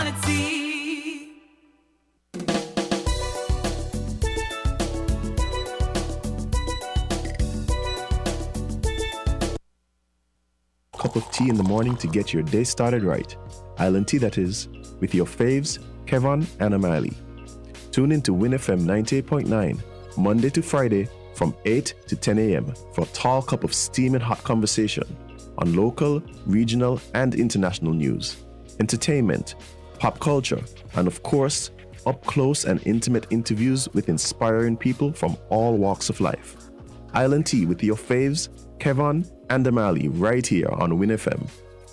quality. Cup of tea in the morning to get your day started right. Island tea, that is, with your faves, Kevin and Amali. Tune in to Win FM 98.9, Monday to Friday from 8 to 10 a.m. for a tall cup of steaming hot conversation on local, regional, and international news, entertainment, pop culture, and of course, up close and intimate interviews with inspiring people from all walks of life. Island Tea with your faves, Kevin and Amali, right here on Win FM.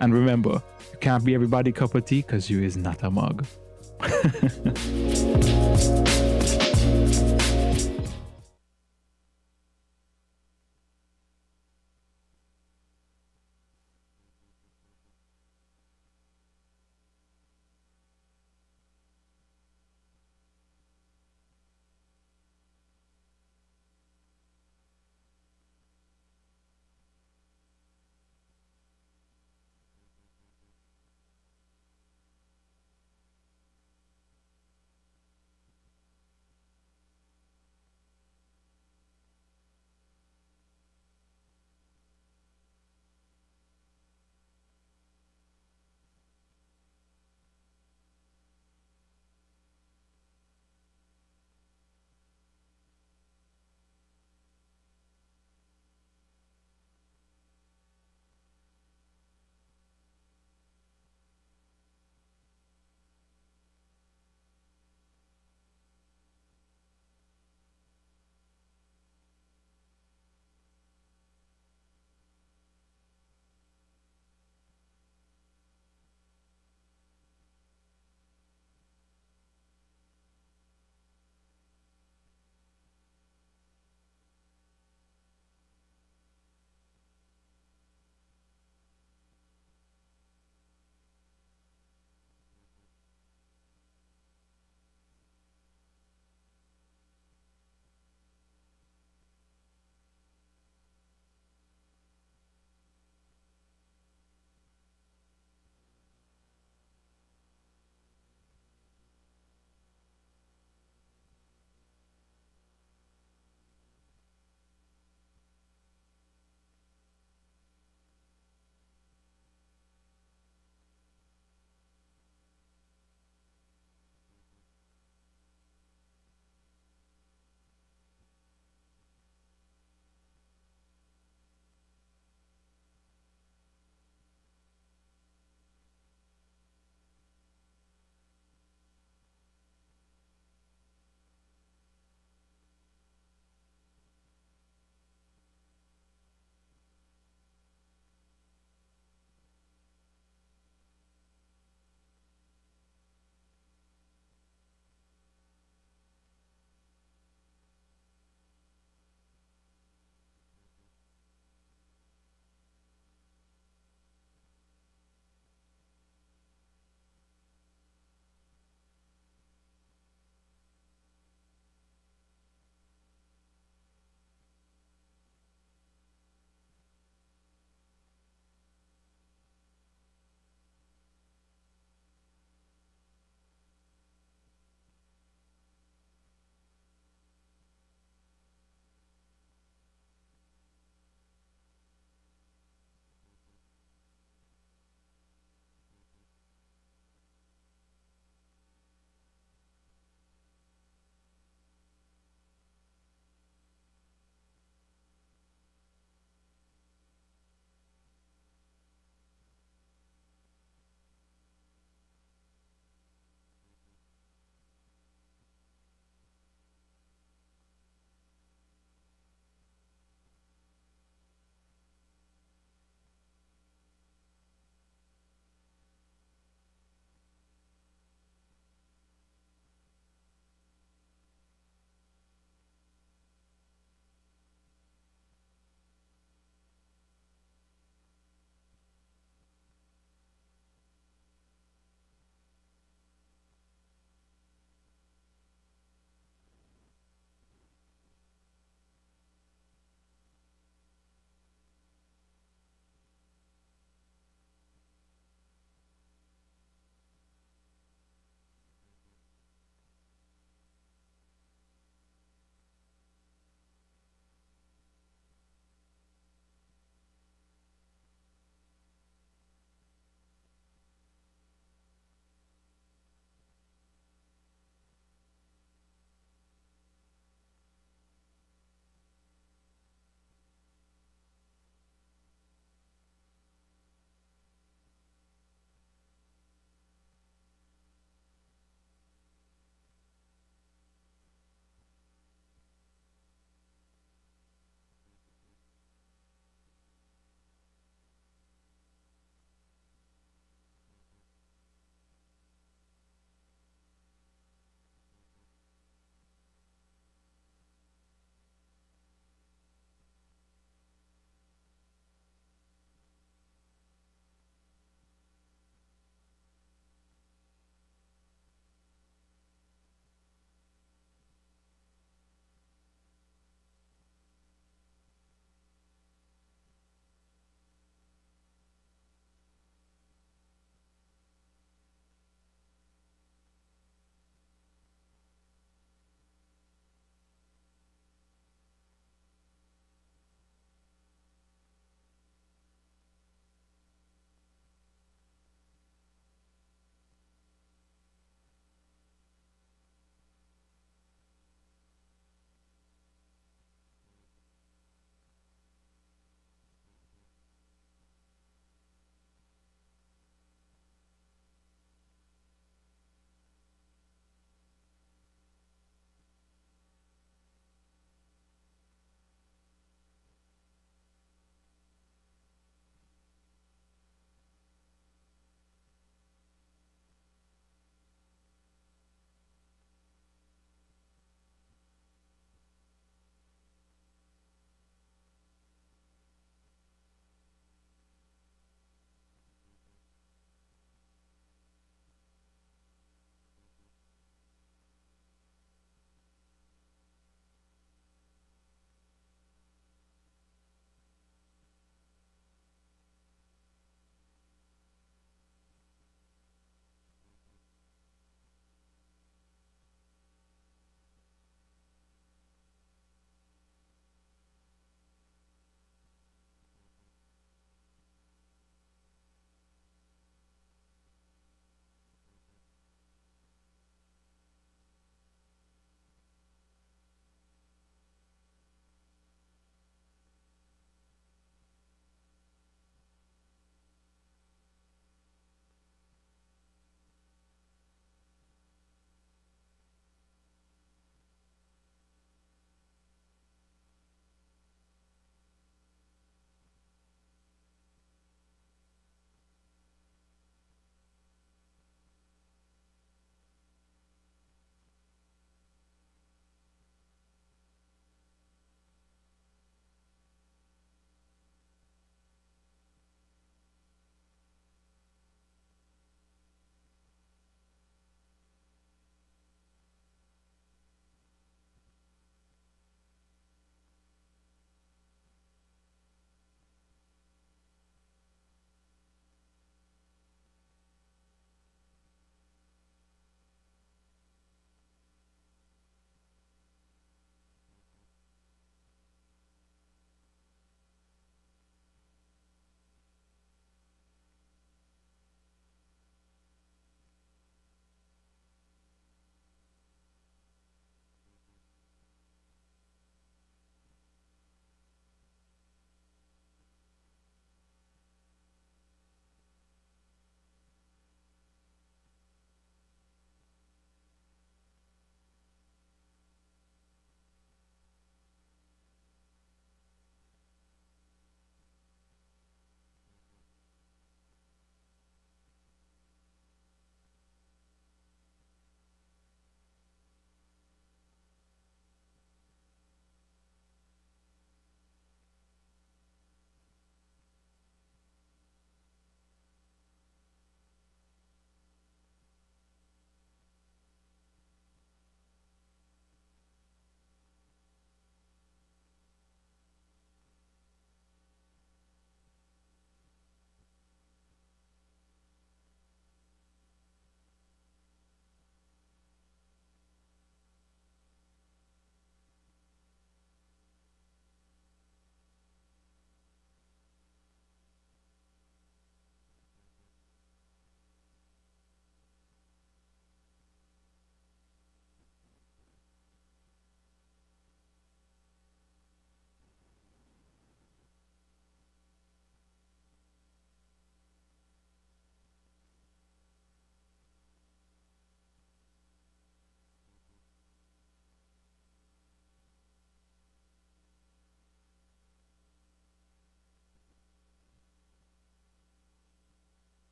And remember, you can't be everybody cup of tea because you is not a mug.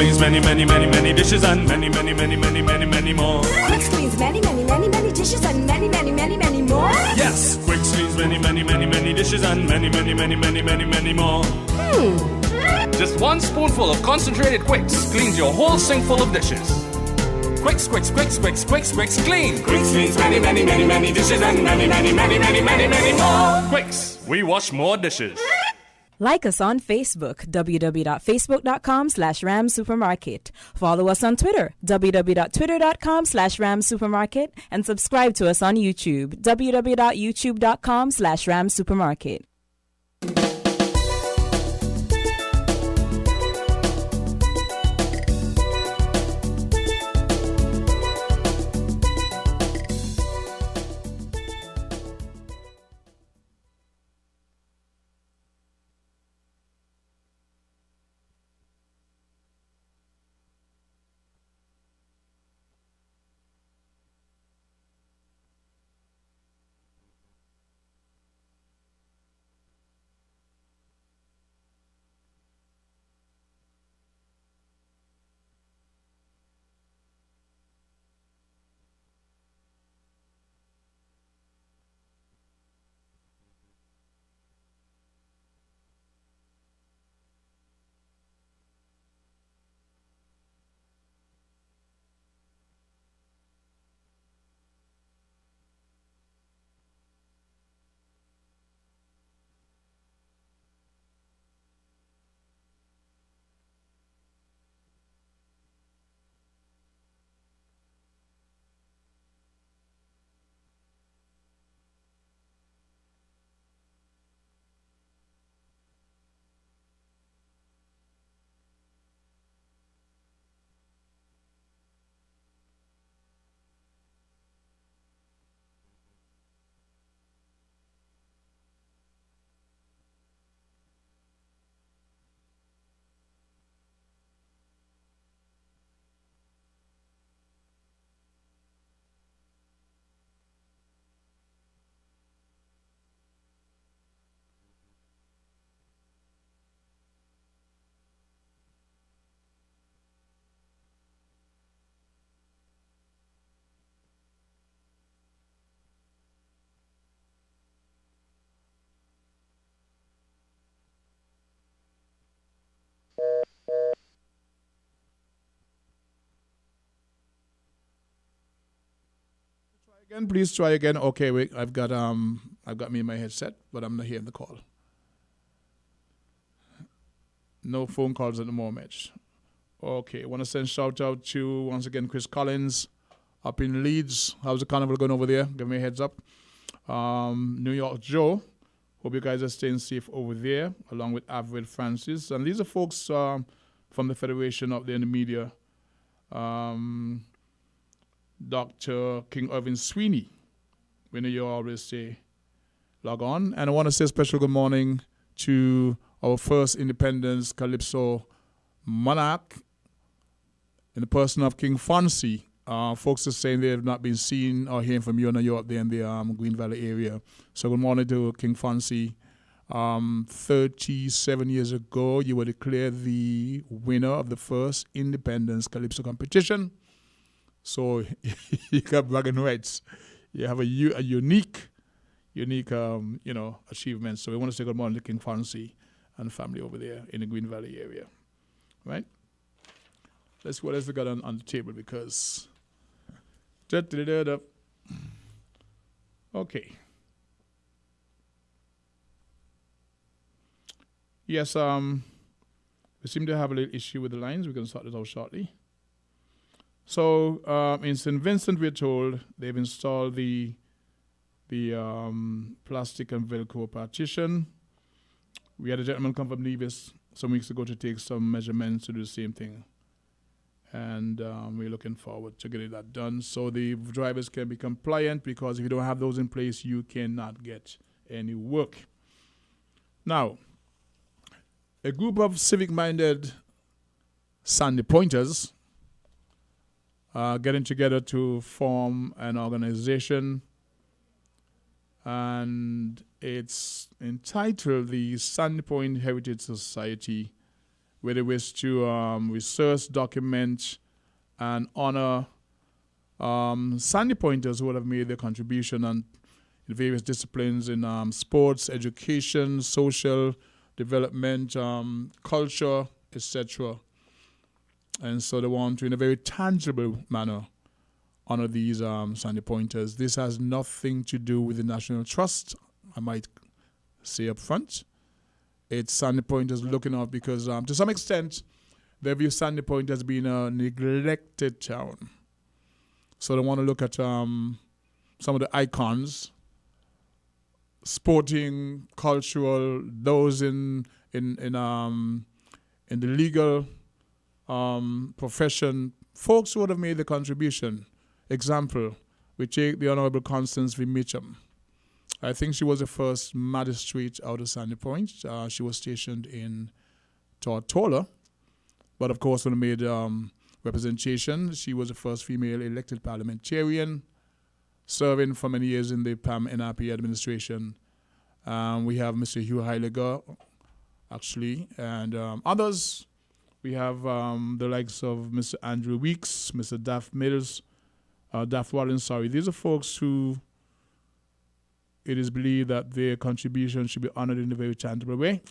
cleans many, many, many, many dishes and many, many, many, many, many, many more. Quick cleans many, many, many, many dishes and many, many, many, many more. Yes, Quick cleans many, many, many, many dishes and many, many, many, many, many, many more. Just one spoonful of concentrated Quicks cleans your whole sink full of dishes. Quicks, Quicks, Quicks, Quicks, Quicks, Quicks, clean. Quicks cleans many, many, many, many dishes and many, many, many, many, many, many more. Quicks, we wash more dishes. Like us on Facebook, www.facebook.com/ramsupermarket. Follow us on Twitter, www.twitter.com/ramsupermarket. And subscribe to us on YouTube, www.youtube.com/ramsupermarket. Again, please try again. Okay, wait, I've got me in my headset, but I'm not hearing the call. No phone calls at the moment. Okay, want to send shout out to once again Chris Collins up in Leeds. How's the carnival going over there? Give me a heads up. New York Joe. Hope you guys are staying safe over there, along with Avril Francis. And these are folks from the Federation up there in the media. Dr. King Irvin Sweeney. We know you always say log on. And I want to say a special good morning to our first Independence Calypso monarch in the person of King Fonzie. Folks are saying they have not been seen or hearing from you in New York there in the Green Valley area. So good morning to King Fonzie. 37 years ago, you were declared the winner of the first Independence Calypso competition. So you got bragging rights. You have a unique, achievement. So we want to say good morning to King Fonzie and family over there in the Green Valley area, right? Let's see what else we got on the table because. Okay. Yes. We seem to have a little issue with the lines. We're going to sort this out shortly. So in St. Vincent, we're told they've installed the plastic and Velcro partition. We had a gentleman come from Nevis some weeks ago to take some measurements to do the same thing. And we're looking forward to getting that done so the drivers can be compliant because if you don't have those in place, you cannot get any work. Now, a group of civic-minded Sandy Pointers getting together to form an organization, and it's entitled the Sandy Point Heritage Society, where they wish to research, document, and honor Sandy Pointers who would have made their contribution in various disciplines in sports, education, social development, culture, etc. And so they want to, in a very tangible manner, honor these Sandy Pointers. This has nothing to do with the National Trust, I might say up front. It's Sandy Pointers looking out because, to some extent, they view Sandy Point as being a neglected town. So they want to look at some of the icons, sporting, cultural, those in the legal profession, folks who would have made the contribution. Example, we take the Honorable Constance V. Mitchum. I think she was the first magistrate out of Sandy Point. She was stationed in Tortola. But of course, when we made representation, she was the first female elected parliamentarian, serving for many years in the PAM NRP administration. We have Mr. Hugh Heiliger, actually, and others. We have the likes of Mr. Andrew Weeks, Mr. Daft Mills, Daft Wallen, sorry. These are folks who it is believed that their contribution should be honored in a very tangible way.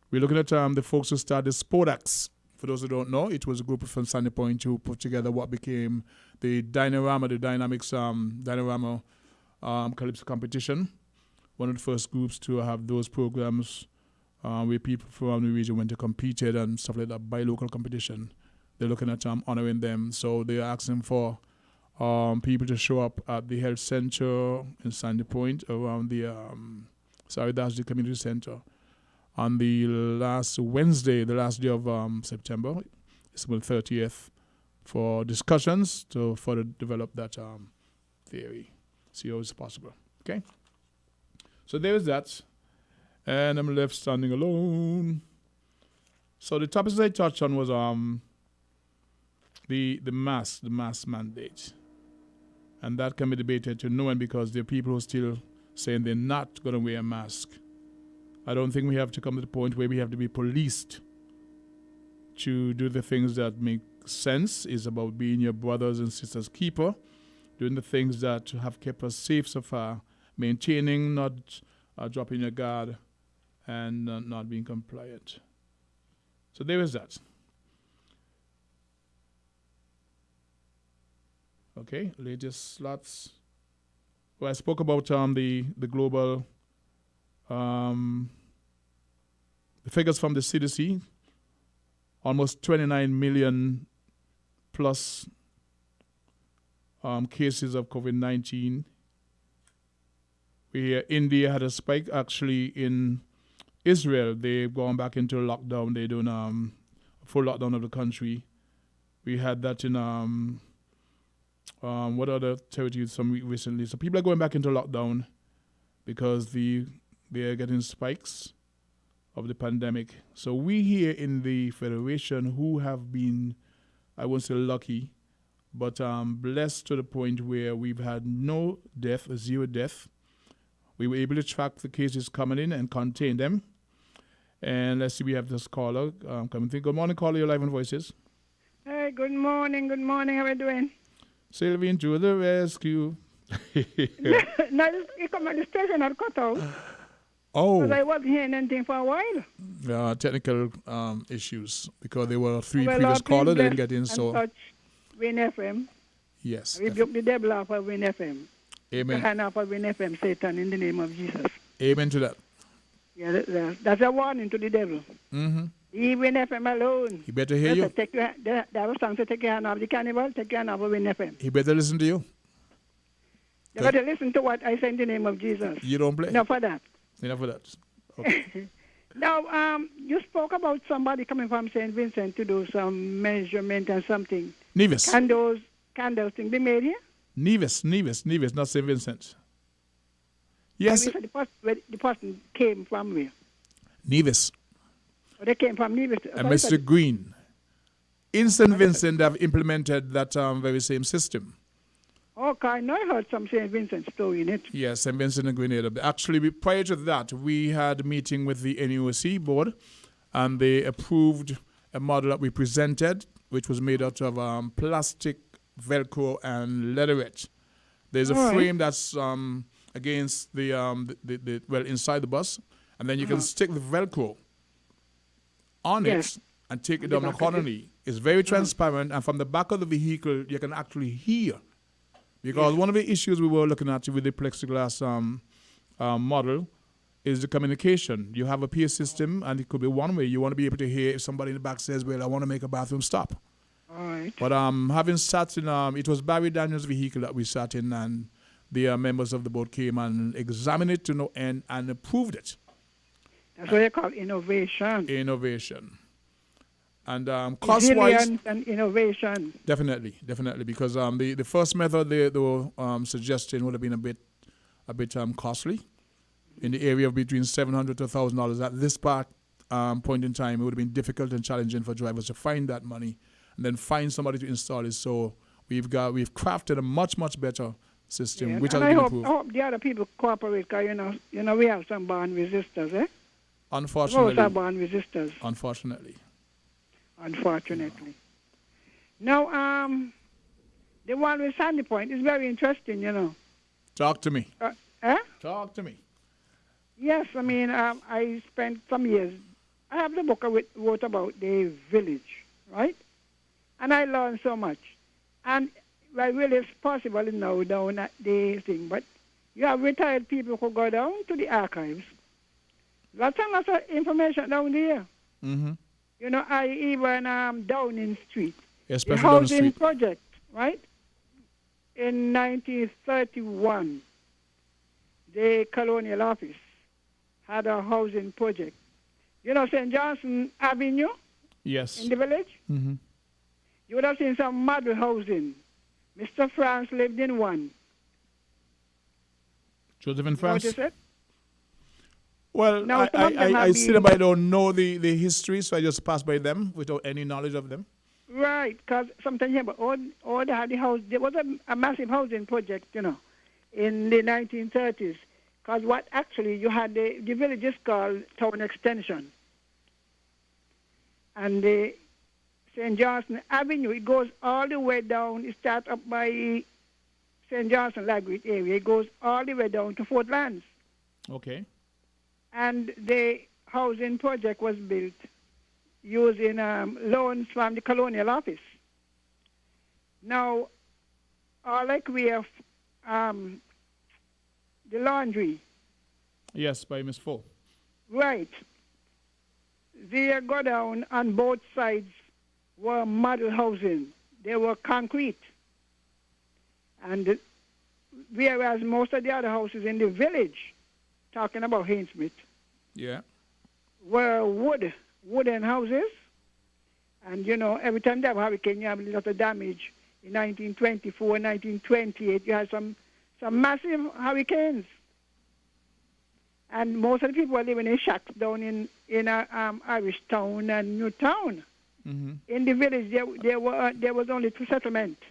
We're looking at the folks who started Spodax. For those who don't know, it was a group from Sandy Point who put together what became the Dynarama, the Dynamics Dynarama Calypso competition. One of the first groups to have those programs where people from the region went to competed and stuff like that by local competition. They're looking at honoring them. So they're asking for people to show up at the health center in Sandy Point around the, that's the community center. On the last Wednesday, the last day of September, it's the 30th, for discussions to further develop that theory, see how it's possible. Okay? So there is that. And I'm left standing alone. So the topics I touched on was the mask mandate. And that can be debated to no end because there are people who are still saying they're not going to wear a mask. I don't think we have to come to the point where we have to be policed to do the things that make sense. It's about being your brothers and sisters' keeper, doing the things that have kept us safe so far, maintaining, not dropping your guard, and not being compliant. So there is that. Okay, latest slots. Well, I spoke about the global the figures from the CDC, almost 29 million plus cases of COVID-19. We hear India had a spike. Actually, in Israel, they've gone back into lockdown. They're doing a full lockdown of the country. We had that in what other territories some week recently. So people are going back into lockdown because they are getting spikes of the pandemic. So we here in the Federation who have been, I won't say lucky, but blessed to the point where we've had no death, zero death. We were able to track the cases coming in and contain them. And let's see, we have this caller coming in. Good morning, caller, your live on Voices. Hey, good morning, how are you doing? Sylvian to the rescue. No, you come at the station and cut out. Oh. Because I wasn't hearing anything for a while. Technical issues, because there were three previous callers that didn't get in. So touch Win FM. Yes. Rebuke the devil off of Win FM. Amen. The hand off of Win FM, Satan, in the name of Jesus. Amen to that. Yeah, that's a warning to the devil. Mm-hmm. Leave Win FM alone. He better hear you. That was song to take your hand off the carnival, take your hand off of Win FM. He better listen to you. You better listen to what I say in the name of Jesus. You don't play. Enough of that. Enough of that. Okay. Now, you spoke about somebody coming from St. Vincent to do some measurement and something. Nevis. Can those candles thing be made here? Nevis, not St. Vincent. Yes. The person came from where? Nevis. Oh, they came from Nevis. And Mr. Green. In St. Vincent, they have implemented that very same system. Okay, I know I heard some St. Vincent story in it. Yes, St. Vincent and Grenada. Actually, prior to that, we had a meeting with the NUSC board, and they approved a model that we presented, which was made out of plastic, Velcro, and leatherette. There's a frame that's against the inside the bus, and then you can stick the Velcro on it and take it down accordingly. It's very transparent, and from the back of the vehicle, you can actually hear. Because one of the issues we were looking at with the plexiglass model is the communication. You have a PA system, and it could be one way. You want to be able to hear if somebody in the back says, well, I want to make a bathroom stop. All right. But having sat in, it was Barry Daniels' vehicle that we sat in, and the members of the board came and examined it to no end and approved it. That's what they call innovation. Innovation. And cost-wise... Resilience and innovation. Definitely, because the first method they were suggesting would have been a bit costly, in the area of between $700 to $1,000. At this point in time, it would have been difficult and challenging for drivers to find that money and then find somebody to install it. So we've crafted a much better system, which has been improved. I hope the other people cooperate, because you know we have some born resistors, eh? Unfortunately. Most are born resistors. Unfortunately. Now, the one with Sandy Point is very interesting, you know. Talk to me. Talk to me. Yes, I mean, I spent some years. I have the book I wrote about the village, right? And I learned so much. And well, really, it's possible now down at the thing, but you have retired people who go down to the archives. Lots and lots of information down there. Mm-hmm. You know, I even Downing Street, especially the housing project, right? In 1931, the colonial office had a housing project. You know, St. Johnson Avenue? Yes. In the village? Mm-hmm. You would have seen some model housing. Mr. France lived in one. Joseph in France? Notice it? Well, now, I still don't know the history, so I just pass by them without any knowledge of them. Right, because sometimes yeah, but all they had the house. There was a massive housing project, you know, in the 1930s. Because what actually you had the village is called Town Extension, and the St. Johnson Avenue, it goes all the way down. It starts up by St. Johnson Lagrid area. It goes all the way down to Fort Lance. Okay. And the housing project was built using loans from the colonial office. Now, like we have the laundry. Yes, by Miss Full. Right. They go down on both sides were model housing. They were concrete. And whereas most of the other houses in the village, talking about Hainsmith, were wooden houses. And, you know, every time they have a hurricane, you have a lot of damage. In 1924, 1928, you had some massive hurricanes. And most of the people were living in shacks down in Irish Town and Newtown. Mm-hmm. In the village, there was only two settlements,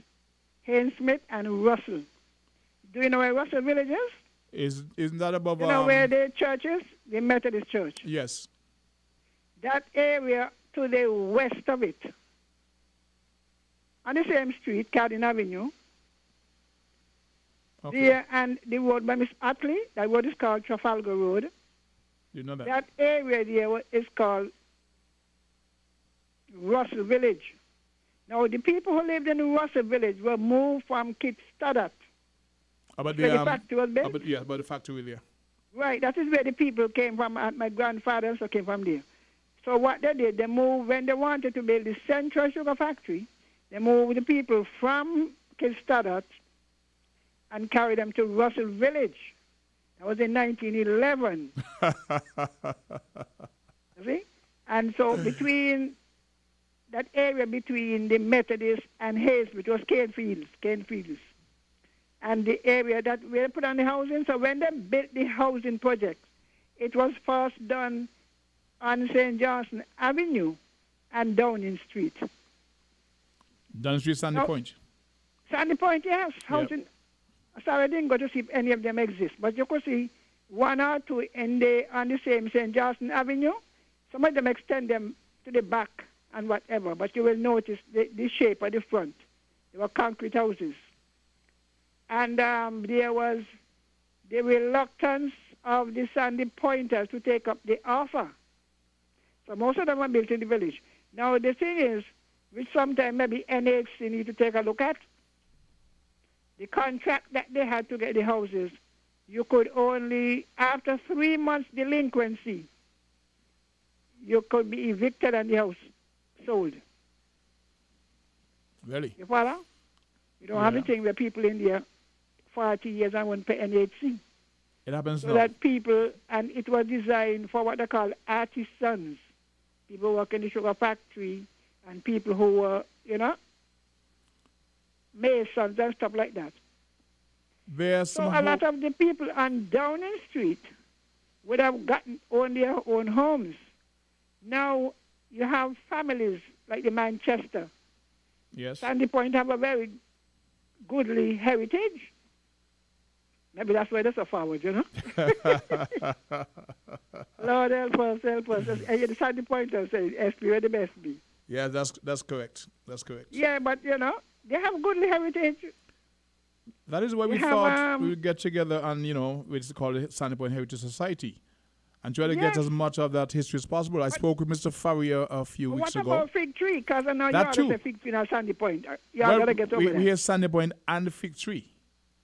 Hainsmith and Russell. Do you know where Russell Village is? Isn't that above... You know where the church is? The Methodist Church. Yes. That area to the west of it, on the same street, Cardin Avenue, there, and the road by Miss Atley, that road is called Trafalgar Road. You know that? That area there is called Russell Village. Now, the people who lived in Russell Village were moved from Kit Stoddart. About the factory was built? About the factory there. Right, that is where the people came from. My grandfather also came from there. So what they did, they moved, when they wanted to build the Central Sugar Factory, they moved the people from Kit Stoddart and carried them to Russell Village. That was in 1911. See? And so between that area between the Methodist and Hayes, which was cane fields, and the area that we put on the housing. So when they built the housing project, it was first done on St. Johnson Avenue and Downing Street. Downing Street, Sandy Point? Sandy Point, yes. Housing. Yep. Sorry, I didn't go to see if any of them exist, but you could see one or two on the same St. Johnson Avenue. Some of them extend them to the back and whatever, but you will notice the shape of the front. They were concrete houses. And there was the reluctance of the Sandy Pointers to take up the offer. So most of them were built in the village. Now the thing is, which sometimes maybe NHC need to take a look at, the contract that they had to get the houses, you could only, after 3 months delinquency, you could be evicted and the house sold. Really? You follow? You don't have a thing where people in there 40 years and won't pay NHC. It happens So now. that people, and it was designed for what they call artisans. People work in the sugar factory and people who were, masons and stuff like that. There's So some a lot of the people on Downing Street would have gotten on their own homes. Now you have families like the Manchester. Yes. Sandy Point have a very goodly heritage. Maybe that's why they're so forward, Lord help us, help us. And the Sandy Pointers say, SP, where the best be. Yeah, that's correct. That's correct. Yeah, but, they have goodly heritage. That is why we have, thought we would get together and, it's called the Sandy Point Heritage Society and try to get as much of that history as possible. I spoke with Mr. Farrier a few weeks ago. What about Fig Tree? Because I know you That ought too. to say Fig Tree and Sandy Point. You got to get over we that. hear Sandy Point and Fig Tree.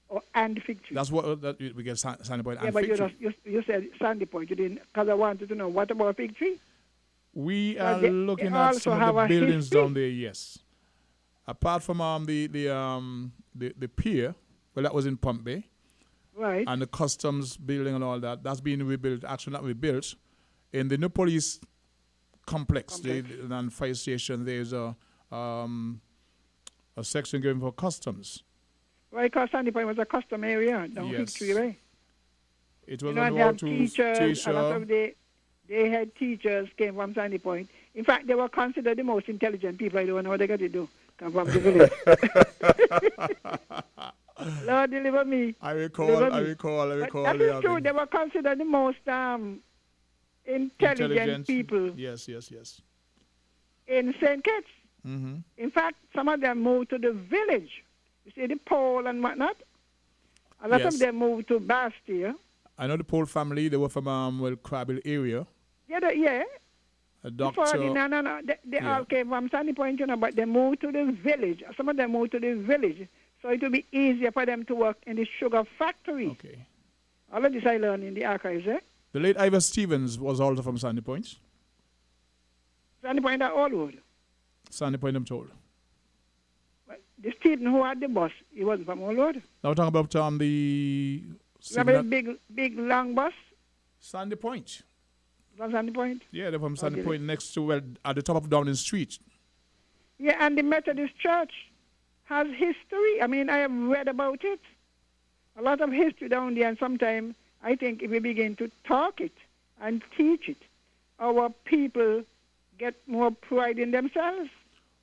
Oh, and Fig Tree. That's what we get Sandy Point Yeah, and but Fig Tree. you said Sandy Point. You didn't, because I wanted to know, what about Fig Tree? We Well, are they looking at also some have of the a buildings history. down there, yes. Apart from the pier, well, that was in Pump Bay. Right. And the customs building and all that, that's being rebuilt, actually not rebuilt. In the new police complex. And fire station, there's a section given for customs. Right, because Sandy Point was a custom area down Fig Yes. Tree, right? It was And on they the have to teachers, a lot Station. of they had teachers came from Sandy Point. In fact, they were considered the most intelligent people. I don't know what they got to do. Come from the village. Lord, deliver me. I recall. But that is true. They were considered the most intelligent people Yes. in St. Kitts. Mm-hmm. In fact, some of them moved to the village. You see the Pole and whatnot? A lot Yes. of them moved to Bastille. I know the Pole family. They were from Crabble area. Yeah. A Before doctor. no. They all came from Sandy Point, but they moved to the village. Some of them moved to the village, so it will be easier for them to work in the sugar factory. Okay. All of this I learned in the archives, The late Ivor Stevens was also from Sandy Point. Sandy Point are all wood. Sandy Point, I'm told. But the Stephen who had the bus, he wasn't from Allwood. Now we're talking about the Remember the big long bus Sandy Point. from Sandy Point? Yeah, they're from Sandy Okay. Point next to, at the top of Downing Street. Yeah, and the Methodist Church has history. I mean, I have read about it. A lot of history down there, and sometimes I think if we begin to talk it and teach it, our people get more pride in themselves.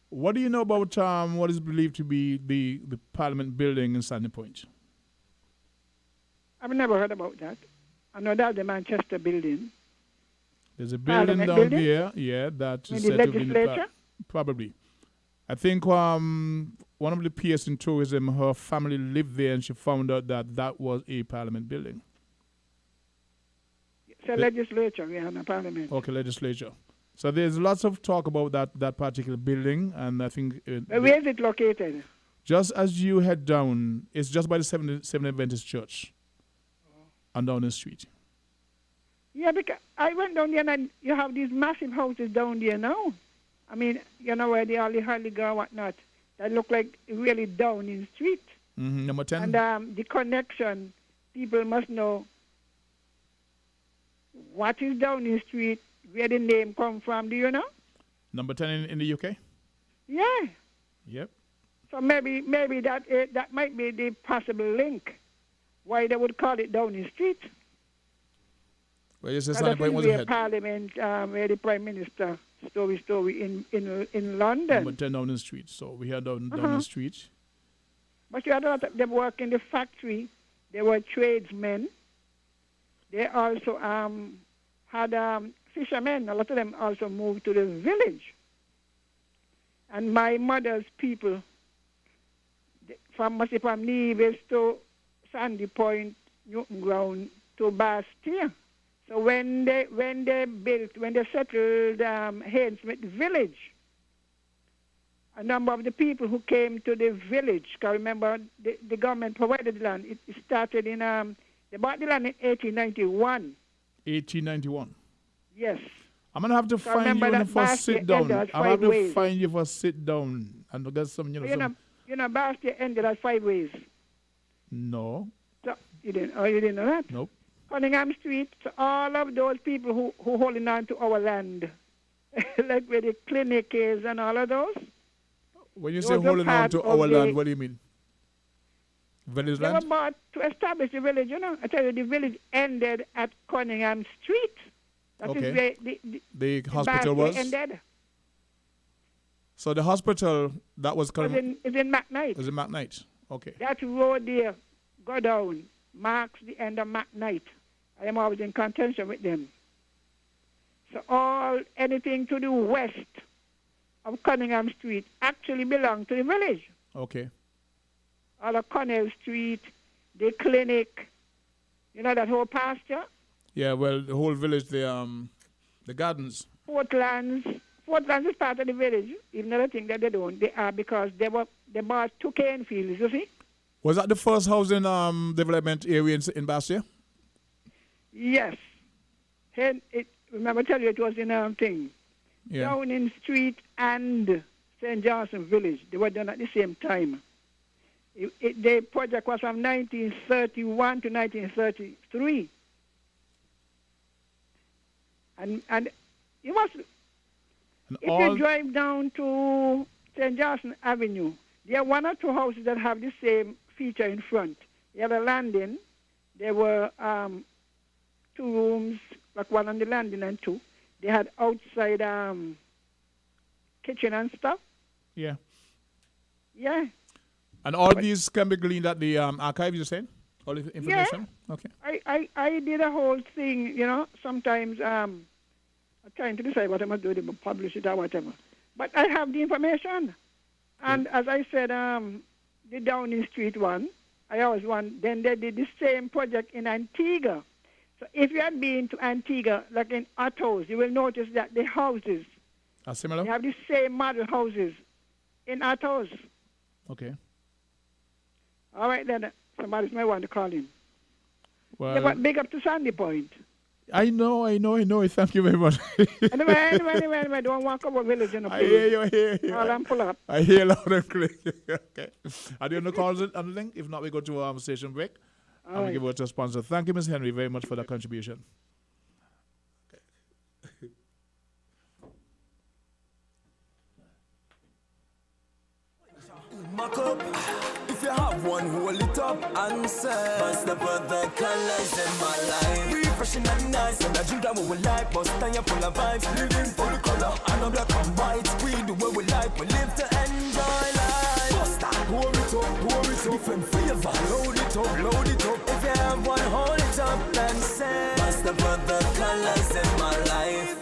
What do you know about what is believed to be the Parliament building in Sandy Point? I've never heard about that. I know that's the Manchester building. There's a building Parliament down building? there, yeah, that In is the said to be in the legislature? probably. I think one of the PS in tourism, her family lived there, and she found out that was a Parliament building. It's a legislature, we have a parliament. Okay, legislature. So there's lots of talk about that particular building, and I think But where is it located? just as you head down, it's just by the Seventh Adventist Church on Downing Street. Yeah, because I went down there and you have these massive houses down there now. I mean, you know where the Holly go and whatnot. That look like really Downing Street. Mm-hmm. Number 10. And the connection, people must know what is Downing Street, where the name come from. Do you know? Number 10 in the UK? Yeah. Yep. So maybe that might be the possible link why they would call it Downing Street. Well, you said That Sandy is Point was where ahead. Parliament, where the Prime Minister story in London. Number 10 Downing Street. So we had Downing Street. But you had a lot of them work in the factory. They were tradesmen. They also had fishermen. A lot of them also moved to the village. And my mother's people, from Massipam Nevis to Sandy Point, Newton Ground to Bastia. So when they settled Hainsmith Village, a number of the people who came to the village, because remember the government provided the land. It started in they bought the land in 1891. 1891. Yes. I'm gonna have to find you for sit down. I'm gonna have to find you for sit down and get some, Bastia ended at 5 ways. No. So you didn't know that? Nope. Cunningham Street, so all of those people who holding on to our land, like where the clinic is and all of those. When you say holding on to our land, what do you mean? Village land? They were bought to establish the village, I tell you, the village ended at Cunningham Street. That is where the hospital was? Ended. So the hospital, that was... Is in McKnight. Was in McKnight, okay. That road there, go down, marks the end of McKnight. I am always in contention with them. So anything to the west of Cunningham Street actually belonged to the village. Okay. All of Connell Street, the clinic, that whole pasture. Yeah, well, the whole village, the gardens. Fortlands is part of the village, even though I think that they don't. They are because they bought 2 cane fields, you see. Was that the first housing development area in Bastia? Yes. Remember I tell you it was in Downing Street and St. Johnson Village. They were done at the same time. The project was from 1931 to 1933. And you must... If you drive down to St. Johnson Avenue, there are 1 or 2 houses that have the same feature in front. You have a landing. There were 2 rooms, like 1 on the landing and 2. They had outside kitchen and stuff. Yeah. Yeah. And all these can be gleaned at the archive, you're saying? All the information? Yeah. Okay. I did a whole thing, sometimes I'm trying to decide what I'm going to do, publish it or whatever. But I have the information. And as I said, the Downing Street one, I always want, then they did the same project in Antigua. So if you have been to Antigua, like in Atos, you will notice that the houses are similar? They have the same model houses in Atos. Okay. All right, then. Somebody might want to call in. Well, yeah, but big up to Sandy Point. I know. Thank you very much. anyway, don't walk over village in the I hear you. All I'm pull up. I hear loud and clear. Okay. Are there any calls and anything? If not, we go to our station break. I'm going to give it to a sponsor. Thank you, Ms. Henry, very much for that contribution. If you have one, hold it up and say, bust the brother colors in my life. Refreshing and nice, and I drink that what we like. But stay full of vibes, living for the color. And I'm black and white, we do what we like. We live to enjoy life. Bust that, pour it up. Different flavor, load it up. If you have one, hold it up and say, bust the brother colors in my life.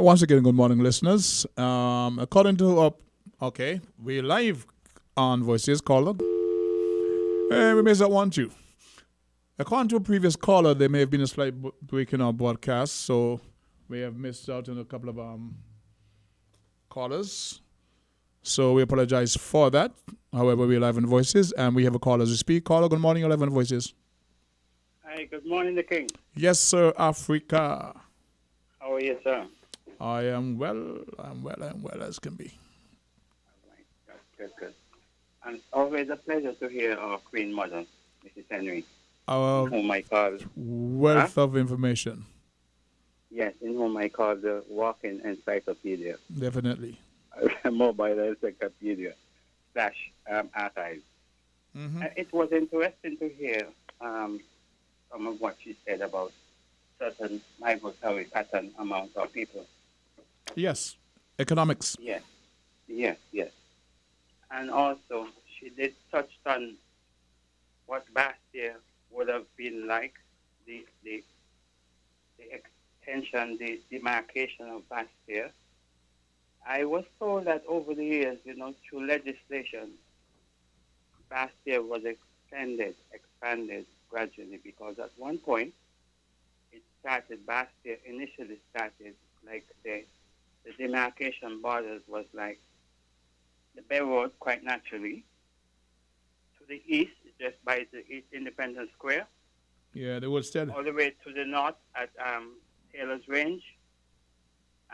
Once again, good morning, listeners. According to we're live on Voices caller. We may not want you. According to a previous caller, there may have been a slight break in our broadcast, so we have missed out on a couple of callers. So we apologize for that. However, we're live on Voices, and we have a caller as we speak. Caller, good morning, you're live on Voices. Hi, good morning, the King. Yes, sir, Africa. How are you, sir? I am well. I'm well as can be. All right, good. And it's always a pleasure to hear our Queen Mother, Mrs. Henry, Our in whom I call, wealth of information. yes, in whom I call the walking encyclopedia, Definitely. mobile encyclopedia / archive. Mm-hmm. It was interesting to hear some of what she said about certain migratory pattern among our people. Yes. Economics. Yes. And also, she did touch on what Bastia would have been like, the extension, the demarcation of Bastia. I was told that over the years, through legislation, Bastia was expanded gradually, because at one point, Bastia initially started like the demarcation borders was like the Bay Road, quite naturally. To the east, just by the East Independence Square. Yeah, they were still. All the way to the north at Taylor's Range,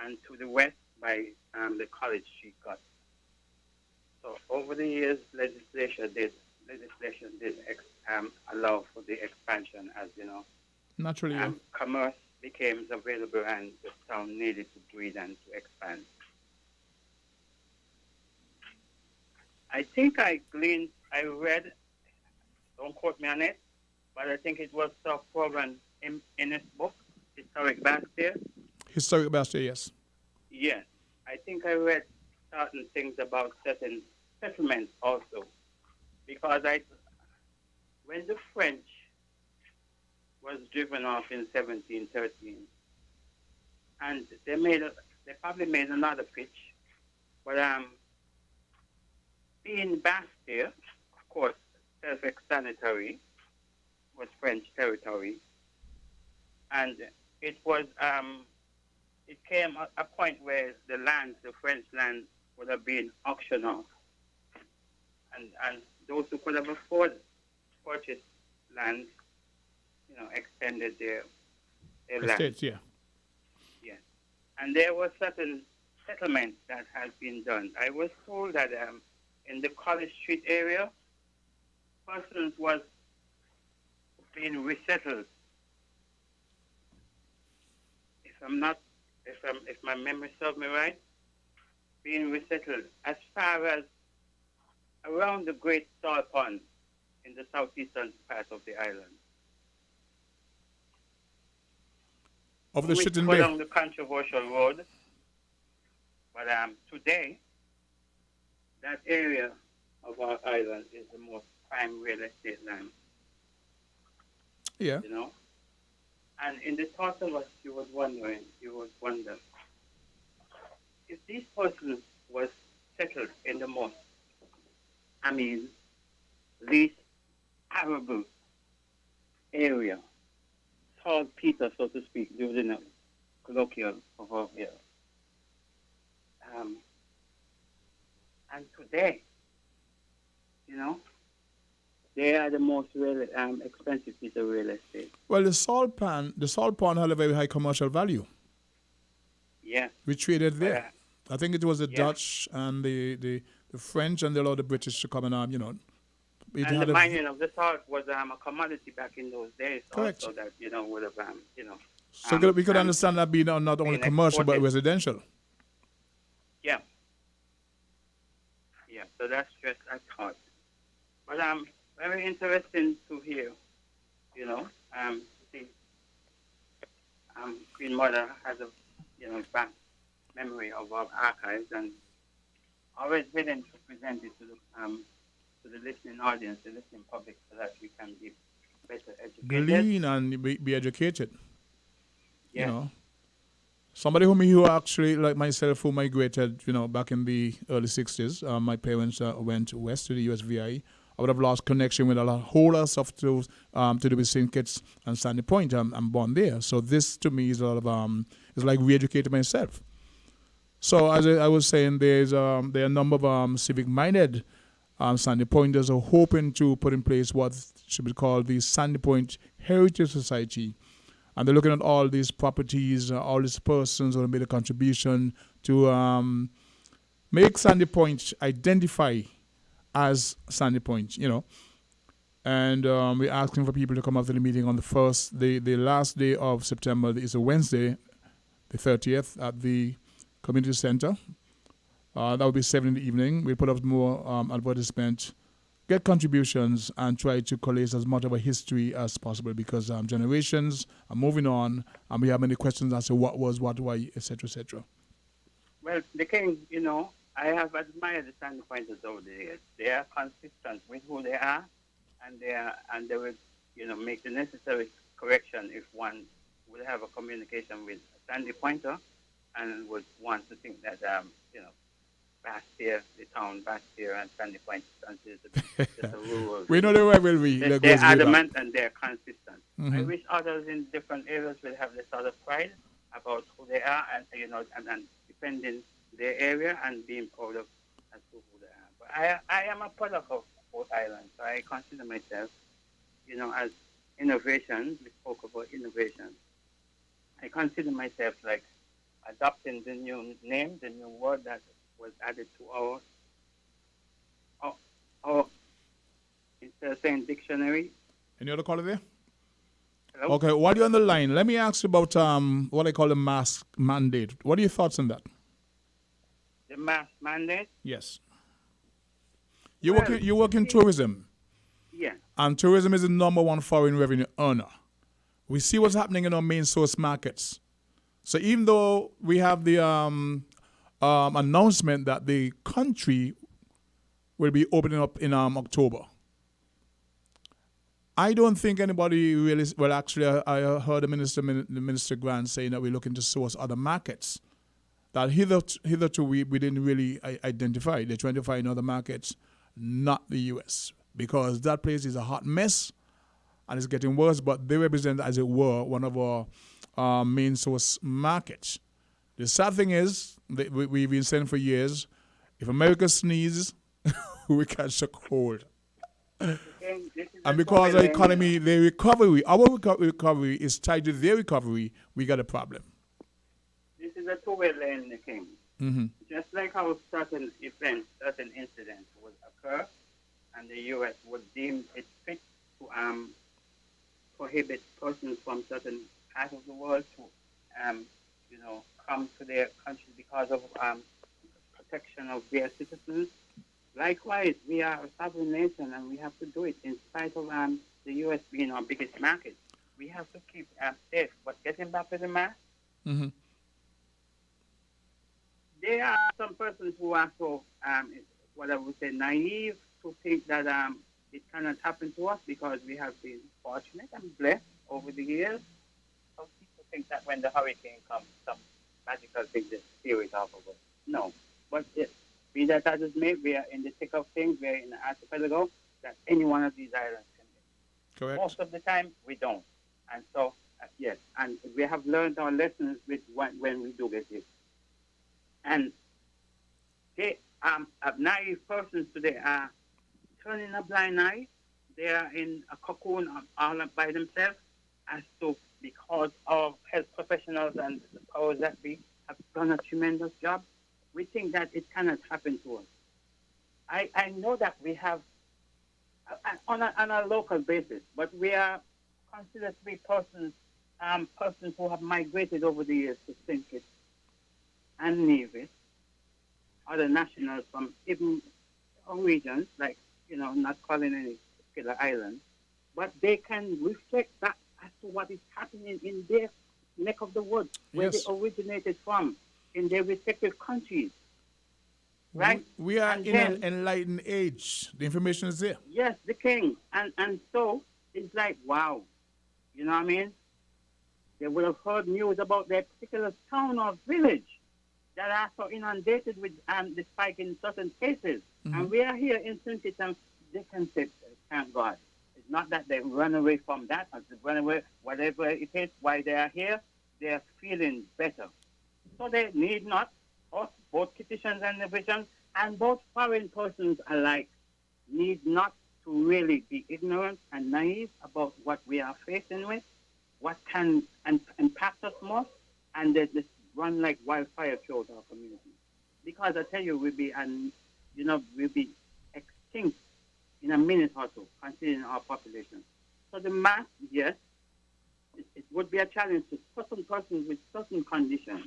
and to the west by the College Street cut. So over the years, legislation did allow for the expansion, as Naturally, yeah. commerce became available and the town needed to breathe and to expand. I think I read, don't quote me on it, but I think it was Sir Provan in his book, Historic Bastia. Historic Bastia, yes. Yes. I think I read certain things about certain settlements also. Because when the French was driven off in 1713, and they probably made another pitch, but being Bastia, of course, self-explanatory, was French territory, and it was it came a point where the French land, would have been auctioned off, and those who could have afforded purchase land, extended their land. Estates, yeah. Yes, and there were certain settlements that has been done. I was told that in the College Street area, persons was being resettled. If my memory serves me right, being resettled as far as around the Great Star Pond in the southeastern part of the island. Of the Shitting Bay. Bay. Along the controversial road, but today, that area of our island is the most prime real estate land. Yeah. And in the thought of us, you would wonder if these persons was settled in the most, least arable area, saltpeter, so to speak, using a colloquial of our here. And today, they are the most expensive piece of real estate. Well, the salt pan had a very high commercial value. Yeah. We traded there. I think it was the Dutch and the French, and they allowed the British to come and And the mining of the salt was a commodity back in those days. Correct. Also that would have So we could understand that being not only commercial but residential. Yeah. Yeah. So that's just a thought. But very interesting to hear. See, Queen Mother has a vast memory of our archives, and always willing to present it to the listening audience, the listening public, so that we can be better educated. Glean and be educated. Yes. Somebody who actually, like myself, who migrated, back in the early 60s, my parents went west to the USVI. I would have lost connection with whole lot of stuff to do with St. Kitts and Sandy Point. I'm born there. So this, to me, is a lot of, it's like re-educating myself. So as I was saying, there are a number of civic-minded Sandy Pointers are hoping to put in place what should be called the Sandy Point Heritage Society. And they're looking at all these properties, all these persons who have made a contribution to make Sandy Point identify as Sandy Point, And we're asking for people to come after the meeting on the last day of September. It's a Wednesday, the 30th, at the community center. That will be 7 in the evening. We'll put up more advertisement, get contributions, and try to collate as much of a history as possible, because generations are moving on, and we have many questions as to what was, what, why, etc., etc. Well, the king, I have admired the Sandy Pointers over the years. They are consistent with who they are, and they will, make the necessary correction if one will have a communication with a Sandy Pointer and would want to think that, Bastille, the town Bastille and Sandy Point is just a rural. We know the rivalry. They're adamant and they're consistent. Mm-hmm. I wish others in different areas will have this sort of pride about who they are and defending their area and being proud of as to who they are. But I am a product of both islands, so I consider myself, as innovation. We spoke about innovation. I consider myself like adopting the new name, the new word that was added to our instead of saying dictionary. Any other caller there? Hello? Okay, while you're on the line, let me ask you about what I call the mask mandate. What are your thoughts on that? The mask mandate? Yes. You work in tourism. Yeah. And tourism is the number one foreign revenue earner. We see what's happening in our main source markets. So even though we have the announcement that the country will be opening up in October, I don't think anybody really. Well, actually, I heard the Minister Grant saying that we're looking to source other markets that hitherto we didn't really identify. They're trying to find other markets, not the U.S., because that place is a hot mess and it's getting worse. But they represent, as it were, one of our main source markets. The sad thing is, we've been saying for years, if America sneezes, we catch a cold. And because our economy, our recovery is tied to their recovery, we got a problem. This is a two-way lane, the king. Mm-hmm. Just like how certain events, certain incidents would occur, and the U.S. would deem it fit to prohibit persons from certain parts of the world to, come to their country because of protection of their citizens. Likewise, we are a sovereign nation, and we have to do it in spite of the U.S. being our biggest market. We have to keep safe. But getting back to the mask, mm-hmm. There are some persons who are so, what I would say, naive to think that it cannot happen to us because we have been fortunate and blessed over the years. Some people think that when the hurricane comes, some magical thing just steer it off of us. No. But be that as it may, we are in the thick of things. We are in the archipelago that any one of these islands can be. Correct. Most of the time, we don't. And so, yes, and we have learned our lessons with when we do get hit. And they naive persons today are turning a blind eye. They are in a cocoon all by themselves as to because our health professionals and the powers that be have done a tremendous job. We think that it cannot happen to us. I know that we have, on a local basis, but we are considered to be persons who have migrated over the years to St. Kitts and Nevis, other nationals from even regions, like, not calling any particular island, but they can reflect that as to what is happening in their neck of the woods, where Yes. they originated from, in their respective countries. Right? We are And in then- an enlightened age. The information is there. Yes, the king. And so it's like, wow. You know what I mean? they would have heard news about their particular town or village that are so inundated with the spike in certain cases. And we are here in St. Kitts, they can say, thank God. It's not that they run away from that, or they run away, whatever it is, while they are here, they are feeling better. So they need not, both Kittitians and Navitians, and both foreign persons alike, need not to really be ignorant and naive about what we are facing with, what can impact us most, and they just run like wildfire throughout our community. Because I tell you, we'll be extinct in a minute or two, considering our population. So the mass, yes, it would be a challenge to certain persons with certain conditions,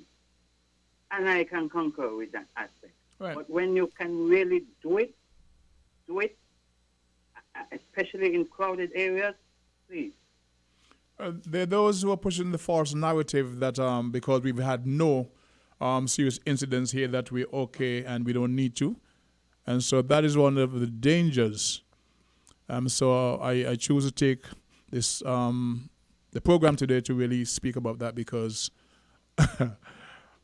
and I can concur with that aspect. Right. But when you can really do it, especially in crowded areas, please. There are those who are pushing the false narrative that because we've had no serious incidents here that we're okay and we don't need to. And so that is one of the dangers. So I choose to take this the program today to really speak about that, because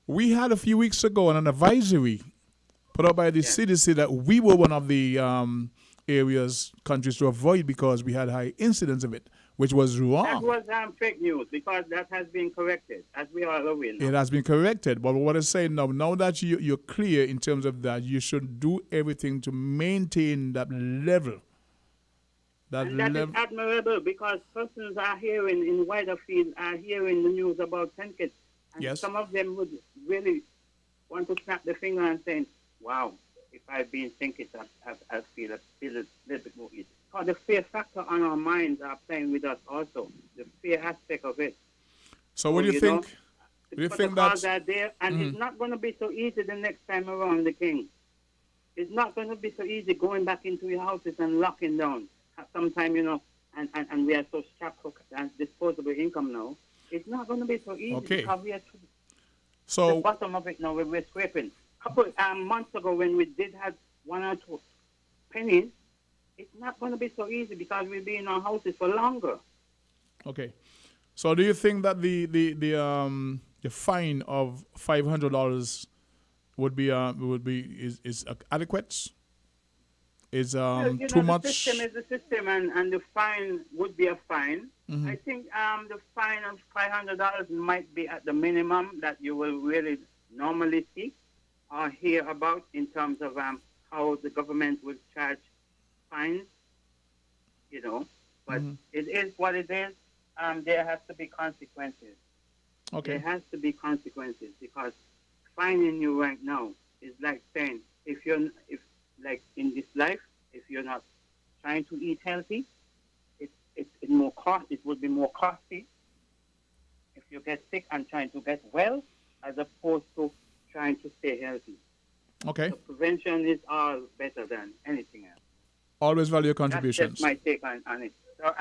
we had a few weeks ago an advisory put out by the CDC that we were one of the countries to avoid because we had high incidence of it, which was wrong. That was fake news, because that has been corrected, as we are aware now. It has been corrected. But what I'm saying now that you're clear in terms of that, you should do everything to maintain that level. That is admirable, because persons are hearing in wider field, are hearing the news about St. Kitts. And some of them would really want to snap their finger and say, wow, if I've been St. Kitts, I feel a little bit more easy. Because the fear factor on our minds are playing with us also, the fear aspect of it. So what do you think? Do you think that are there, and it's not going to be so easy the next time around, the king. It's not going to be so easy going back into your houses and locking down. Sometime, and we are so strapped for disposable income now. It's not going to be so easy because we are to the bottom of it now. We're scraping. A couple months ago, when we did have 1 or 2 pennies, it's not going to be so easy because we'll be in our houses for longer. Okay. So do you think that the fine of $500 is adequate? Is too much? The system is the system, and the fine would be a fine. I think the fine of $500 might be at the minimum that you will really normally see or hear about in terms of how the government will charge fines. But it is what it is. There has to be consequences. Okay. There has to be consequences, because fining you right now is like saying if like in this life, if you're not trying to eat healthy, it would be more costly if you get sick and trying to get well, as opposed to trying to stay healthy. Okay. So prevention is all better than anything else. Always value contributions. That's just my take on it. So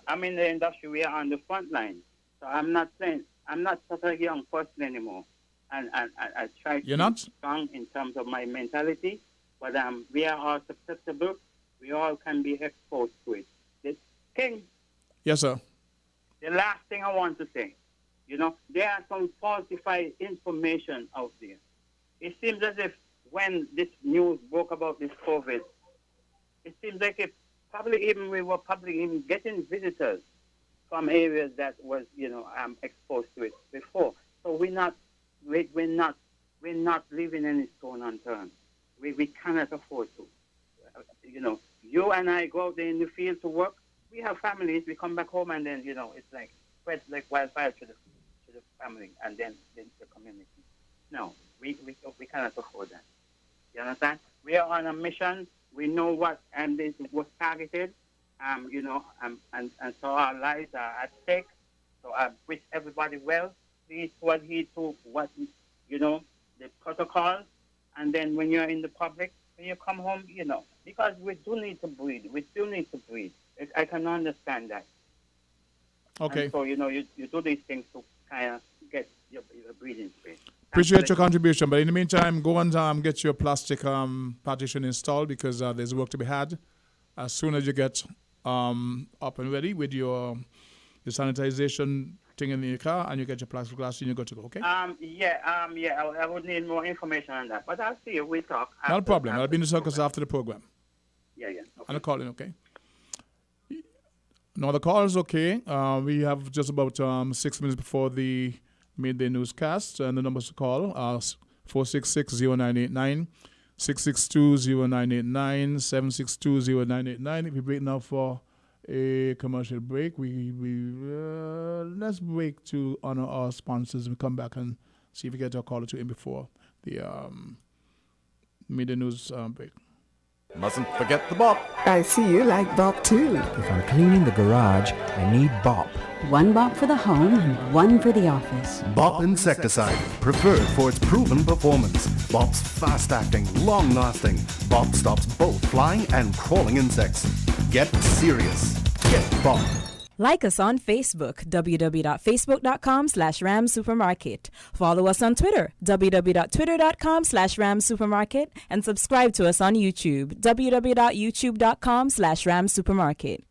I'm in the industry. We are on the front line. So I'm not such a young person anymore. And I try to be strong in terms of my mentality. But we are all susceptible. We all can be exposed to it. The thing. Yes, sir. The last thing I want to say, there are some falsified information out there. It seems as if when this news broke about this COVID, it seems like we were probably even getting visitors from areas that was, exposed to it before. So we're not leaving any stone unturned. We cannot afford to. You and I go out there in the field to work. We have families. We come back home, and then it's like spreads like wildfire to the family and then the community. No, we cannot afford that. You understand? We are on a mission. We know what this was targeted. And so our lives are at stake. So I wish everybody well. Please adhere to what the protocols. And then when you're in the public, when you come home, because we do need to breathe. We still need to breathe. I can understand that. Okay. And so, you do these things to kind of get your breathing space. Appreciate your contribution. But in the meantime, go and get your plastic partition installed, because there's work to be had. As soon as you get up and ready with your sanitization thing in your car and you get your plexiglass and you go to go, okay? I would need more information on that. But I'll see if we talk. Not a problem. I'll be in the circus after the program. Yeah. Okay. And I'll call in, okay? No, the call is okay. We have just about 6 minutes before the midday newscast, and the numbers to call are 466-0989, 662-0989, 762-0989. If we break now for a commercial break, let's break to honor our sponsors and come back and see if we get a call or two in before the midday news break. Mustn't forget the bop. I see you like bop too. If I'm cleaning the garage, I need bop. One bop for the home and one for the office. Bop insecticide, preferred for its proven performance. Bop's fast-acting, long-lasting. Bop stops both flying and crawling insects. Get serious. Get Bop. Like us on Facebook, www.facebook.com/ramsupermarket. Follow us on Twitter, www.twitter.com/ramsupermarket. And subscribe to us on YouTube, www.youtube.com/ramsupermarket.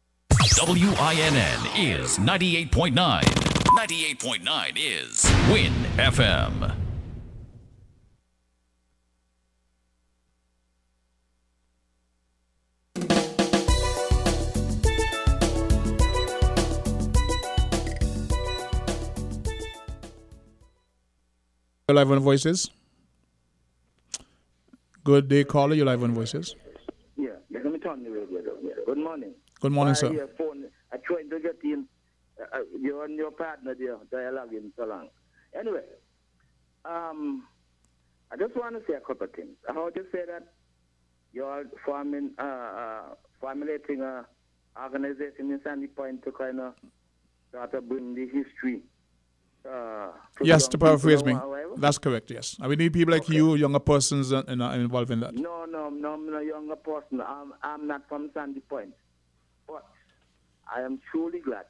WINN is 98.9. 98.9 is Win FM. Live on Voices. Good day, caller. You're live on Voices. Yeah, let me turn the radio down. Yeah. Good morning. Good morning, sir. I tried to get in. You and your partner there dialoguing so long. Anyway, I just want to say a couple of things. I heard you say that you're formulating an organization in Sandy Point to kind of start to bring the history. Yes, to paraphrase me. That's correct, yes. And we need people like you, younger persons, involved in that. No, I'm not a younger person. I'm not from Sandy Point. But I am truly glad,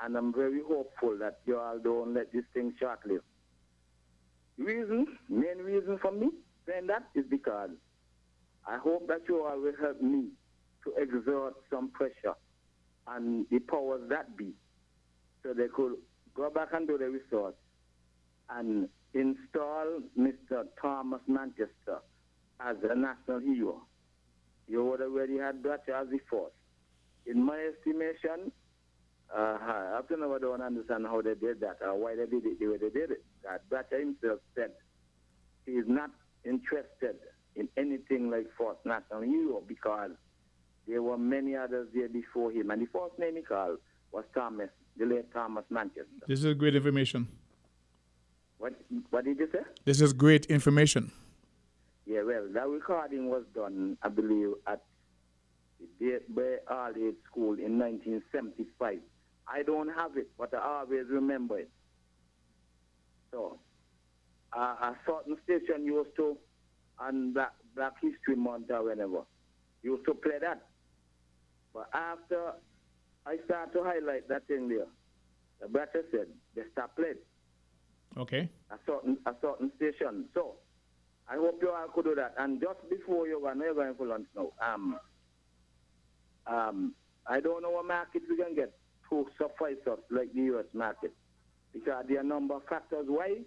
and I'm very hopeful that you all don't let this thing short-live. Main reason for me saying that is because I hope that you all will help me to exert some pressure on the powers that be so they could go back and do the research and install Mr. Thomas Manchester as a national hero. You would already had Bratcher as the fourth. In my estimation, I have to know, I don't understand how they did that or why they did it the way they did it. That Bratcher himself said he is not interested in anything like fourth national hero because there were many others there before him. And the first name he called was Thomas, the late Thomas Manchester. This is great information. What did you say? This is great information. Yeah, well, that recording was done, I believe, at the Bay All Age School in 1975. I don't have it, but I always remember it. So, a certain station used to, on Black History Month or whenever, used to play that. But after I started to highlight that thing there, the brother said, they stopped playing. Okay. A certain station. So, I hope you all could do that. And just before you're going for lunch now, I don't know what market we can get to suffice us like the U.S. market. Because there are a number of factors why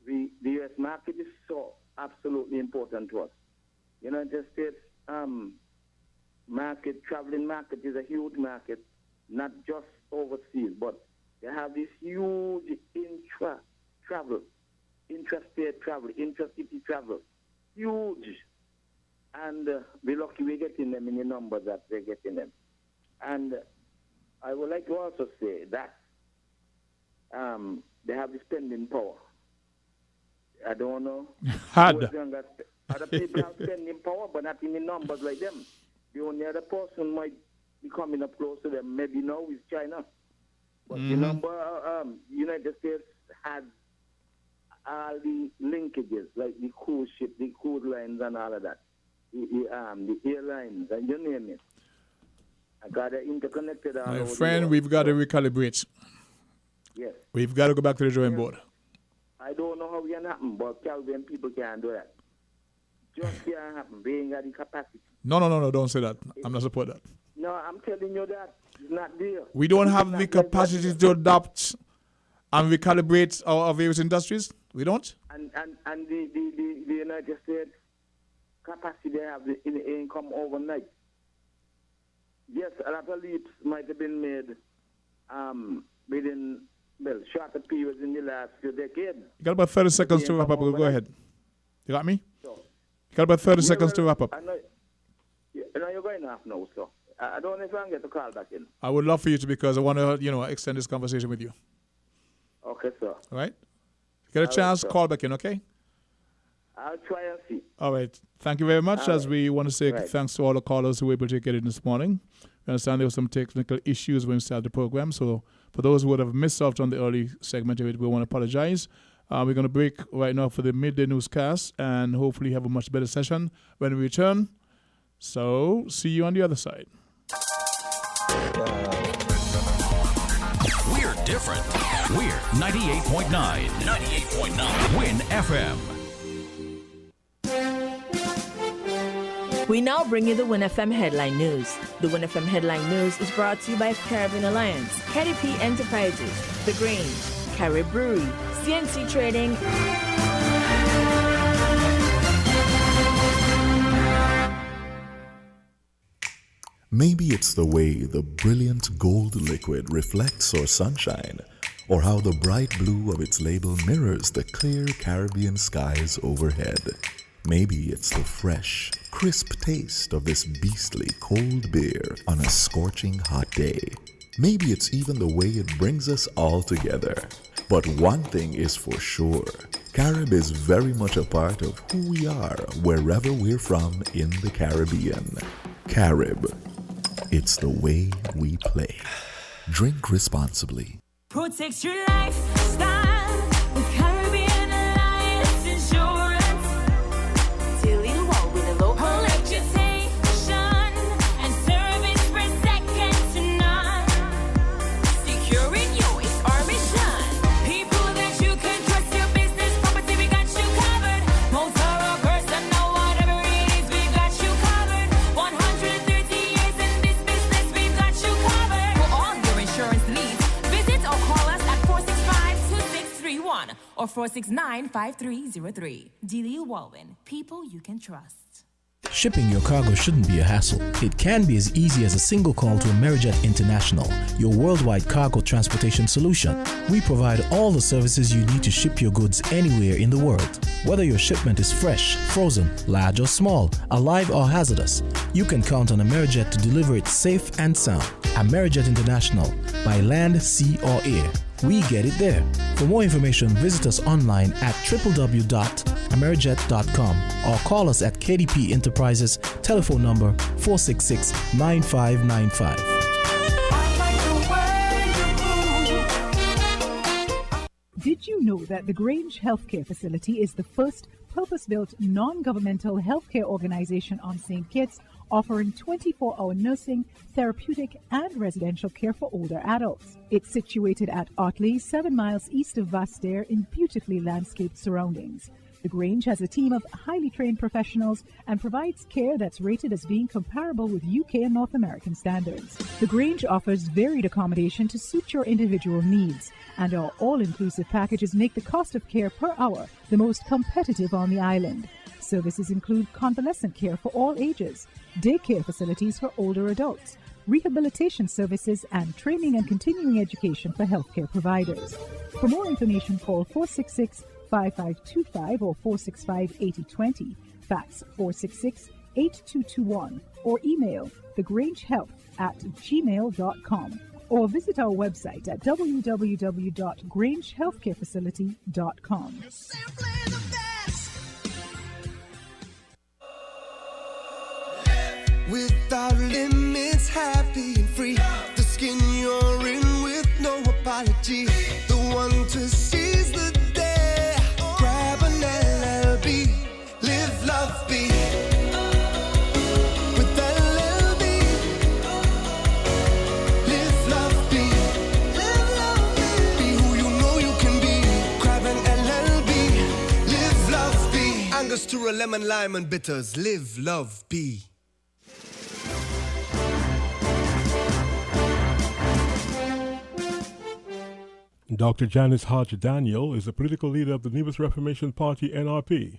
the U.S. market is so absolutely important to us. United States market, traveling market is a huge market, not just overseas, but they have this huge intrastate travel, intercity travel, huge. And we're lucky we're getting them in the numbers that they're getting them. And I would like to also say that they have the spending power. I don't know. Other people have spending power, but not in the numbers like them. The only other person might be coming up close to them, maybe now, is China. But the number, United States has all the linkages, like the cruise ship, the cruise lines and all of that. The airlines, and you name it. I got it interconnected. My friend, we've got to recalibrate. Yes. We've got to go back to the drawing board. I don't know how it can happen, but Calvin people can't do that. Just can't happen. They ain't got the capacity. No, don't say that. I'm not supporting that. No, I'm telling you that. It's not there. We don't have the capacity to adapt And we calibrate our various industries? We don't? And the United States capacity they have in income overnight. Yes, a lot of leaps might have been made within shorter periods in the last few decades. You got about 30 seconds to wrap up. Go ahead. You got me? So, you got about 30 seconds to wrap up. I know you're going off now, so I don't know if I can get the call back in. I would love for you to, because I want to, extend this conversation with you. Okay, sir. All right? You get a chance, call back in, okay? I'll try and see. All right. Thank you very much. As we want to say Right. thanks to all the callers who were able to get in this morning. We understand there were some technical issues when we started the program. So for those who would have missed out on the early segment of it, we want to apologize. We're going to break right now for the midday newscast and hopefully have a much better session when we return. So see you on the other side. We're different. We're 98.9. 98.9. Win FM. We now bring you the Win FM Headline News. The Win FM Headline News is brought to you by Caribbean Alliance, KDP Enterprises, The Grange, Carib Brewery, CNC Trading. Maybe it's the way the brilliant gold liquid reflects our sunshine, or how the bright blue of its label mirrors the clear Caribbean skies overhead. Maybe it's the fresh, crisp taste of this beastly cold beer on a scorching hot day. Maybe it's even the way it brings us all together. But one thing is for sure, Carib is very much a part of who we are wherever we're from in the Caribbean. Carib, it's the way we play. Drink responsibly. Protect your lifestyle with Caribbean Alliance Insurance. Dealing well with a local reputation and service for second to none. Securing you is our mission. People that you can trust, your business, property, we got you covered. Motor or personal, whatever it is, we got you covered. 130 years in this business, we've got you covered. For all your insurance needs, visit or call us at 465-2631 or 469-5303. Dealey Walwyn, people you can trust. Shipping your cargo shouldn't be a hassle. It can be as easy as a single call to Amerijet International, your worldwide cargo transportation solution. We provide all the services you need to ship your goods anywhere in the world. Whether your shipment is fresh, frozen, large or small, alive or hazardous, you can count on Amerijet to deliver it safe and sound. Amerijet International, by land, sea or air. We get it there. For more information, visit us online at www.amerijet.com or call us at KDP Enterprises, telephone number 466-9595. Did you know that the Grange Healthcare Facility is the first purpose-built non-governmental healthcare organization on St. Kitts, offering 24-hour nursing, therapeutic, and residential care for older adults? It's situated at Otley, 7 miles east of Vastair in beautifully landscaped surroundings. The Grange has a team of highly trained professionals and provides care that's rated as being comparable with UK and North American standards. The Grange offers varied accommodation to suit your individual needs, and our all-inclusive packages make the cost of care per hour the most competitive on the island. Services include convalescent care for all ages, daycare facilities for older adults, rehabilitation services, and training and continuing education for healthcare providers. For more information, call 466-5525 or 465-8020, fax 466-8221, or email thegrangehealth@gmail.com, or visit our website at www.grangehealthcarefacility.com. Without limits, happy and free. The skin you're in with no apology. The one to seize the day. Grab an LLB. Live, love, be. With LLB. Live, love, be. Live, love, be. Be who you know you can be. Grab an LLB. Live, love, be. Angostura, lemon, lime, and bitters. Live, love, be. Dr. Janice Hodge Daniel is the political leader of the Nevis Reformation Party, NRP.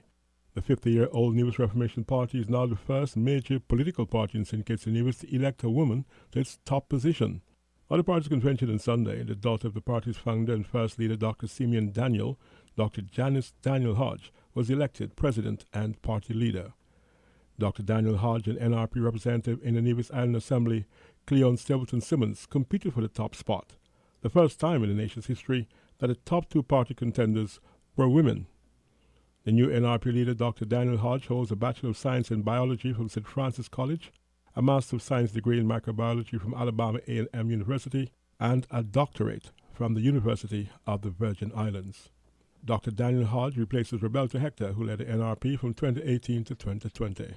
The 50-year-old Nevis Reformation Party is now the first major political party in St. Kitts and Nevis to elect a woman to its top position. At the party's convention on Sunday, the daughter of the party's founder and first leader, Dr. Simeon Daniel, Dr. Janice Daniel Hodge, was elected president and party leader. Dr. Daniel Hodge, an NRP representative in the Nevis Island Assembly, Cleon Stapleton Simmons, competed for the top spot, the first time in the nation's history that the top two party contenders were women. The new NRP leader, Dr. Daniel Hodge, holds a Bachelor of Science in Biology from St. Francis College, a Master of Science degree in Microbiology from Alabama A&M University, and a doctorate from the University of the Virgin Islands. Dr. Daniel Hodge replaces Rebecca Hector, who led the NRP from 2018 to 2020.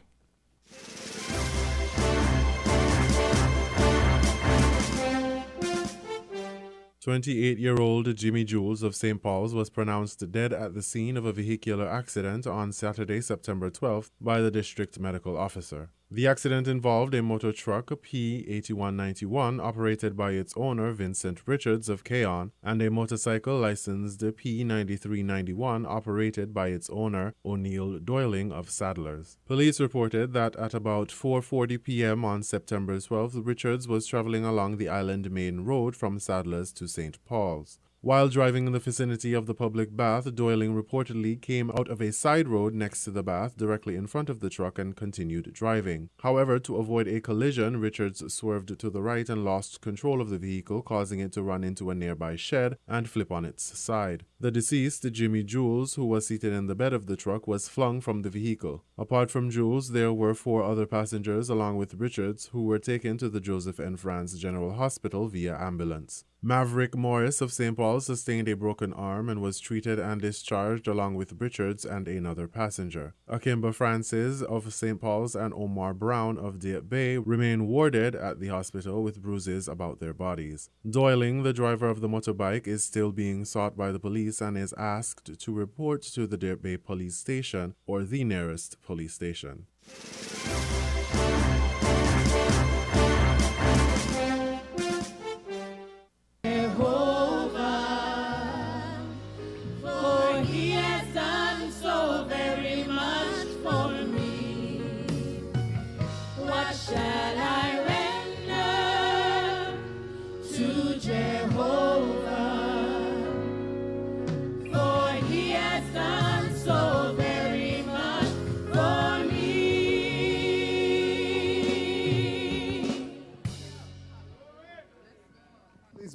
28-year-old Jimmy Jules of St. Paul's was pronounced dead at the scene of a vehicular accident on Saturday, September 12th by the district medical officer. The accident involved a motor truck P8191 operated by its owner Vincent Richards of Keon and a motorcycle licensed P9391 operated by its owner O'Neill Doyling of Sadlers. Police reported that at about 4:40 p.m. on September 12th, Richards was traveling along the Island Main Road from Sadlers to St. Paul's. While driving in the vicinity of the public bath, Doyling reportedly came out of a side road next to the bath directly in front of the truck and continued driving. However, to avoid a collision, Richards swerved to the right and lost control of the vehicle, causing it to run into a nearby shed and flip on its side. The deceased, Jimmy Jules, who was seated in the bed of the truck, was flung from the vehicle. Apart from Jules, there were 4 other passengers along with Richards who were taken to the Joseph N. Franz General Hospital via ambulance. Maverick Morris of St. Paul sustained a broken arm and was treated and discharged along with Richards and another passenger. Akimba Francis of St. Paul's and Omar Brown of Deep Bay remain warded at the hospital with bruises about their bodies. Doyling, the driver of the motorbike, is still being sought by the police and is asked to report to the Deep Bay police station or the nearest police station.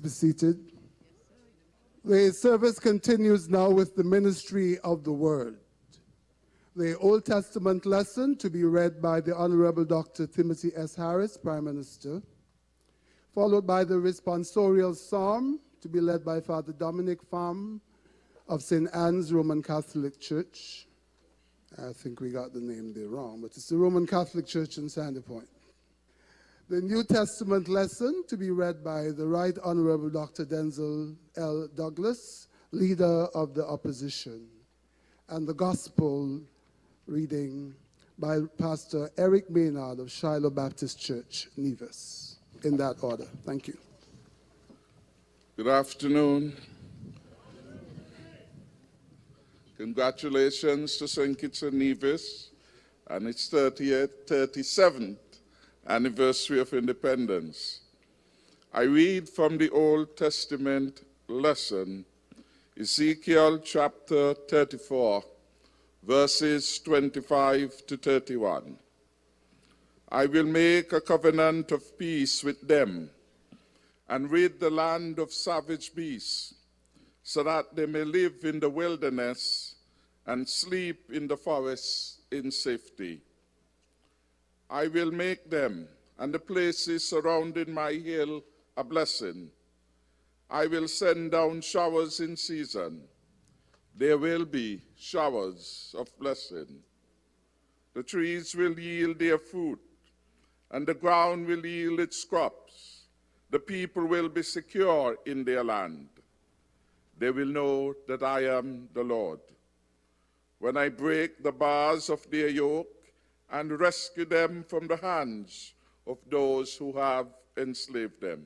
Be seated. The service continues now with the ministry of the word. The Old Testament lesson to be read by the Honorable Dr. Timothy S. Harris, Prime Minister, followed by the responsorial psalm to be led by Father Dominic Pham of St. Anne's Roman Catholic Church. I think we got the name there wrong, but it's the Roman Catholic Church in Sandy Point. The New Testament lesson to be read by the Right Honorable Dr. Denzel L. Douglas, Leader of the Opposition, and the Gospel reading by Pastor Eric Maynard of Shiloh Baptist Church, Nevis. In that order. Thank you. Good afternoon. Congratulations to St. Kitts and Nevis and its 37th anniversary of independence. I read from the Old Testament lesson, Ezekiel chapter 34, verses 25 to 31. I will make a covenant of peace with them and rid the land of savage beasts, so that they may live in the wilderness and sleep in the forests in safety. I will make them and the places surrounding my hill a blessing. I will send down showers in season. There will be showers of blessing. The trees will yield their fruit, and the ground will yield its crops. The people will be secure in their land. They will know that I am the Lord. When I break the bars of their yoke, and rescue them from the hands of those who have enslaved them.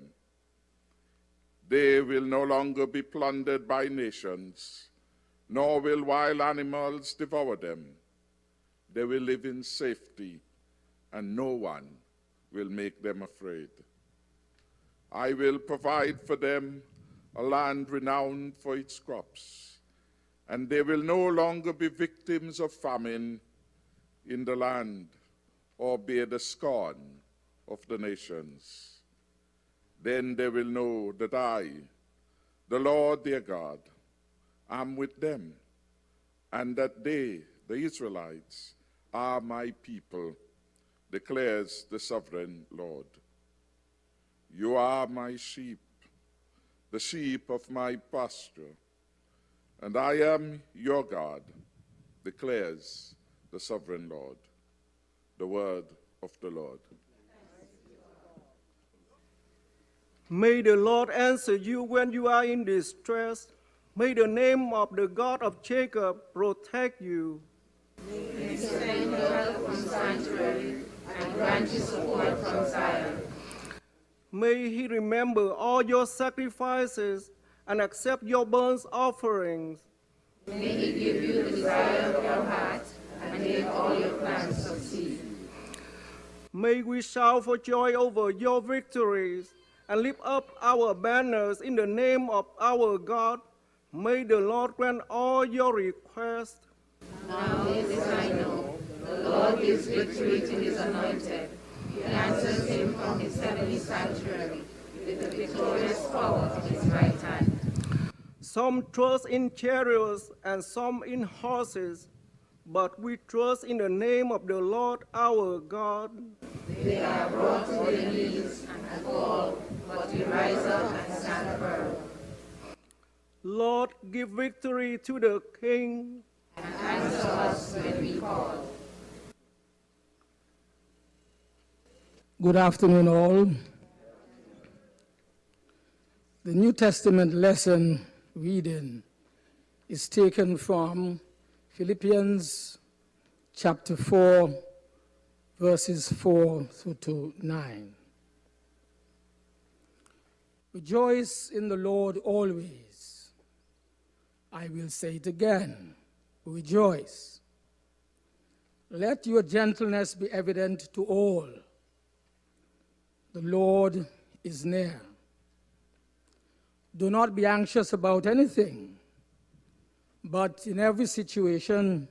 They will no longer be plundered by nations, nor will wild animals devour them. They will live in safety, and no one will make them afraid. I will provide for them a land renowned for its crops, and they will no longer be victims of famine in the land or bear the scorn of the nations. Then they will know that I, the Lord their God, am with them, and that they, the Israelites, are my people, declares the sovereign Lord. You are my sheep, the sheep of my pasture, and I am your God, declares the sovereign Lord. The word of the Lord. May the Lord answer you when you are in distress. May the name of the God of Jacob protect you. May He send help from sanctuary and grant you support from Zion. May He remember all your sacrifices and accept your burnt offerings. May He give you the desire of your heart and make all your plans succeed. May we shout for joy over your victories and lift up our banners in the name of our God. May the Lord grant all your requests. Now this I know, the Lord gives victory to His anointed. He answers him from His heavenly sanctuary with the victorious power of His right hand. Some trust in chariots and some in horses, but we trust in the name of the Lord our God. They are brought to their knees and fall, but we rise up and stand firm. Lord, give victory to the King. And answer us when we call. Good afternoon, all. The New Testament lesson reading is taken from Philippians chapter 4, verses 4 through to 9. Rejoice in the Lord always. I will say it again, rejoice. Let your gentleness be evident to all. The Lord is near. Do not be anxious about anything, but in every situation,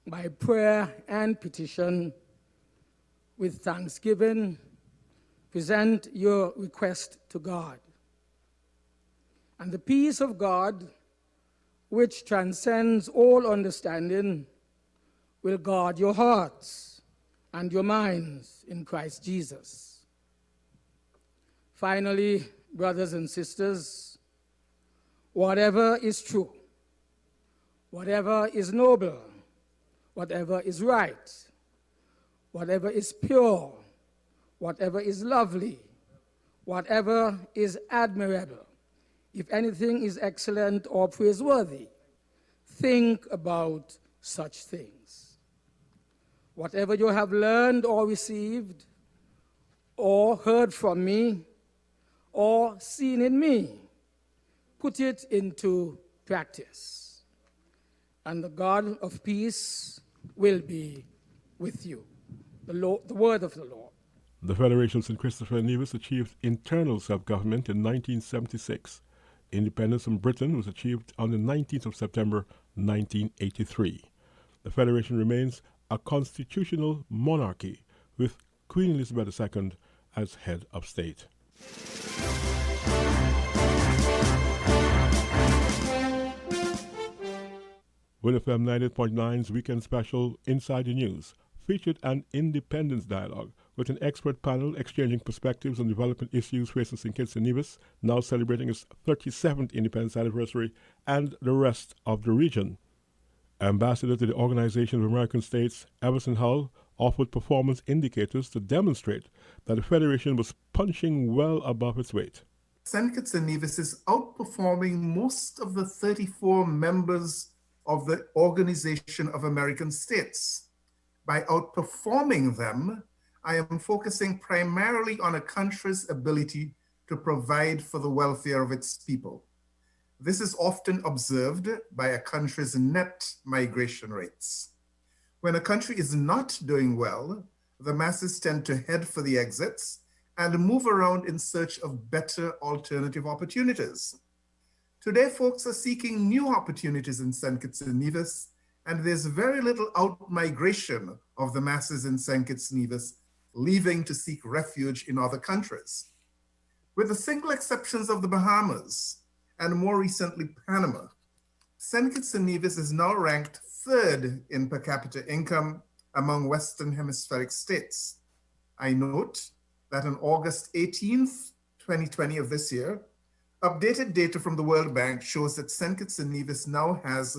by prayer and petition, with thanksgiving, present your request to God. And the peace of God, which transcends all understanding, will guard your hearts and your minds in Christ Jesus. Finally, brothers and sisters, whatever is true, whatever is noble, whatever is right, whatever is pure, whatever is lovely, whatever is admirable, if anything is excellent or praiseworthy, think about such things. Whatever you have learned or received or heard from me or seen in me, put it into practice, and the God of peace will be with you. The word of the Lord. The Federation St. Christopher and Nevis achieved internal self-government in 1976. Independence from Britain was achieved on the 19th of September 1983. The Federation remains a constitutional monarchy with Queen Elizabeth II as head of state. Win FM 98.9's weekend special Inside the News featured an independence dialogue with an expert panel exchanging perspectives on development issues facing St. Kitts and Nevis, now celebrating its 37th independence anniversary, and the rest of the region. Ambassador to the Organization of American States, Everson Hull, offered performance indicators to demonstrate that the Federation was punching well above its weight. St. Kitts and Nevis is outperforming most of the 34 members of the Organization of American States. By outperforming them, I am focusing primarily on a country's ability to provide for the welfare of its people. This is often observed by a country's net migration rates. When a country is not doing well, the masses tend to head for the exits and move around in search of better alternative opportunities. Today, folks are seeking new opportunities in St. Kitts and Nevis, and there's very little out-migration of the masses in St. Kitts and Nevis, leaving to seek refuge in other countries. With the single exceptions of the Bahamas and more recently Panama, St. Kitts and Nevis is now ranked third in per capita income among Western Hemispheric states. I note that on August 18th, 2020 of this year, updated data from the World Bank shows that St. Kitts and Nevis now has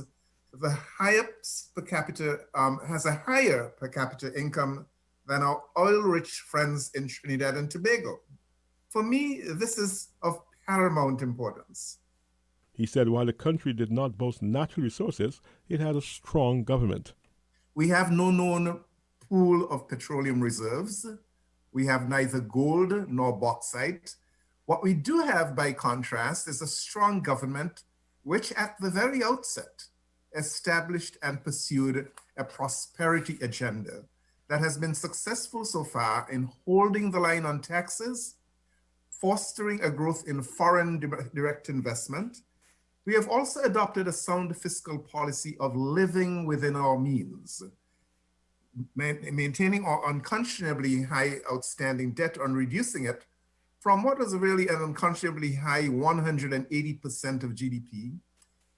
the highest per capita, has a higher per capita income than our oil-rich friends in Trinidad and Tobago. For me, this is of paramount importance. He said while the country did not boast natural resources, it had a strong government. We have no known pool of petroleum reserves. We have neither gold nor bauxite. What we do have, by contrast, is a strong government which at the very outset established and pursued a prosperity agenda that has been successful so far in holding the line on taxes, fostering a growth in foreign direct investment. We have also adopted a sound fiscal policy of living within our means, maintaining our unconscionably high outstanding debt and reducing it from what was really an unconscionably high 180% of GDP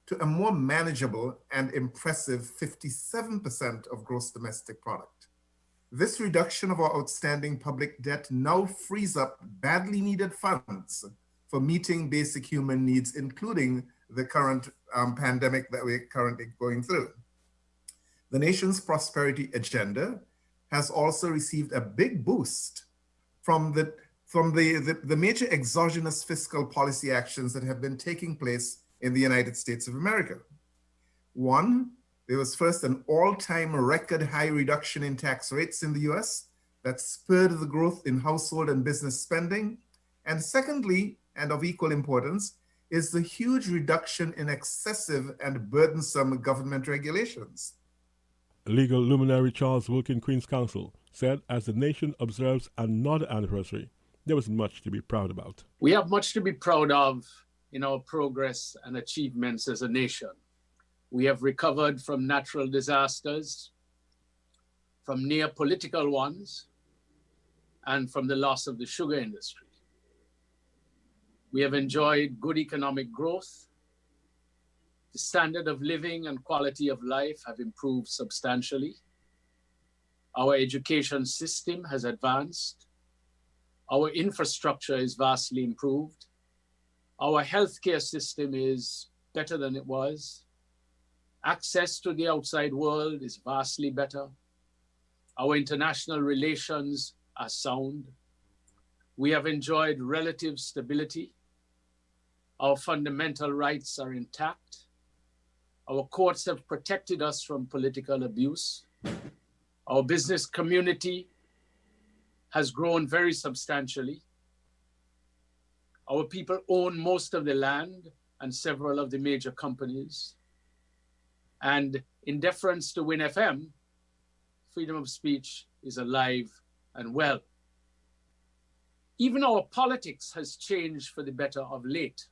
to a more manageable and impressive 57% of gross domestic product. This reduction of our outstanding public debt now frees up badly needed funds for meeting basic human needs, including the current pandemic that we're currently going through. The nation's prosperity agenda has also received a big boost from the major exogenous fiscal policy actions that have been taking place in the United States of America. One, there was first an all-time record high reduction in tax rates in the US that spurred the growth in household and business spending. And secondly, and of equal importance, is the huge reduction in excessive and burdensome government regulations. Legal luminary Charles Wilkin, Queen's Counsel, said as the nation observes another anniversary, there was much to be proud about. We have much to be proud of in our progress and achievements as a nation. We have recovered from natural disasters, from near political ones, and from the loss of the sugar industry. We have enjoyed good economic growth. The standard of living and quality of life have improved substantially. Our education system has advanced. Our infrastructure is vastly improved. Our healthcare system is better than it was. Access to the outside world is vastly better. Our international relations are sound. We have enjoyed relative stability. Our fundamental rights are intact. Our courts have protected us from political abuse. Our business community has grown very substantially. Our people own most of the land and several of the major companies. And in deference to Win FM, freedom of speech is alive and well. Even our politics has changed for the better of late,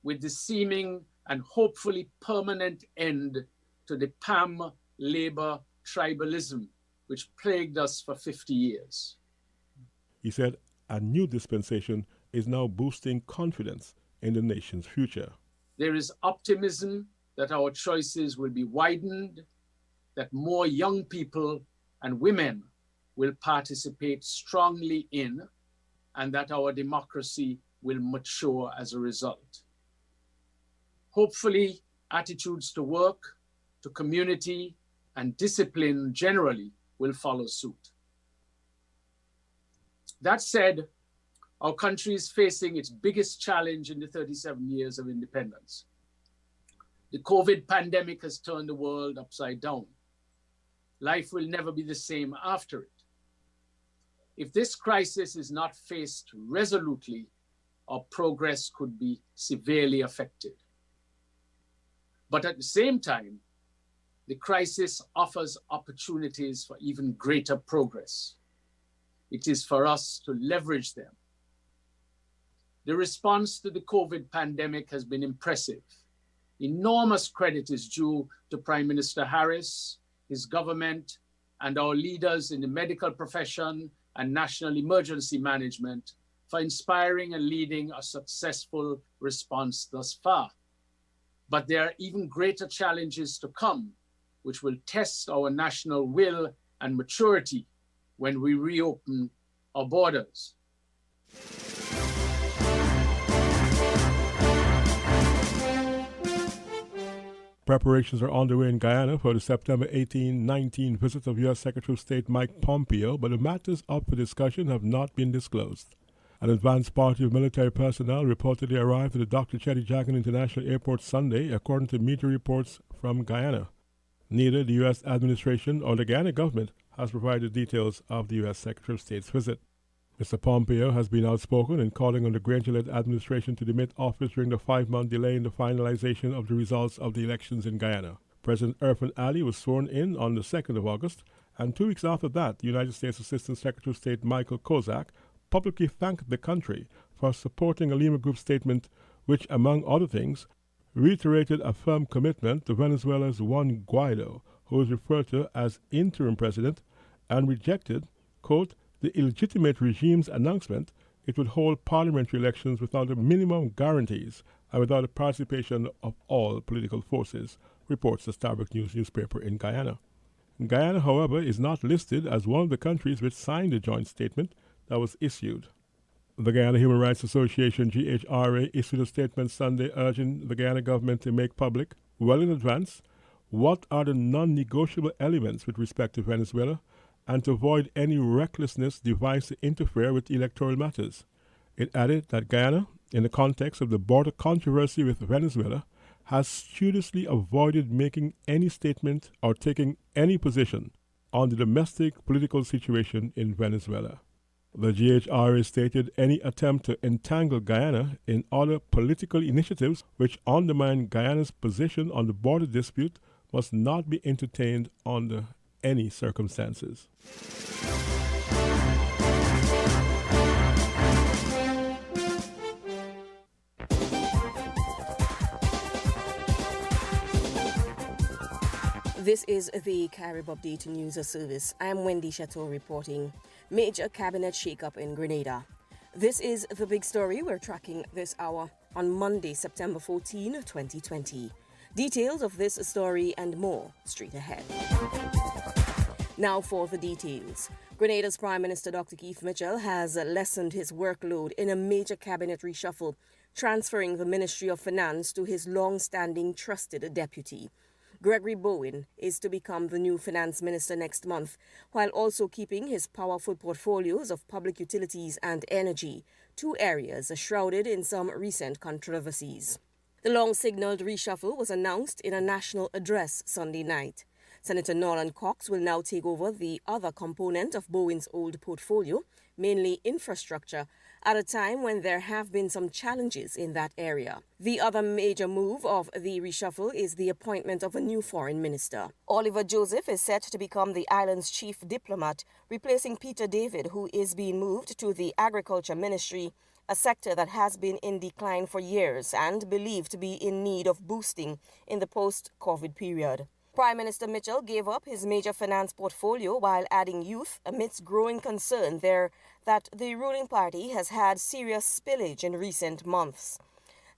with the seeming and hopefully permanent end to the PAM labor tribalism, which plagued us for 50 years. He said a new dispensation is now boosting confidence in the nation's future. There is optimism that our choices will be widened, that more young people and women will participate strongly in, and that our democracy will mature as a result. Hopefully, attitudes to work, to community, and discipline generally will follow suit. That said, our country is facing its biggest challenge in the 37 years of independence. The COVID pandemic has turned the world upside down. Life will never be the same after it. If this crisis is not faced resolutely, our progress could be severely affected. But at the same time, the crisis offers opportunities for even greater progress. It is for us to leverage them. The response to the COVID pandemic has been impressive. Enormous credit is due to Prime Minister Harris, his government, and our leaders in the medical profession and national emergency management for inspiring and leading a successful response thus far. But there are even greater challenges to come, which will test our national will and maturity when we reopen our borders. Preparations are underway in Guyana for the September 18-19 visit of U.S. Secretary of State Mike Pompeo, but the matters up for discussion have not been disclosed. An advanced party of military personnel reportedly arrived at the Dr. Chetty Jagan International Airport Sunday, according to media reports from Guyana. Neither the U.S. administration or the Guyana government has provided details of the U.S. Secretary of State's visit. Mr. Pompeo has been outspoken in calling on the Granger-led administration to demit office during the 5-month delay in the finalization of the results of the elections in Guyana. President Irfan Ali was sworn in on the 2nd of August, and 2 weeks after that, the United States Assistant Secretary of State Michael Kozak publicly thanked the country for supporting a Lima Group statement which, among other things, reiterated a firm commitment to Venezuela's Juan Guaido, who is referred to as interim president, and rejected, quote, the illegitimate regime's announcement it would hold parliamentary elections without the minimum guarantees and without the participation of all political forces, reports the Starbuck News newspaper in Guyana. Guyana, however, is not listed as one of the countries which signed the joint statement that was issued. The Guyana Human Rights Association, GHRA, issued a statement Sunday urging the Guyana government to make public, well in advance, what are the non-negotiable elements with respect to Venezuela, and to avoid any recklessness devised to interfere with electoral matters. It added that Guyana, in the context of the border controversy with Venezuela, has studiously avoided making any statement or taking any position on the domestic political situation in Venezuela. The GHRA stated any attempt to entangle Guyana in other political initiatives which undermine Guyana's position on the border dispute must not be entertained under any circumstances. This is the Carib Update News Service. I'm Wendy Chateau reporting. Major cabinet shakeup in Grenada. This is the big story we're tracking this hour on Monday, September 14, 2020. Details of this story and more straight ahead. Now for the details. Grenada's Prime Minister Dr. Keith Mitchell has lessened his workload in a major cabinet reshuffle, transferring the Ministry of Finance to his long-standing trusted deputy. Gregory Bowen is to become the new finance minister next month, while also keeping his powerful portfolios of public utilities and energy, 2 areas shrouded in some recent controversies. The long-signaled reshuffle was announced in a national address Sunday night. Senator Nolan Cox will now take over the other component of Bowen's old portfolio, mainly infrastructure, at a time when there have been some challenges in that area. The other major move of the reshuffle is the appointment of a new foreign minister. Oliver Joseph is set to become the island's chief diplomat, replacing Peter David, who is being moved to the Agriculture Ministry, a sector that has been in decline for years and believed to be in need of boosting in the post-COVID period. Prime Minister Mitchell gave up his major finance portfolio while adding youth amidst growing concern there that the ruling party has had serious spillage in recent months.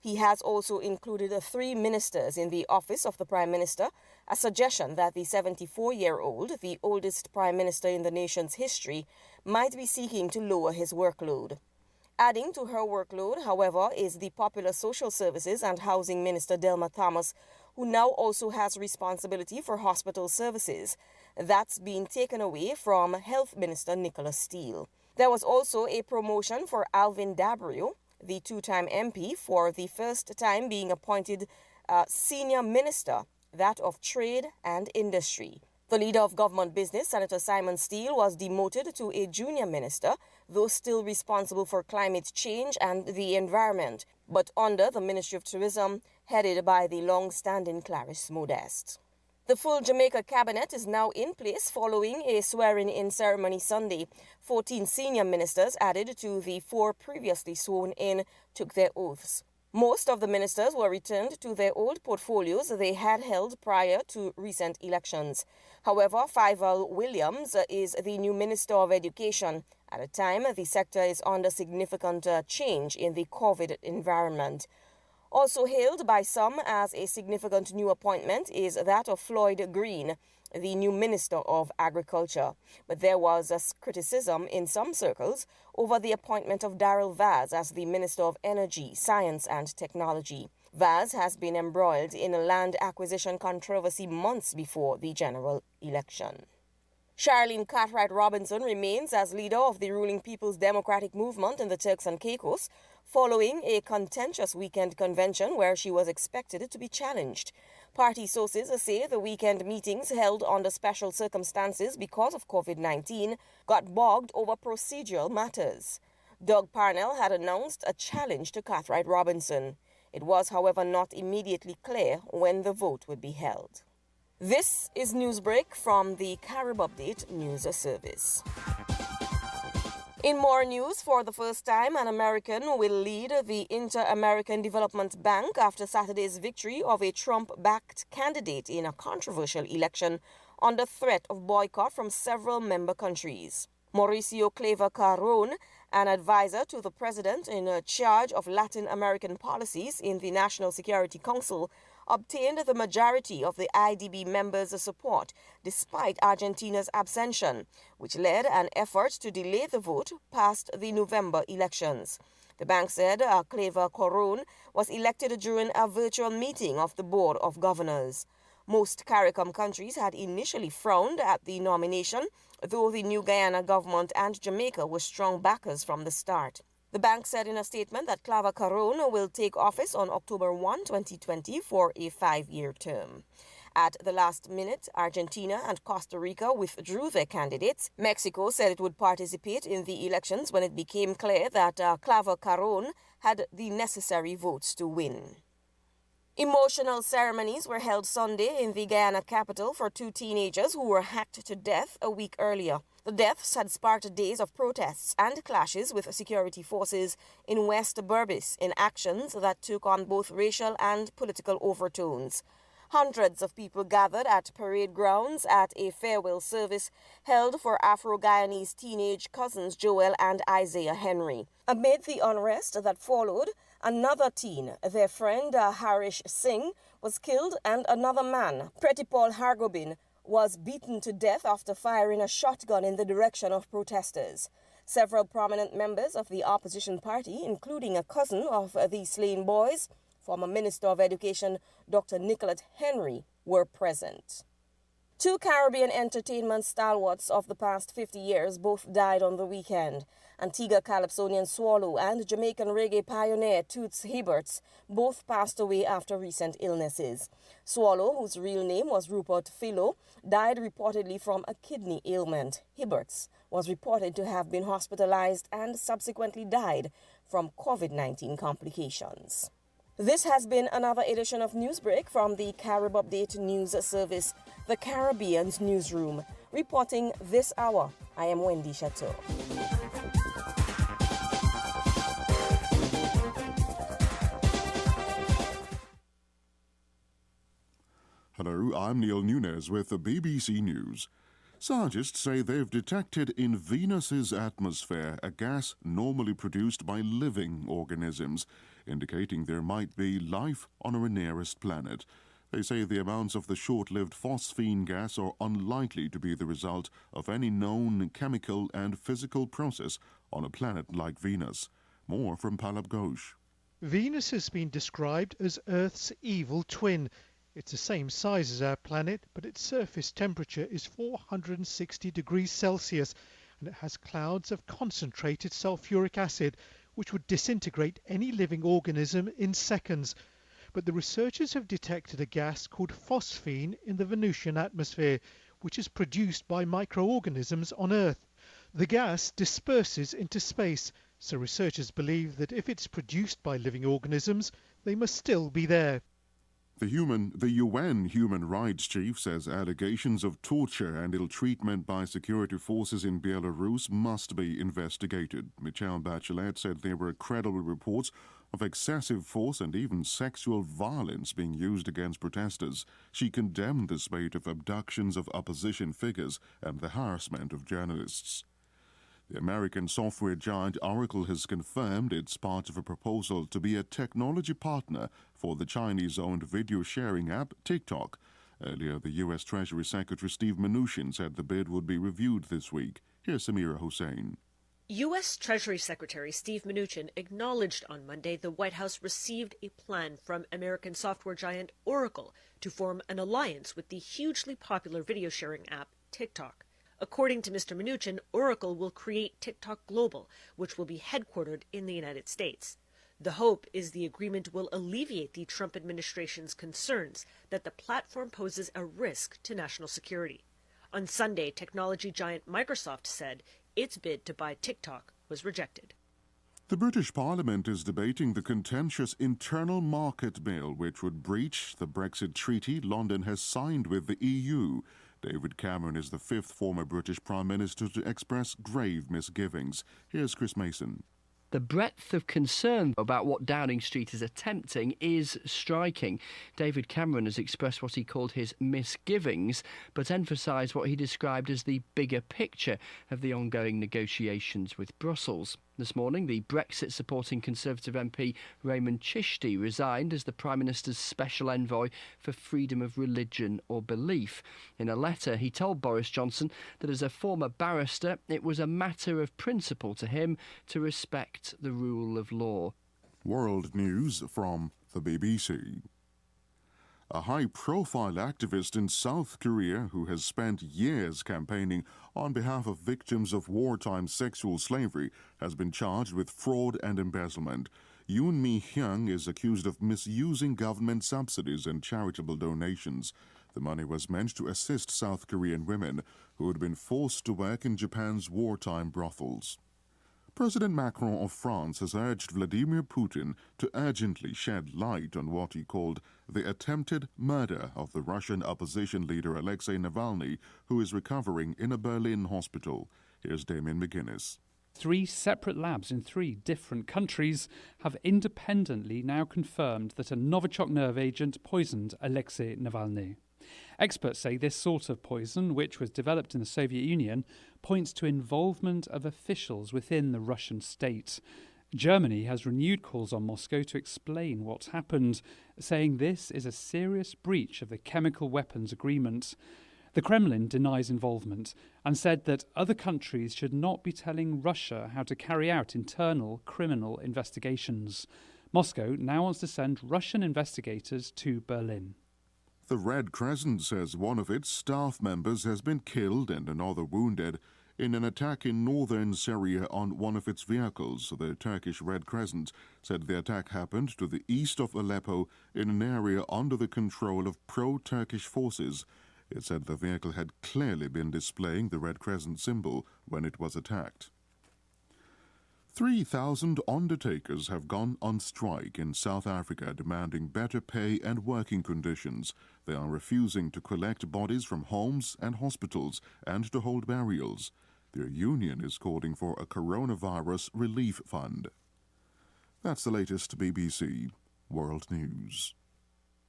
He has also included 3 ministers in the office of the Prime Minister, a suggestion that the 74-year-old, the oldest Prime Minister in the nation's history, might be seeking to lower his workload. Adding to her workload, however, is the Popular Social Services and Housing Minister Delma Thomas, who now also has responsibility for hospital services. That's been taken away from Health Minister Nicholas Steele. There was also a promotion for Alvin Dabrio, the 2-time MP, for the first time being appointed senior minister, that of Trade and Industry. The leader of government business, Senator Simon Steele, was demoted to a junior minister, though still responsible for climate change and the environment, but under the Ministry of Tourism, headed by the long-standing Clarice Modeste. The full Jamaica cabinet is now in place following a swearing-in ceremony Sunday. 14 senior ministers added to the 4 previously sworn in took their oaths. Most of the ministers were returned to their old portfolios they had held prior to recent elections. However, Fievel Williams is the new Minister of Education. At a time, the sector is under significant change in the COVID environment. Also hailed by some as a significant new appointment is that of Floyd Green, the new Minister of Agriculture. But there was criticism in some circles over the appointment of Darrell Vaz as the Minister of Energy, Science and Technology. Vaz has been embroiled in a land acquisition controversy months before the general election. Charlene Cartwright Robinson remains as leader of the ruling People's Democratic Movement in the Turks and Caicos, following a contentious weekend convention where she was expected to be challenged. Party sources say the weekend meetings held under special circumstances because of COVID-19 got bogged over procedural matters. Doug Parnell had announced a challenge to Cartwright Robinson. It was, however, not immediately clear when the vote would be held. This is Newsbreak from the Carib Update News Service. In more news, for the first time, an American will lead the Inter-American Development Bank after Saturday's victory of a Trump-backed candidate in a controversial election under threat of boycott from several member countries. Mauricio Claver Carron, an advisor to the president in charge of Latin American policies in the National Security Council, obtained the majority of the IDB members' support despite Argentina's abstention, which led an effort to delay the vote past the November elections. The bank said Claver Carron was elected during a virtual meeting of the Board of Governors. Most CARICOM countries had initially frowned at the nomination, though the New Guyana government and Jamaica were strong backers from the start. The bank said in a statement that Claver Carron will take office on October 1, 2020 for a 5-year term. At the last minute, Argentina and Costa Rica withdrew their candidates. Mexico said it would participate in the elections when it became clear that Claver Carron had the necessary votes to win. Emotional ceremonies were held Sunday in the Guyana capital for 2 teenagers who were hacked to death a week earlier. The deaths had sparked days of protests and clashes with security forces in West Berbice in actions that took on both racial and political overtones. Hundreds of people gathered at parade grounds at a farewell service held for Afro-Guyanese teenage cousins Joel and Isaiah Henry. Amid the unrest that followed, another teen, their friend Harish Singh, was killed and another man, Pretipal Hargobin, was beaten to death after firing a shotgun in the direction of protesters. Several prominent members of the opposition party, including a cousin of the slain boys, former Minister of Education Dr. Nicolette Henry, were present. 2 Caribbean entertainment stalwarts of the past 50 years both died on the weekend. Antigua Calypsonian Swallow and Jamaican reggae pioneer Toots Hibberts both passed away after recent illnesses. Swallow, whose real name was Rupert Philo, died reportedly from a kidney ailment. Hibberts was reported to have been hospitalized and subsequently died from COVID-19 complications. This has been another edition of Newsbreak from the Carib Update News Service, the Caribbean's newsroom. Reporting this hour, I am Wendy Chateau. Hello, I'm Neil Nunes with the BBC News. Scientists say they've detected in Venus's atmosphere a gas normally produced by living organisms, indicating there might be life on our nearest planet. They say the amounts of the short-lived phosphine gas are unlikely to be the result of any known chemical and physical process on a planet like Venus. More from Palab Ghosh. Venus has been described as Earth's evil twin. It's the same size as our planet, but its surface temperature is 460 degrees Celsius, and it has clouds of concentrated sulfuric acid, which would disintegrate any living organism in seconds. But the researchers have detected a gas called phosphine in the Venusian atmosphere, which is produced by microorganisms on Earth. The gas disperses into space, so researchers believe that if it's produced by living organisms, they must still be there. The UN human rights chief says allegations of torture and ill-treatment by security forces in Belarus must be investigated. Michelle Bachelet said there were credible reports of excessive force and even sexual violence being used against protesters. She condemned the spate of abductions of opposition figures and the harassment of journalists. The American software giant Oracle has confirmed it's part of a proposal to be a technology partner for the Chinese-owned video-sharing app TikTok. Earlier, the U.S. Treasury Secretary Steve Mnuchin said the bid would be reviewed this week. Here's Samira Hussein. U.S. Treasury Secretary Steve Mnuchin acknowledged on Monday the White House received a plan from American software giant Oracle to form an alliance with the hugely popular video-sharing app TikTok. According to Mr. Mnuchin, Oracle will create TikTok Global, which will be headquartered in the United States. The hope is the agreement will alleviate the Trump administration's concerns that the platform poses a risk to national security. On Sunday, technology giant Microsoft said its bid to buy TikTok was rejected. The British Parliament is debating the contentious Internal Market Bill, which would breach the Brexit treaty London has signed with the EU. David Cameron is the fifth former British Prime Minister to express grave misgivings. Here's Chris Mason. The breadth of concern about what Downing Street is attempting is striking. David Cameron has expressed what he called his misgivings, but emphasised what he described as the bigger picture of the ongoing negotiations with Brussels. This morning, the Brexit-supporting Conservative MP Raymond Chishti resigned as the Prime Minister's special envoy for freedom of religion or belief. In a letter, he told Boris Johnson that as a former barrister, it was a matter of principle to him to respect the rule of law. World news from the BBC. A high-profile activist in South Korea who has spent years campaigning on behalf of victims of wartime sexual slavery has been charged with fraud and embezzlement. Yoon Mi-hyung is accused of misusing government subsidies and charitable donations. The money was meant to assist South Korean women who had been forced to work in Japan's wartime brothels. President Macron of France has urged Vladimir Putin to urgently shed light on what he called the attempted murder of the Russian opposition leader Alexei Navalny, who is recovering in a Berlin hospital. Here's Damien McGuinness. 3 separate labs in 3 different countries have independently now confirmed that a Novichok nerve agent poisoned Alexei Navalny. Experts say this sort of poison, which was developed in the Soviet Union, points to involvement of officials within the Russian state. Germany has renewed calls on Moscow to explain what's happened, saying this is a serious breach of the chemical weapons agreement. The Kremlin denies involvement and said that other countries should not be telling Russia how to carry out internal criminal investigations. Moscow now wants to send Russian investigators to Berlin. The Red Crescent says one of its staff members has been killed and another wounded in an attack in northern Syria on one of its vehicles. The Turkish Red Crescent said the attack happened to the east of Aleppo in an area under the control of pro-Turkish forces. It said the vehicle had clearly been displaying the Red Crescent symbol when it was attacked. 3,000 undertakers have gone on strike in South Africa demanding better pay and working conditions. They are refusing to collect bodies from homes and hospitals and to hold burials. Their union is calling for a coronavirus relief fund. That's the latest BBC World News.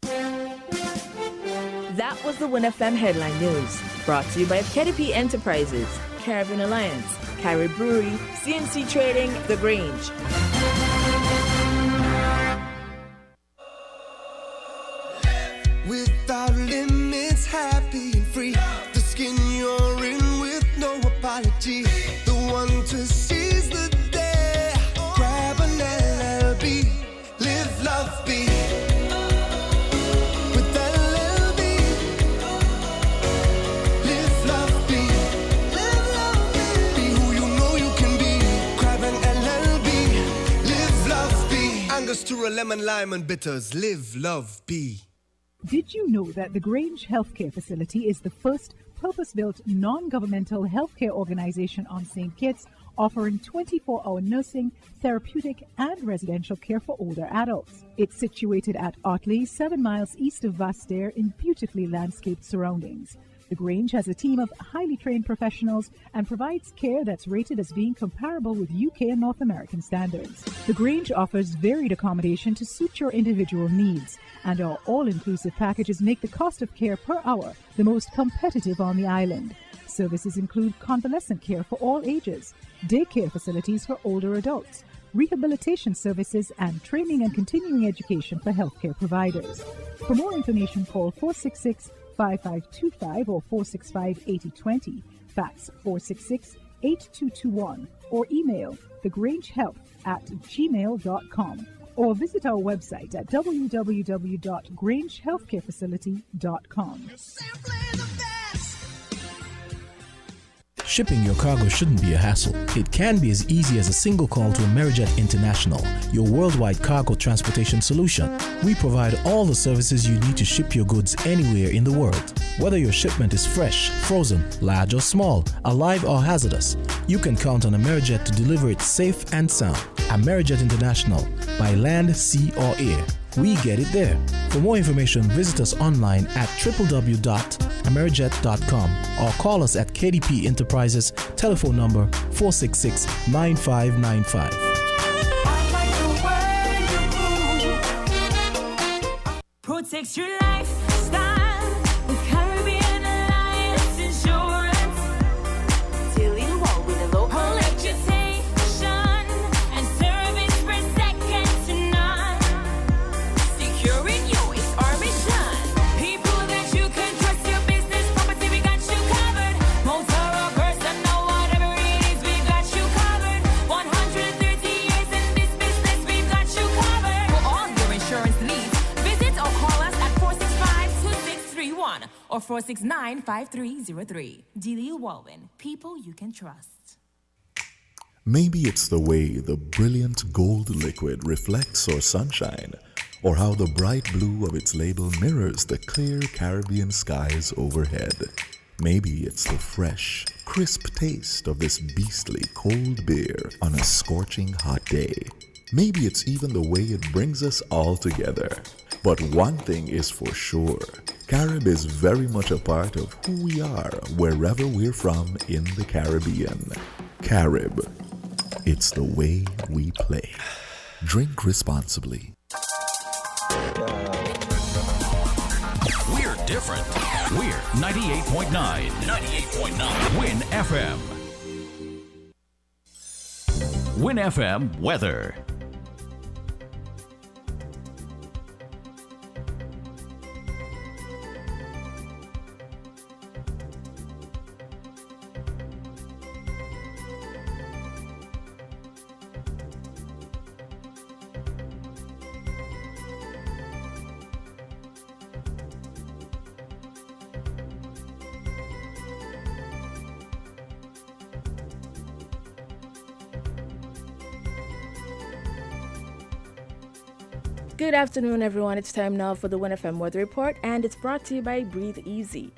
That was the WinFM Headline News, brought to you by KDP Enterprises, Caribbean Alliance, Carib Brewery, CNC Trading, The Grange. Without limits, happy and free. The skin you're in with no apology. The one to seize the day. Grab an LLB. Live, love, be. With LLB. Live, love, be. Live, love, be. Be who you know you can be. Grab an LLB. Live, love, be. Angus to a lemon, lime and bitters. Live, love, be. Did you know that the Grange Healthcare Facility is the first purpose-built non-governmental healthcare organization on St. Kitts, offering 24-hour nursing, therapeutic, and residential care for older adults. It's situated at Otley, 7 miles east of Vastair in beautifully landscaped surroundings. The Grange has a team of highly trained professionals and provides care that's rated as being comparable with UK and North American standards. The Grange offers varied accommodation to suit your individual needs, and our all-inclusive packages make the cost of care per hour the most competitive on the island. Services include convalescent care for all ages, daycare facilities for older adults, rehabilitation services, and training and continuing education for healthcare providers. For more information, call 466-5525 or 465-8020, fax 466-8221, or email thegrangehealth@gmail.com, or visit our website at www.grangehealthcarefacility.com. Shipping your cargo shouldn't be a hassle. It can be as easy as a single call to Amerijet International, your worldwide cargo transportation solution. We provide all the services you need to ship your goods anywhere in the world. Whether your shipment is fresh, frozen, large or small, alive or hazardous, you can count on Amerijet to deliver it safe and sound. Amerijet International, by land, sea or air. We get it there. For more information, visit us online at www.amerijet.com or call us at KDP Enterprises, telephone number 466-9595. Protect your lifestyle with Caribbean Alliance Insurance. Daily wall with a low reputation and service for second to none. Securing you is our mission. People that you can trust, your business, property, we got you covered. Motor or personal, whatever it is, we got you covered. 130 years in this business, we've got you covered. For all your insurance needs, visit or call us at 465-2631 or 469-5303. Dealey Walwyn, people you can trust. Maybe it's the way the brilliant gold liquid reflects our sunshine, or how the bright blue of its label mirrors the clear Caribbean skies overhead. Maybe it's the fresh, crisp taste of this beastly cold beer on a scorching hot day. Maybe it's even the way it brings us all together. But one thing is for sure, Carib is very much a part of who we are wherever we're from in the Caribbean. Carib, it's the way we play. Drink responsibly. We're different. We're 98.9. 98.9. Win FM. Win FM weather. Good afternoon, everyone. It's time now for the Win FM Weather Report, and it's brought to you by Breathe Easy.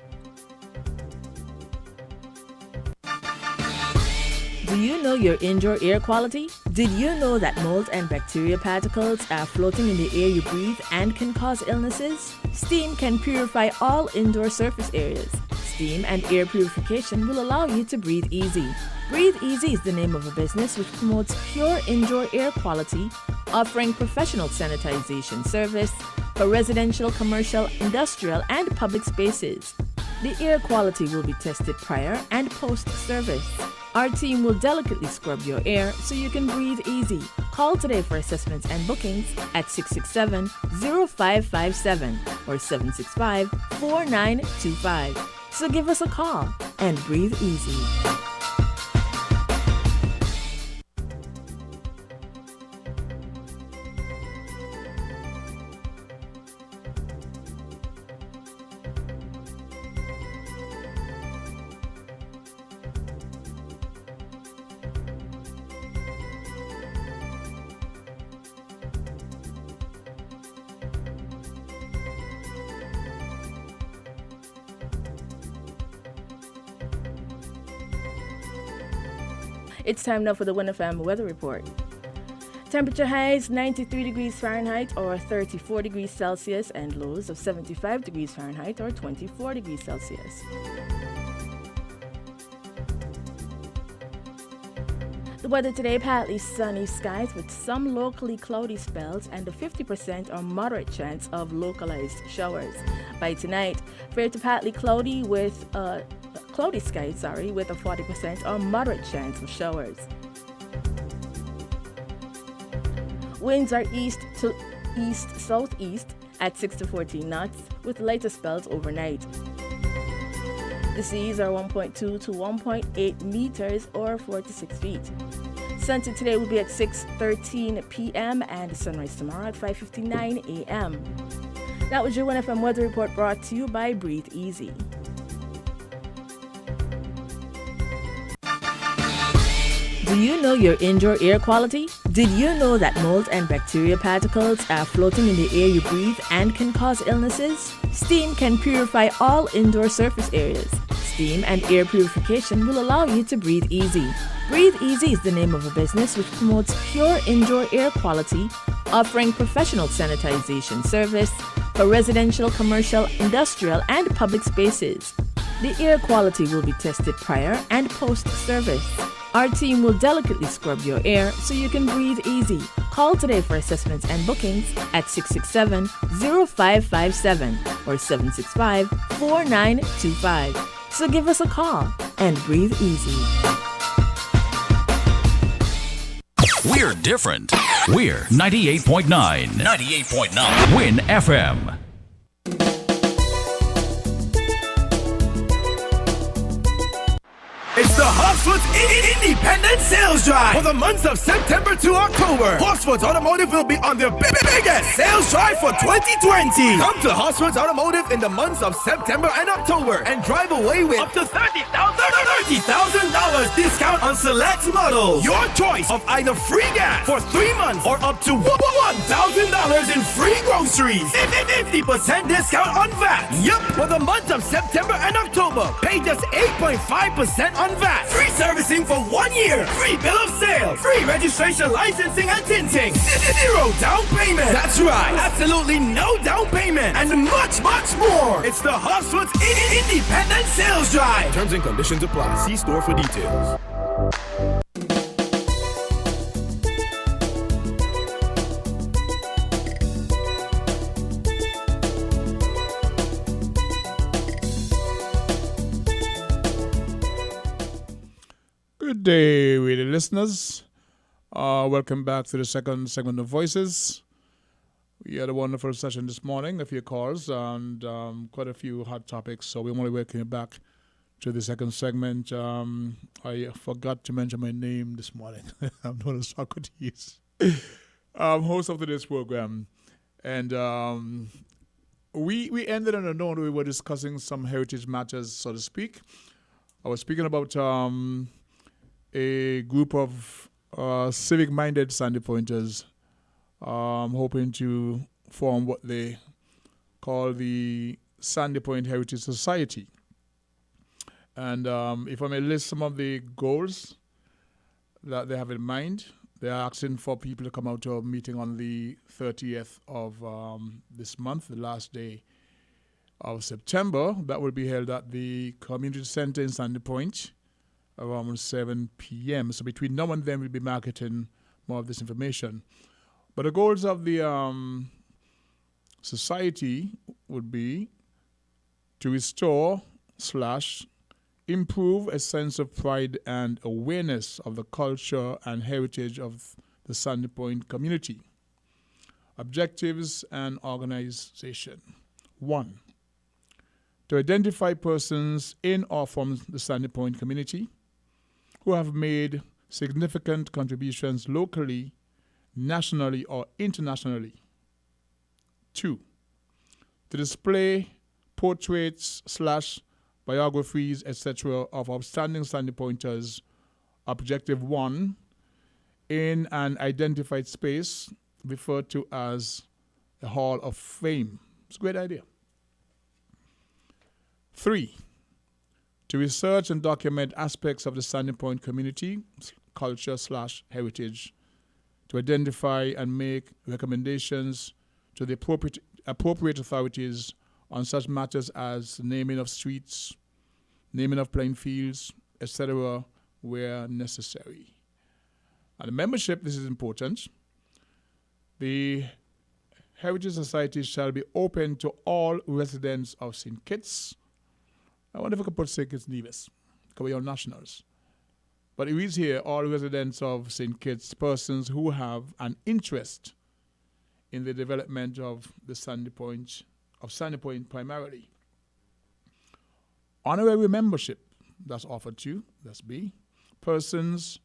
Do you know your indoor air quality? Did you know that mold and bacteria particles are floating in the air you breathe and can cause illnesses? Steam can purify all indoor surface areas. Steam and air purification will allow you to breathe easy. Breathe Easy is the name of a business which promotes pure indoor air quality, offering professional sanitization service for residential, commercial, industrial, and public spaces. The air quality will be tested prior and post-service. Our team will delicately scrub your air so you can breathe easy. Call today for assessments and bookings at 667-0557 or 765-4925. So give us a call and breathe easy. It's time now for the WinFM weather report. Temperature highs 93 degrees Fahrenheit or 34 degrees Celsius and lows of 75 degrees Fahrenheit or 24 degrees Celsius. The weather today, partly sunny skies with some locally cloudy spells and a 50% or moderate chance of localized showers. By tonight, fair to partly cloudy with cloudy skies, with a 40% or moderate chance of showers. Winds are east to east-southeast at 6 to 14 knots with lighter spells overnight. The seas are 1.2 to 1.8 meters or 4 to 6 feet. Sunset today will be at 6:13 p.m. and sunrise tomorrow at 5:59 a.m. That was your 1FM weather report brought to you by Breathe Easy. Do you know your indoor air quality? Did you know that mold and bacteria particles are floating in the air you breathe and can cause illnesses? Steam can purify all indoor surface areas. Steam and air purification will allow you to breathe easy. Breathe Easy is the name of a business which promotes pure indoor air quality, offering professional sanitization service for residential, commercial, industrial, and public spaces. The air quality will be tested prior and post-service. Our team will delicately scrub your air so you can breathe easy. Call today for assessments and bookings at 667-0557 or 765-4925. So give us a call and breathe easy. We're different. We're 98.9. 98.9. Win FM. It's the Horsford's Independent Sales Drive for the months of September to October. Horsford's Automotive will be on their biggest sales drive for 2020. Come to Horsford's Automotive in the months of September and October and drive away with up to $30,000 discount on select models. Your choice of either free gas for 3 months or up to $1,000 in free groceries. 50% discount on VAT. Yup, for the months of September and October, pay just 8.5% on VAT. Free servicing for 1 year. Free bill of sale. Free registration, licensing, and tinting. 0 down payment. That's right. Absolutely no down payment. And much, much more. It's the Horsford's Independent Sales Drive. Terms and conditions apply. See store for details. Good day, radio listeners. Welcome back to the second segment of Voices. We had a wonderful session this morning, a few calls, and quite a few hot topics. So we want to welcome you back to the second segment. I forgot to mention my name this morning. I'm known as Socrates, host of today's program. And we ended on a note. We were discussing some heritage matters, so to speak. I was speaking about a group of civic-minded Sandy Pointers hoping to form what they call the Sandy Point Heritage Society. And if I may list some of the goals that they have in mind, they are asking for people to come out to a meeting on the 30th of this month, the last day of September. That will be held at the Community Center in Sandy Point around 7 p.m. So between now and then, we'll be marketing more of this information. But the goals of the society would be to restore / improve a sense of pride and awareness of the culture and heritage of the Sandy Point community. Objectives and organization. 1. To identify persons in or from the Sandy Point community who have made significant contributions locally, nationally, or internationally. 2. To display portraits / biographies, etc. of outstanding Sandy Pointers. Objective 1, in an identified space referred to as the Hall of Fame. It's a great idea. 3. To research and document aspects of the Sandy Point community, culture/heritage, to identify and make recommendations to the appropriate authorities on such matters as naming of streets, naming of playing fields, etc., where necessary. And the membership, this is important. The Heritage Society shall be open to all residents of St. Kitts. I wonder if I could put St. Kitts Nevis, because we are nationals. But it reads here, all residents of St. Kitts, persons who have an interest in the development of the Sandy Point primarily. Honorary membership, that's offered to, that's B. Persons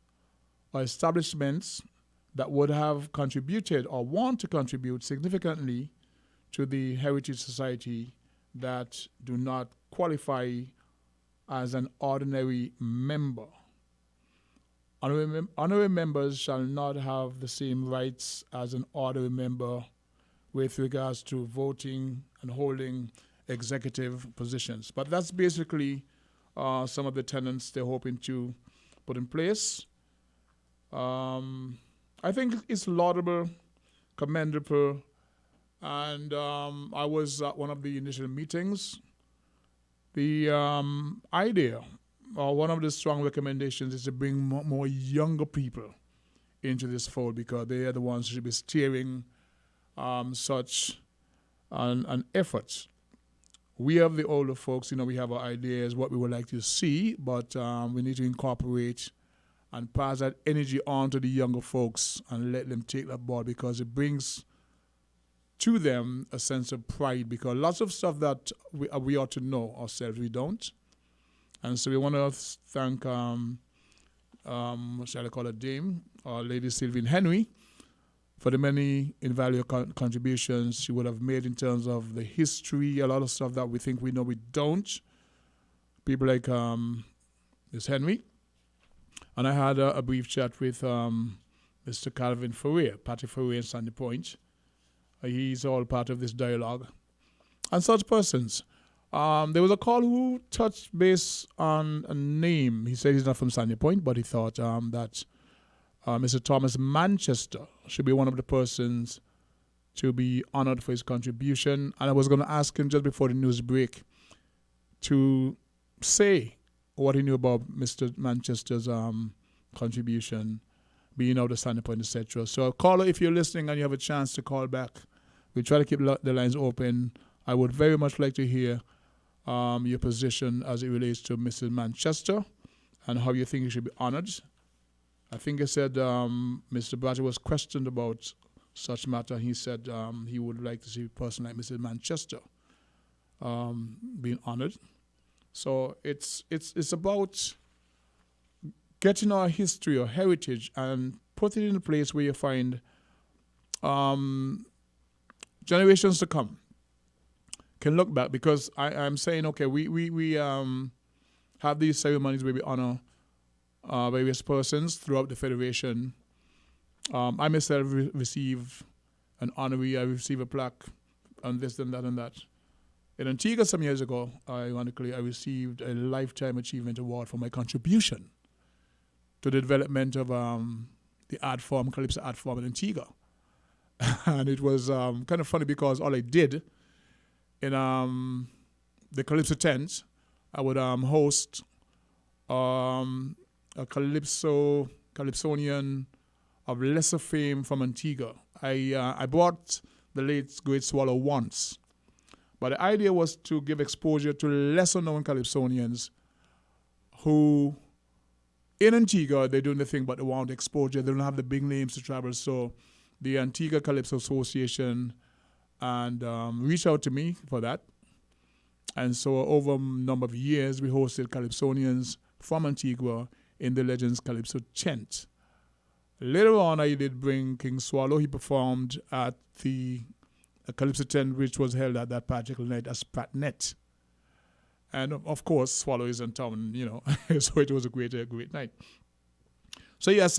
or establishments that would have contributed or want to contribute significantly to the Heritage Society that do not qualify as an ordinary member. Honorary members shall not have the same rights as an ordinary member with regards to voting and holding executive positions. But that's basically some of the tenets they're hoping to put in place. I think it's laudable, commendable, and I was at one of the initial meetings. The idea, or one of the strong recommendations, is to bring more younger people into this fold, because they are the ones who should be steering such an effort. We have the older folks, we have our ideas, what we would like to see, but we need to incorporate and pass that energy on to the younger folks and let them take that ball, because it brings to them a sense of pride, because lots of stuff that we ought to know ourselves, we don't. And so we want to thank, what shall I call her, Dame, or Lady Sylvian Henry, for the many invaluable contributions she would have made in terms of the history, a lot of stuff that we think we know we don't. People like Ms. Henry. And I had a brief chat with Mr. Calvin Ferrer, Patty Ferrer in Sandy Point. He's all part of this dialogue. And such persons. There was a call who touched base on a name. He said he's not from Sandy Point, but he thought that Mr. Thomas Manchester should be one of the persons to be honored for his contribution. And I was going to ask him just before the news break to say what he knew about Mr. Manchester's contribution, being out of Sandy Point, etc. So, caller, if you're listening and you have a chance to call back, we try to keep the lines open. I would very much like to hear your position as it relates to Mr. Manchester and how you think he should be honored. I think he said Mr. Bratty was questioned about such matter. He said he would like to see a person like Mr. Manchester being honored. So it's about getting our history or heritage and put it in a place where you find generations to come can look back, because I'm saying, okay, we have these ceremonies where we honor various persons throughout the Federation. I myself receive an honorary, I receive a plaque on this and that and that. In Antigua some years ago, ironically, I received a Lifetime Achievement Award for my contribution to the development of the art form, Calypso art form in Antigua. And it was kind of funny, because all I did in the Calypso tent, I would host a Calypsonian of lesser fame from Antigua. I brought the late great Swallow once. But the idea was to give exposure to lesser-known Calypsonians who, in Antigua, they're doing the thing, but they want exposure. They don't have the big names to travel. So the Antigua Calypso Association and reached out to me for that. And so over a number of years, we hosted Calypsonians from Antigua in the Legends Calypso tent. Later on, I did bring King Swallow. He performed at the Calypso tent, which was held at that particular night as Pratnet. And of course, Swallow is in town, so it was a great night. So yes,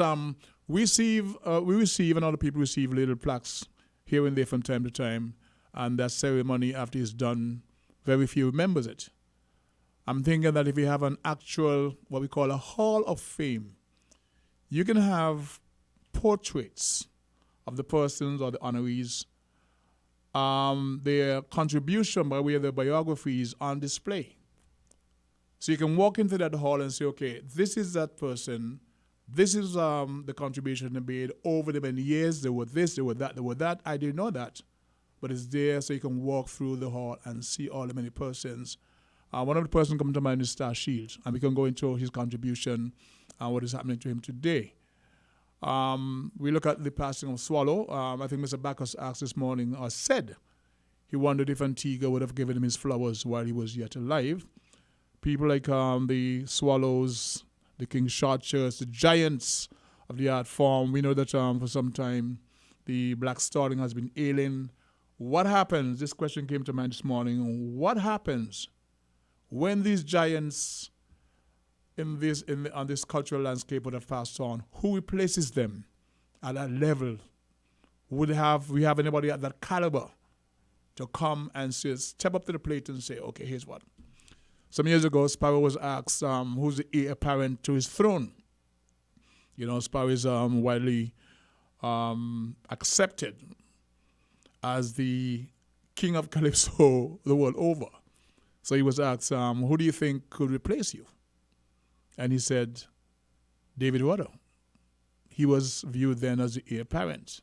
we receive and other people receive little plaques here and there from time to time, and that ceremony, after it's done, very few remembers it. I'm thinking that if we have an actual, what we call a Hall of Fame, you can have portraits of the persons or the honorees, their contribution by way of their biographies on display. So you can walk into that hall and say, okay, this is that person. This is the contribution they made over the many years. They were this, they were that, they were that. I didn't know that. But it's there so you can walk through the hall and see all the many persons. One of the persons coming to mind is Star Shields, and we can go into his contribution and what is happening to him today. We look at the passing of Swallow. I think Mr. Bacchus asked this morning, or said, he wondered if Antigua would have given him his flowers while he was yet alive. People like the Swallows, the King Shortshirts, the giants of the art form. We know that for some time the black starling has been ailing. What happens? This question came to mind this morning. What happens when these giants on this cultural landscape would have passed on? Who replaces them at that level? We have anybody at that caliber to come and say, step up to the plate and say, okay, here's what. Some years ago, Sparrow was asked who's the heir apparent to his throne. You know, Sparrow is widely accepted as the king of Calypso the world over. So he was asked, who do you think could replace you? And he said, David Rudder. He was viewed then as the heir apparent.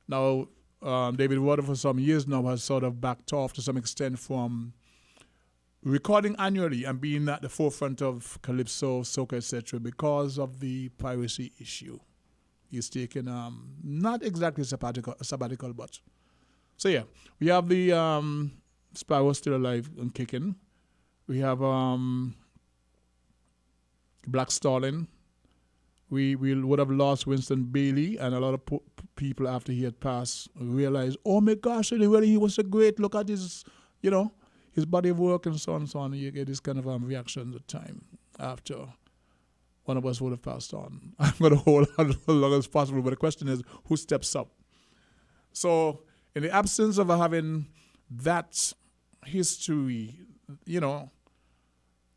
Now, David Rudder for some years now has sort of backed off to some extent from recording annually and being at the forefront of Calypso, soca, etc. because of the piracy issue. He's taken not exactly sabbatical, but so yeah, we have the Sparrow still alive and kicking. We have Black Starling. We would have lost Winston Bailey, and a lot of people after he had passed realized, oh my gosh, really, he was so great. Look at his, his body of work and so on and so on. You get this kind of reactions at time after one of us would have passed on. I'm going to hold on as long as possible, but the question is, who steps up? So in the absence of having that history,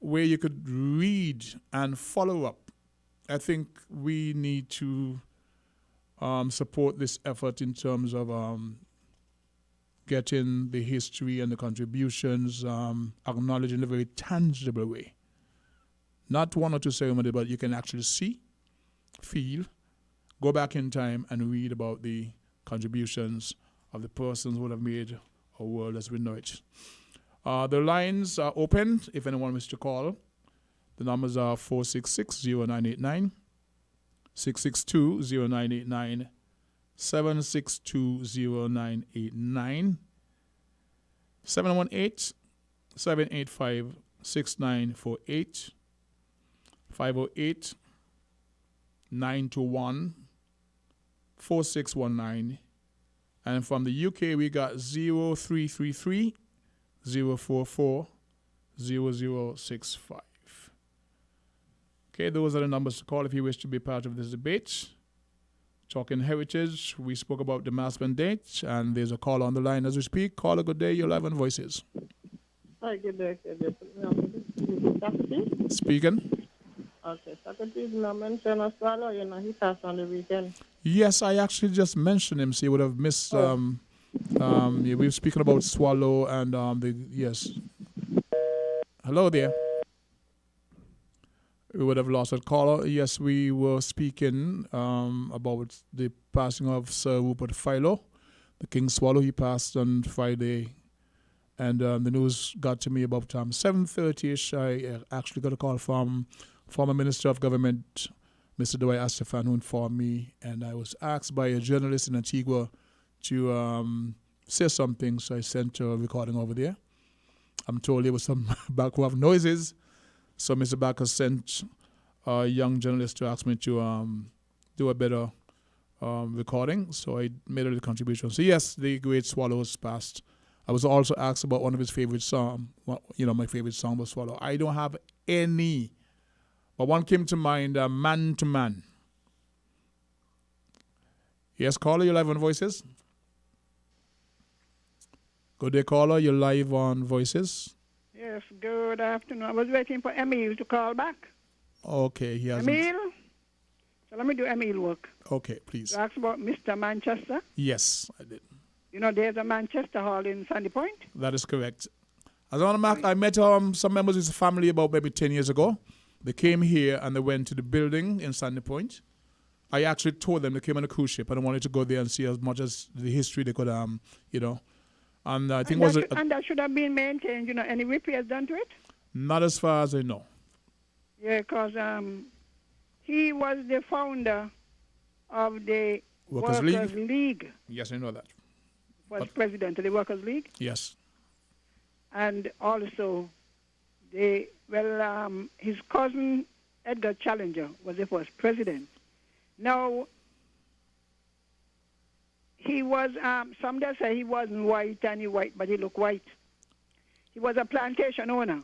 where you could read and follow up, I think we need to support this effort in terms of getting the history and the contributions acknowledged in a very tangible way. Not one or two ceremonies, but you can actually see, feel, go back in time and read about the contributions of the persons who have made our world as we know it. The lines are open if anyone wishes to call. The numbers are 466-0989, 662-0989, 762-0989, 718-785-6948, 508-921-4619. And from the UK, we got 0333 044 0065. Okay, those are the numbers to call if you wish to be part of this debate. Talking heritage, we spoke about the mass mandate, and there's a call on the line as we speak. Caller, good day, you're live on Voices. Hi, good day. Socrates? Speaking. Okay, Socrates, you mentioned a Swallow, he passed on the weekend. Yes, I actually just mentioned him, so you would have missed. Yeah, we were speaking about Swallow and yes. Hello there. We would have lost a caller. Yes, we were speaking about the passing of Sir Rupert Philo, the King Swallow. He passed on Friday, and the news got to me about 7:30ish. I actually got a call from former Minister of Government, Mr. Dwight Astafan, who informed me, and I was asked by a journalist in Antigua to say something, so I sent a recording over there. I'm told there was some background noises, so Mr. Baker sent a young journalist to ask me to do a better recording, so I made a little contribution. So yes, the great Swallow was passed. I was also asked about one of his favorite songs. My favorite song was Swallow. I don't have any, but one came to mind, Man to Man. Yes, caller, you're live on Voices. Good day, caller, you're live on Voices. Yes, good afternoon. I was waiting for Emil to call back. Okay, he hasn't. Emil? So let me do Emil work. Okay, please. You asked about Mr. Manchester. Yes, I did. You know, there's a Manchester Hall in Sandy Point. That is correct. As I met some members of his family about maybe 10 years ago. They came here and they went to the building in Sandy Point. I actually told them they came on a cruise ship and I wanted to go there and see as much as the history they could, you know. And I think and that should have been maintained, you know, any repairs done to it? Not as far as I know. Yeah, because he was the founder of the Workers' League. Yes, I know that. Was president of the Workers' League. Yes. And also, his cousin, Edgar Challenger, was the first president. Now, he was, some days say he wasn't white, but he looked white. He was a plantation owner.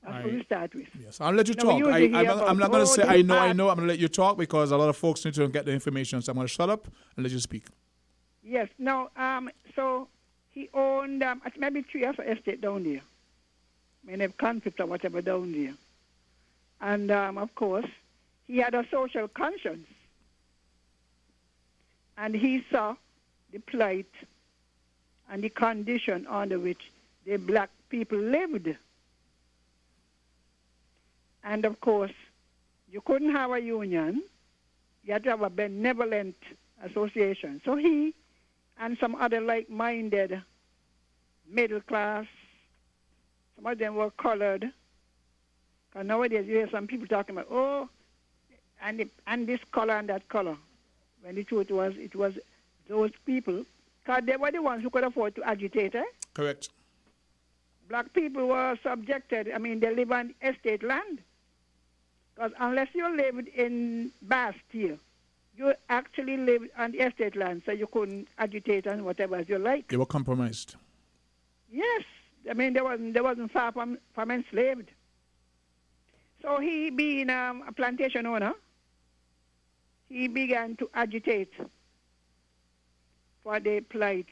That's what we start with. Yes, I'll let you talk. I'm not going to say I know. I'm going to let you talk because a lot of folks need to get the information. So I'm going to shut up and let you speak. Yes. Now, so he owned maybe 3 or 4 estates down there. I mean, have conflict or whatever down there. And, of course, he had a social conscience. And he saw the plight and the condition under which the black people lived. And, of course, you couldn't have a union. You had to have a benevolent association. So he and some other like-minded middle class, some of them were colored. Because nowadays you hear some people talking about, and this color and that color. When the truth was, it was those people. Because they were the ones who could afford to agitate, eh? Correct. Black people were subjected. I mean, they live on estate land. Because unless you lived in Bastille, you actually lived on the estate land, so you couldn't agitate and whatever as you like. They were compromised. Yes. I mean, they wasn't far from enslaved. So he, being a plantation owner, he began to agitate for the plight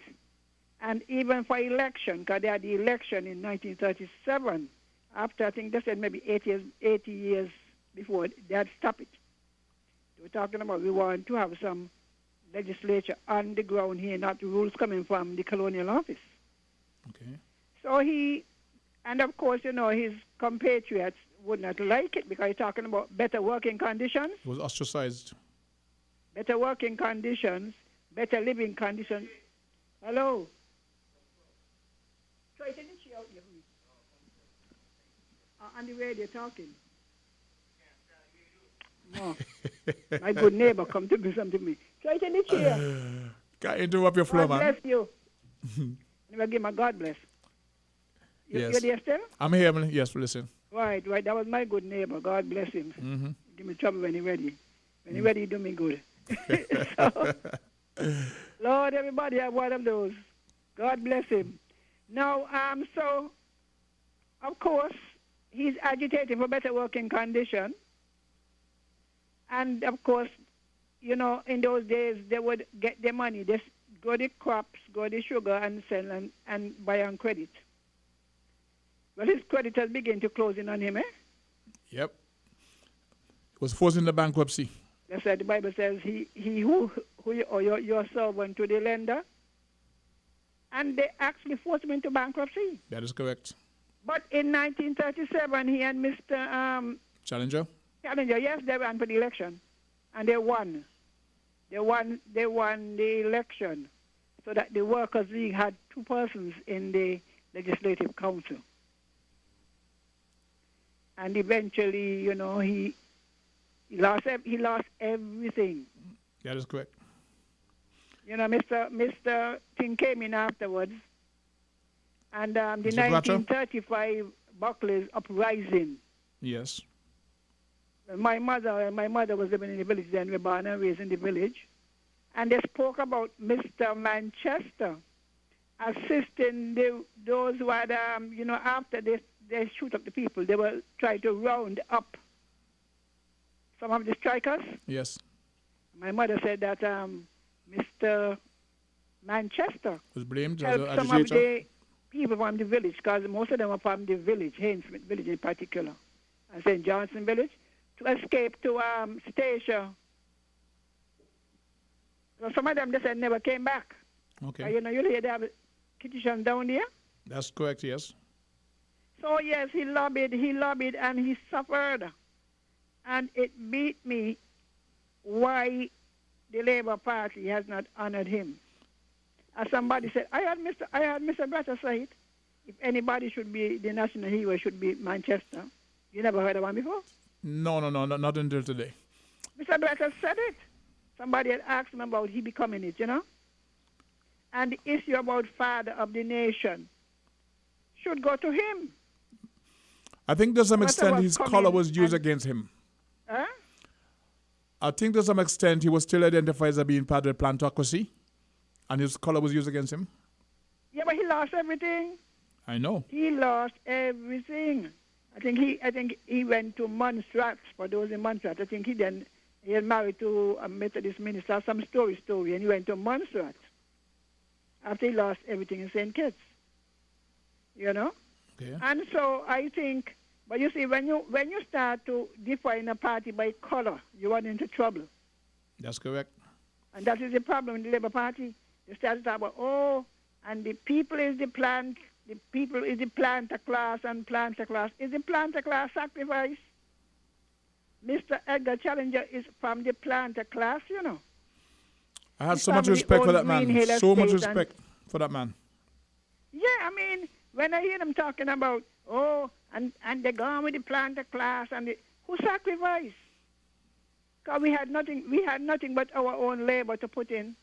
and even for election, because they had the election in 1937. After, I think they said maybe 80 years before, they had stopped it. They were talking about we want to have some legislature on the ground here, not rules coming from the colonial office. Okay. So and of course, you know, his compatriots would not like it because he's talking about better working conditions. He was ostracized. Better working conditions, better living conditions. Hello? Try to out here. On the radio talking. No. My good neighbor come to do something to me. Try to chair. Can't interrupt your flow, man. God bless you. Never give my God bless. Yes. You're there still? I'm here, man. Yes, listen. Right. That was my good neighbor. God bless him. Mm-hmm. Give me trouble when he's ready. When he's ready, he do me good. So, Lord, everybody have one of those. God bless him. Now, so, of course, he's agitating for better working condition. And, of course, you know, in those days, they would get their money. They go the crops, go the sugar, and sell and buy on credit. Well, his creditors begin to close in on him, eh? Yep. He was forced into bankruptcy. That's why the Bible says he who or your servant to the lender. And they actually forced him into bankruptcy. That is correct. But in 1937, he and Mr. Challenger, yes, they ran for the election. And they won. They won the election. So that the Workers' League had 2 persons in the Legislative Council. And eventually, you know, he lost everything. That is correct. You know, Mr. Thing came in afterwards, and the Mr. 1935 Buckley's uprising. Yes. My mother was living in the village then. We were born and raised in the village, and they spoke about Mr. Manchester assisting those who had, you know, after they shoot up the people, they were trying to round up some of the strikers. Yes. My mother said that Mr. Manchester was blamed helped as some of the people from the village, because most of them were from the village, Hainesmith village in particular, and St. Johnson village, to escape to Statia So some of them just said never came back. Okay. You know, you hear they have petitions down there. That's correct, yes. So yes, he lobbied, and he suffered. And it beat me why the Labour Party has not honored him. As somebody said, I had Mr. Bratter say it. If anybody should be the national hero, it should be Manchester. You never heard of one before? No, not until today. Mr. Bratter said it. Somebody had asked him about he becoming it, you know? And the issue about father of the nation should go to him. I think to some Bratter extent was his coming color was used against him. Huh? I think to some extent he was still identified as being part of the plantocracy, and his color was used against him. Yeah, but he lost everything. I know. He lost everything. I think he went to Montserrat, for those in Montserrat. I think he had married to a Methodist minister, some story, and he went to Montserrat after he lost everything in St. Kitts. You know? Okay. And so I think, but you see, when you start to define a party by color, you run into trouble. That's correct. And that is the problem in the Labour Party. They start to talk about, and the people is the plant, the people is the planter class, and planter class. Is the planter class sacrifice? Mr. Edgar Challenger is from the planter class, you know. I had He's so much from the respect for old that man. Green Hill So much Estate respect for that man. Yeah, I mean, when I hear them talking about, and they gone with the planter class, and who sacrificed? Because we had nothing but our own labor to put in.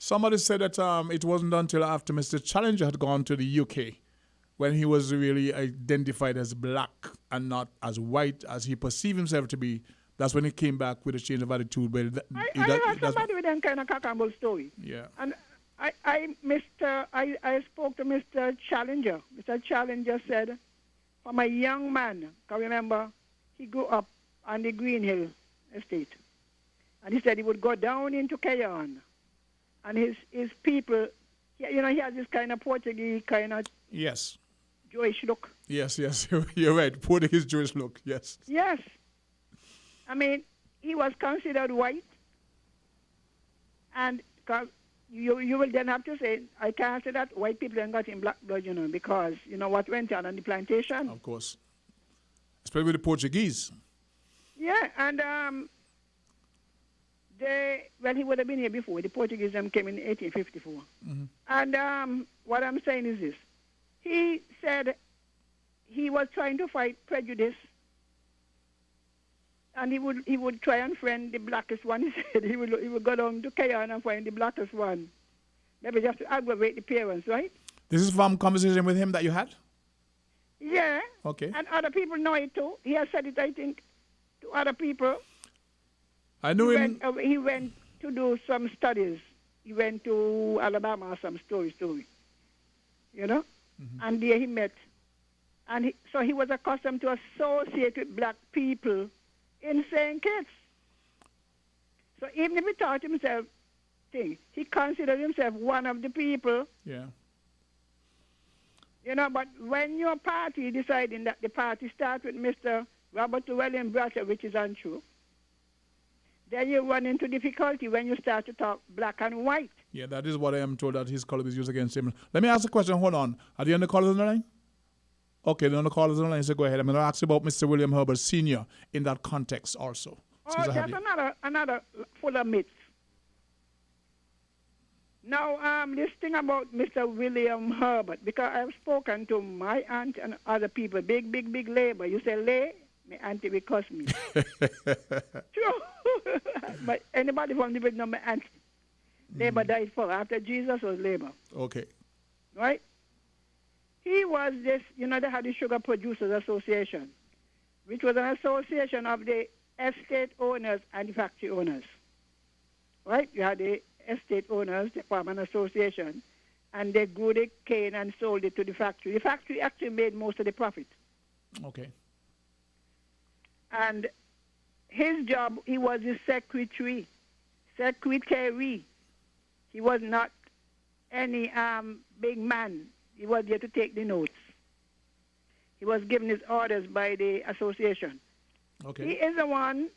Somebody said that it wasn't until after Mr. Challenger had gone to the UK when he was really identified as black and not as white as he perceived himself to be. That's when he came back with a change of attitude. But I heard somebody with that kind of cock-and-bull story. Yeah. And I spoke to Mr. Challenger. Mr. Challenger said, from a young man, can remember, he grew up on the Green Hill Estate. And he said he would go down into Cayon. And his people, you know, he has this kind of Portuguese kind of Yes. Jewish look. Yes, you're right. Portuguese Jewish look, yes. Yes. I mean, he was considered white. And you will then have to say, I can't say that white people ain't got in black blood, you know, because, you know, what went on the plantation. Of course. Especially with the Portuguese. Yeah, and he would have been here before. The Portuguese came in 1854. Mm-hmm. And what I'm saying is this. He said he was trying to fight prejudice, and he would try and find the blackest one. He said he would go down to Cayon and find the blackest one. Maybe just to aggravate the parents, right? This is from conversation with him that you had? Yeah. Okay. And other people know it too. He has said it, I think, to other people. I knew him. He went to do some studies. He went to Alabama or some story. You know? Mm-hmm. And there he met. And so he was accustomed to associate with black people in St. Kitts. So even if he thought himself, he considered himself one of the people. Yeah. You know, but when your party deciding that the party starts with Mr. Robert William Bratter, which is untrue, then you run into difficulty when you start to talk black and white. Yeah, that is what I am told, that his color is used against him. Let me ask a question. Hold on. Are the other callers on the line? Okay, the other callers on the line, so go ahead. I'm going to ask you about Mr. William Herbert Sr. in that context also. Oh, that's another full of myths. Now, this thing about Mr. William Herbert, because I've spoken to my aunt and other people, big labor. You say lay, my auntie will cuss me. True. But anybody from the know my auntie. Labor died for after Jesus was labor. Okay. Right? He was this, you know, they had the Sugar Producers Association, which was an association of the estate owners and the factory owners. Right? You had the estate owners, they formed an association, and they grew the cane and sold it to the factory. The factory actually made most of the profit. Okay. And his job, he was his secretary. He was not any big man. He was there to take the notes. He was given his orders by the association. Okay. He is the one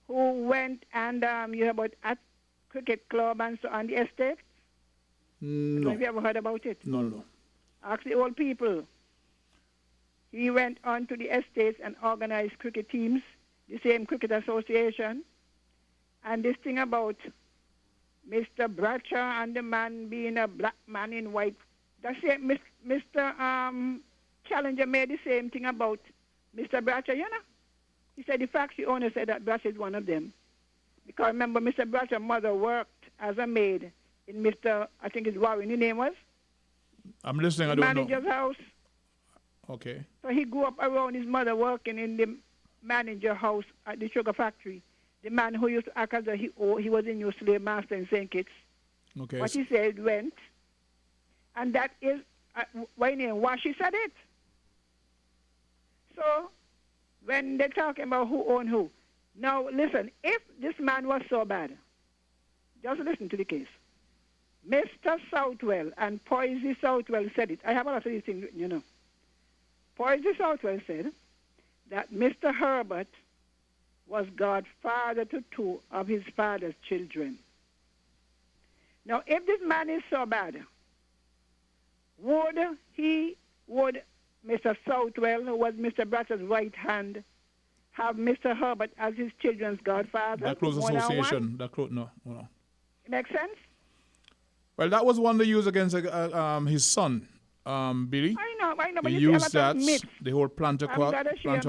who went and you hear about cricket club and so on the estate? No. Have you ever heard about it? No. Ask the old people. He went on to the estates and organized cricket teams, the same cricket association. And this thing about Mr. Bratcher and the man being a black man in white, that's it. Mr. Challenger made the same thing about Mr. Bratcher, you know. He said the factory owner said that Bratcher is one of them. Because remember, Mr. Bratcher's mother worked as a maid in Mr. I think it's Warren, his name was? I'm listening, I don't know. Manager's house. Okay. So he grew up around his mother working in the manager house at the sugar factory. The man who used to act as he was a new slave master in St. Kitts. Okay. What he said went. And that is, why she said it. So, when they're talking about who owned who. Now, listen, if this man was so bad, just listen to the case. Mr. Southwell and Poisey Southwell said it. I have a lot of these things written, you know. Poisey Southwell said that Mr. Herbert was godfather to two of his father's children. Now, if this man is so bad, would Mr. Southwell, who was Mr. Bratcher's right hand, have Mr. Herbert as his children's godfather? That close association. That close, no. It makes sense? Well, that was one they used against his son, Billy. I know, but they you used see a lot that, of myths. the whole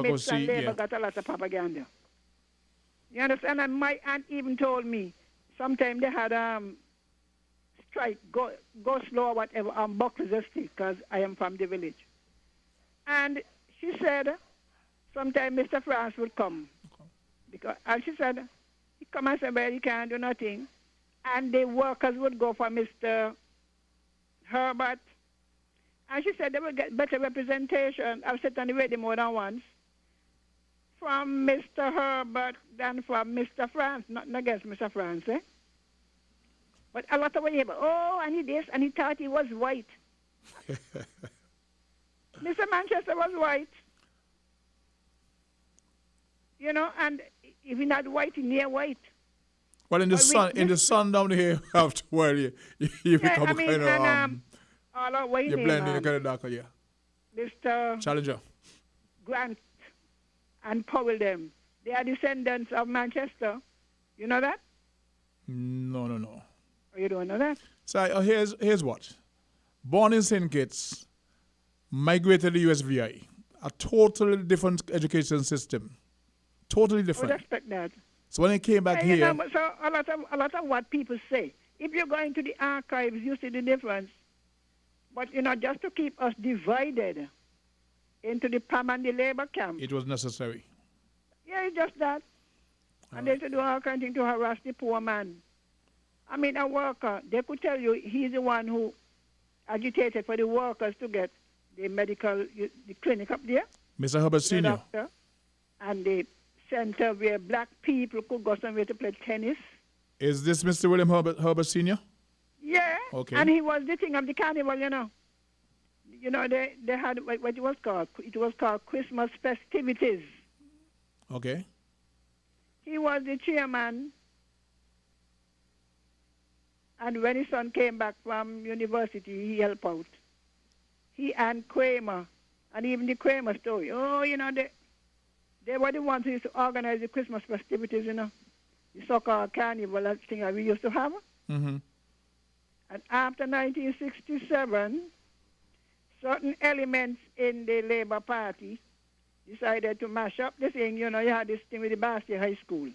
myths and Labour got a lot of propaganda. You understand? And my aunt even told me sometimes they had strike, go slow or whatever, on Buckley's estate, because I am from the village. And she said sometime Mr. France would come. And she said, he come and said, well, he can't do nothing. And the workers would go for Mr. Herbert. And she said they would get better representation. I've said on the radio more than once. From Mr. Herbert than from Mr. France. Nothing against Mr. France, eh? But a lot of people, and he this, and he thought he was white. Mr. Manchester was white. You know, and if he's not white, he's near white. Well, in the sun down here, after a while, you become kind of you blend in, kind of darker, yeah. Mr. Challenger. Grant and Powell them. They are descendants of Manchester. You know that? No. Oh, you don't know that? So here's what. Born in St. Kitts, migrated to USVI. A totally different education system. Totally different. I would expect that. So when he came back here... You know, so a lot of what people say, if you go into the archives, you see the difference. But, you know, just to keep us divided into the PAM and the Labour camp. It was necessary. Yeah, it's just that. And they do all kinds of things to harass the poor man. I mean, a worker, they could tell you he's the one who agitated for the workers to get the medical, the clinic up there. Mr. Herbert Sr. Doctor, and the center where black people could go somewhere to play tennis. Is this Mr. William Herbert Sr.? Yeah. Okay. And he was the thing of the carnival, you know. You know, they had what it was called. It was called Christmas festivities. Okay. He was the chairman. And when his son came back from university, he helped out. He and Kramer, and even the Kramer story. You know, they were the ones who used to organize the Christmas festivities, you know. The so-called carnival, that thing that we used to have. Mm-hmm. And after 1967, certain elements in the Labour Party decided to mash up the thing. You know, you had this thing with the Bastia High School.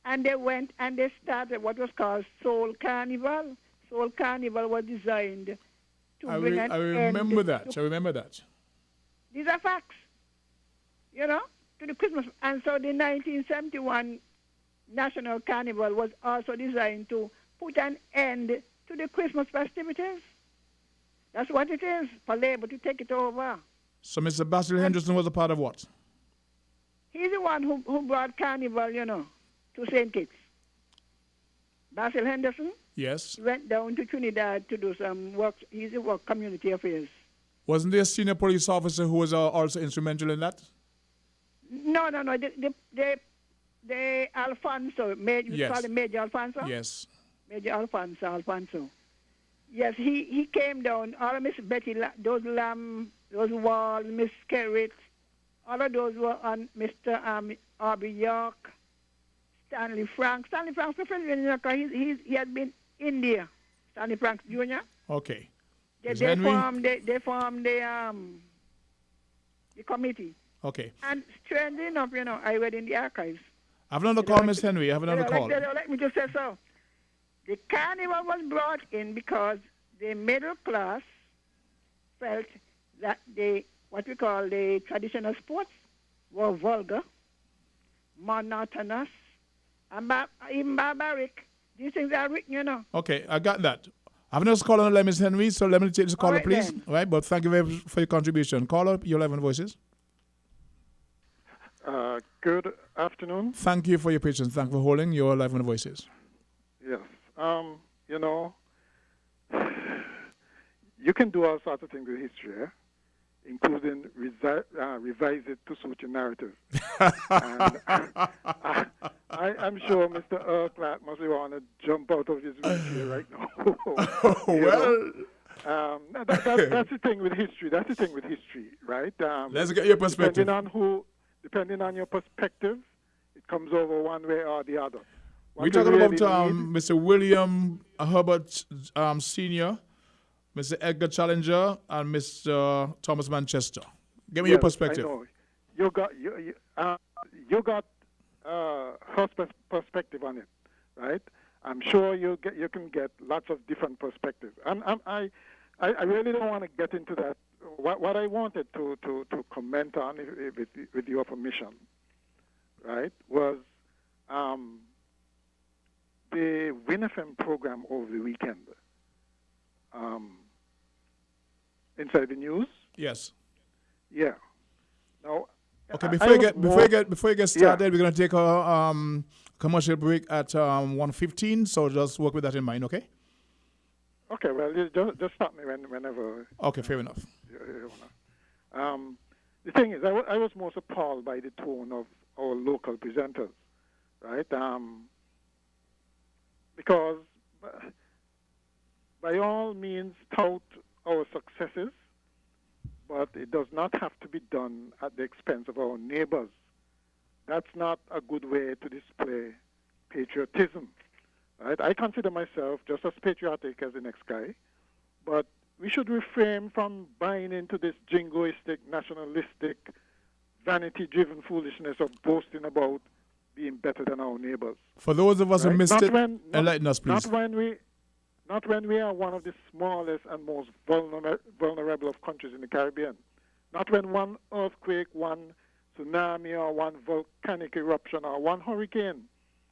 And they went and they started what was called Soul Carnival. Soul Carnival was designed to bring an end. I remember that. These are facts. You know, to the Christmas. And so the 1971 National Carnival was also designed to put an end to the Christmas festivities. That's what it is, for Labour to take it over. So Mr. Basil Henderson was a part of what? He's the one who brought Carnival, you know, to St. Kitts. Basil Henderson? Yes. He went down to Trinidad to do some work. He's a work community affairs. Wasn't there a senior police officer who was also instrumental in that? No. the Alfonso, you call him Major Alfonso? Yes. Major Alfonso. Yes, he came down. All of Miss Betty, those Lamb, those Wall, Miss Kerrit, all of those were on Mr. Arby York, Stanley Frank. Stanley Frank's the friend, he had been India. Stanley Frank Jr. Okay. They formed the committee. Okay. And strangely enough, I read in the archives. I have another call, Miss Henry. I have another call. Let me just say so. The carnival was brought in because the middle class felt that what we call the traditional sports were vulgar, monotonous, and even barbaric. These things are written, Okay, I got that. I have another call on the line, Miss Henry, so let me take this caller, please. Then. All right, but thank you very much for your contribution. Caller, your 11 voices. Good afternoon. Thank you for your patience. Thank you for holding your 11 voices. Yes. You can do all sorts of things with history, including revise it to suit your narrative. And I'm sure Mr. Clark must be want to jump out of his wheelchair right now. That's the thing with history. Right? Let's get your perspective. Depending on your perspective, it comes over one way or the other. We're talking about Mr. William Herbert Sr., Mr. Edgar Challenger, and Mr. Thomas Manchester. Give me your perspective. I know. You got her perspective on it, right? I'm sure you can get lots of different perspectives. And I really don't want to get into that. What I wanted to comment on, with your permission, right, was the WinFM program over the weekend. Inside the news. Yes. Yeah. Now. Okay. Before you get started, we're going to take a commercial break at 1:15. So just work with that in mind, okay? Okay. Well, just stop me whenever. Okay. Fair enough. The thing is, I was most appalled by the tone of our local presenters, right? Because by all means tout our successes, but it does not have to be done at the expense of our neighbors. That's not a good way to display patriotism, right? I consider myself just as patriotic as the next guy, but we should refrain from buying into this jingoistic, nationalistic, vanity-driven foolishness of boasting about being better than our neighbors. For those of us who missed it, enlighten us, please. Not when we are one of the smallest and most vulnerable of countries in the Caribbean. Not when one earthquake, one tsunami, or one volcanic eruption, or one hurricane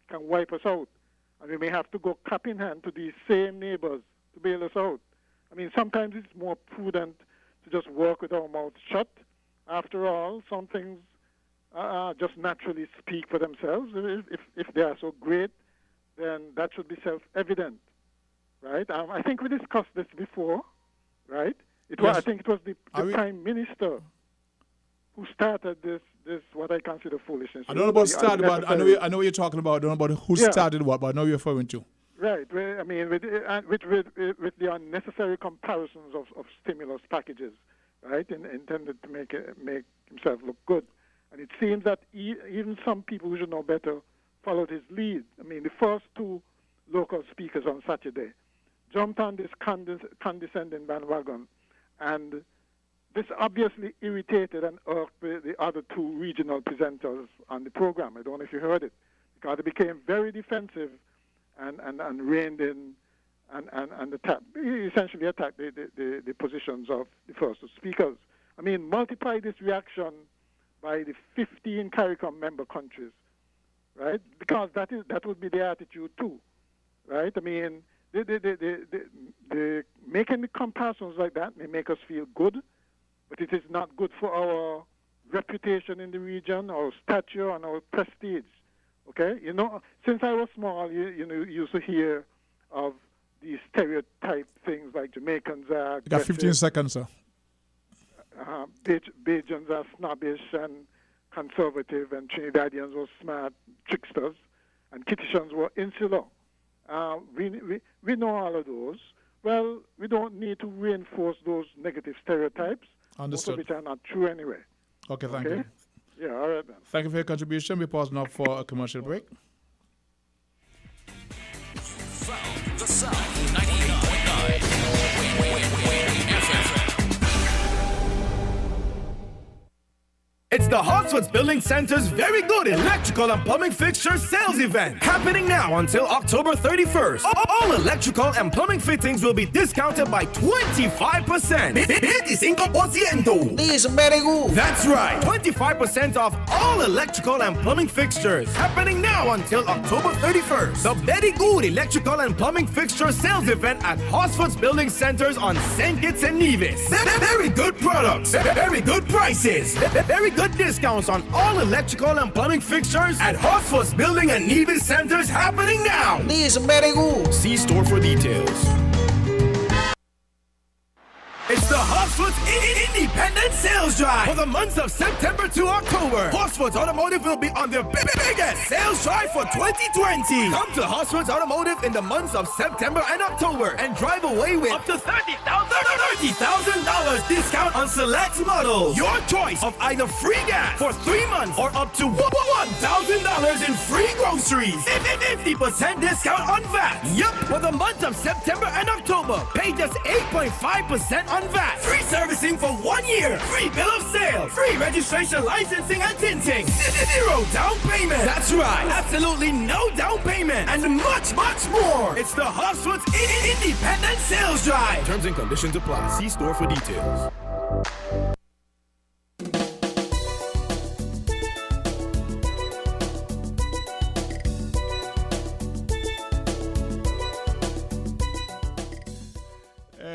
can wipe us out. And we may have to go cap in hand to these same neighbors to bail us out. I mean, sometimes it's more prudent to just work with our mouths shut. After all, some things just naturally speak for themselves. If they are so great, then that should be self-evident, right? I think we discussed this before, right? I think it was the Prime Minister who started this what I consider foolishness. I don't know about started, but I know what you're talking about. I don't know about who started what, but I know you're referring to. Right. I mean, with the unnecessary comparisons of stimulus packages, right, intended to make himself look good. And it seems that even some people who should know better followed his lead. I mean, the first two local speakers on Saturday jumped on this condescending bandwagon, and this obviously irritated and irked the other two regional presenters on the program. I don't know if you heard it, because they became very defensive and reined in and essentially attacked the positions of the first two speakers. I mean, multiply this reaction by the 15 CARICOM member countries, right? Because that would be the attitude too, right? I mean, the making the comparisons like that may make us feel good, but it is not good for our reputation in the region, our stature, and our prestige. Okay, since I was small, you used to hear of these stereotype things like Jamaicans are. You got 15 seconds, sir. Bajans are snobbish, and conservative and Trinidadians were smart tricksters and Kitishans were insular. We know all of those. Well, we don't need to reinforce those negative stereotypes, most of Understood. which are not true anyway. Okay, thank you. Yeah, all right then. Thank you for your contribution. We pause now for a commercial break. The Sound 98.9 FM. It's the Hartsford's Building Center's Very Good Electrical and Plumbing Fixture Sales Event happening now until October 31st. All electrical and plumbing fittings will be discounted by 25%. That's right, 25% off all electrical and plumbing fixtures happening now until October 31st. The Very Good Electrical and Plumbing Fixture Sales Event at Hartsford's Building Centers on St. Kitts and Nevis. Very good products, very good prices, very good discounts on all electrical and plumbing fixtures at Hartsford's Building and Nevis Centers happening now. See store for details. It's the Hartsford's Independent Sales Drive for the months of September to October. Hartsford's Automotive will be on their biggest sales drive for 2020. Come to Hartsford's Automotive in the months of September and October and drive away with up to $30,000 discount on select models. Your choice of either free gas for 3 months or up to $1,000 in free groceries. 50% discount on VAT. Yup, for the months of September and October. Pay just 8.5% on VAT. Free servicing for 1 year. Free bill of sale. Free registration, licensing, and tinting. 0 down payment. That's right. Absolutely no down payment. And much, much more. It's the Hartsford's Independent Sales Drive. Terms and conditions apply. See store for details.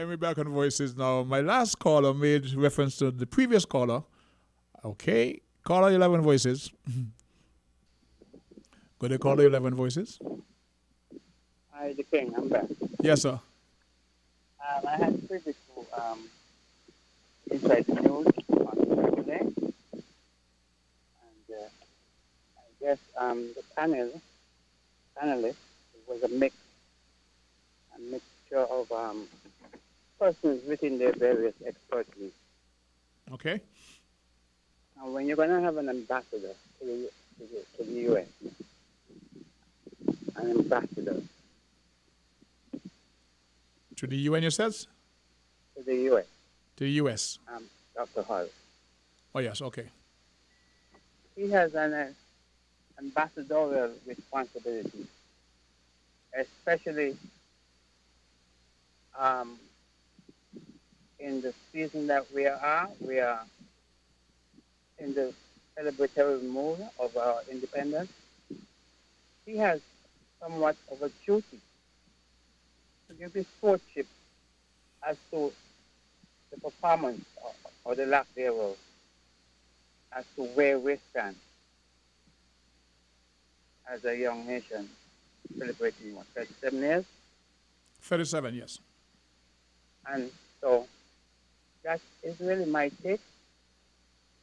We're back on Voices now. My last caller made reference to the previous caller. Okay. Caller 11 Voices. Go to caller 11 Voices. Hi, the King. I'm back. Yes, sir. I had previously inside the news on Saturday. And I guess the panelist was a mixture of persons within their various expertise. Okay. Now, when you're going to have an ambassador to the U.S., an ambassador To the UN, you says? to the U.S., To the US. Dr. Hall, Oh, yes, okay. he has an ambassadorial responsibility, especially in the season that we are in the celebratory mood of our independence. He has somewhat of a duty to give his stewardship as to the performance or the lack thereof, as to where we stand as a young nation celebrating 37 years. 37, yes. And so that is really my take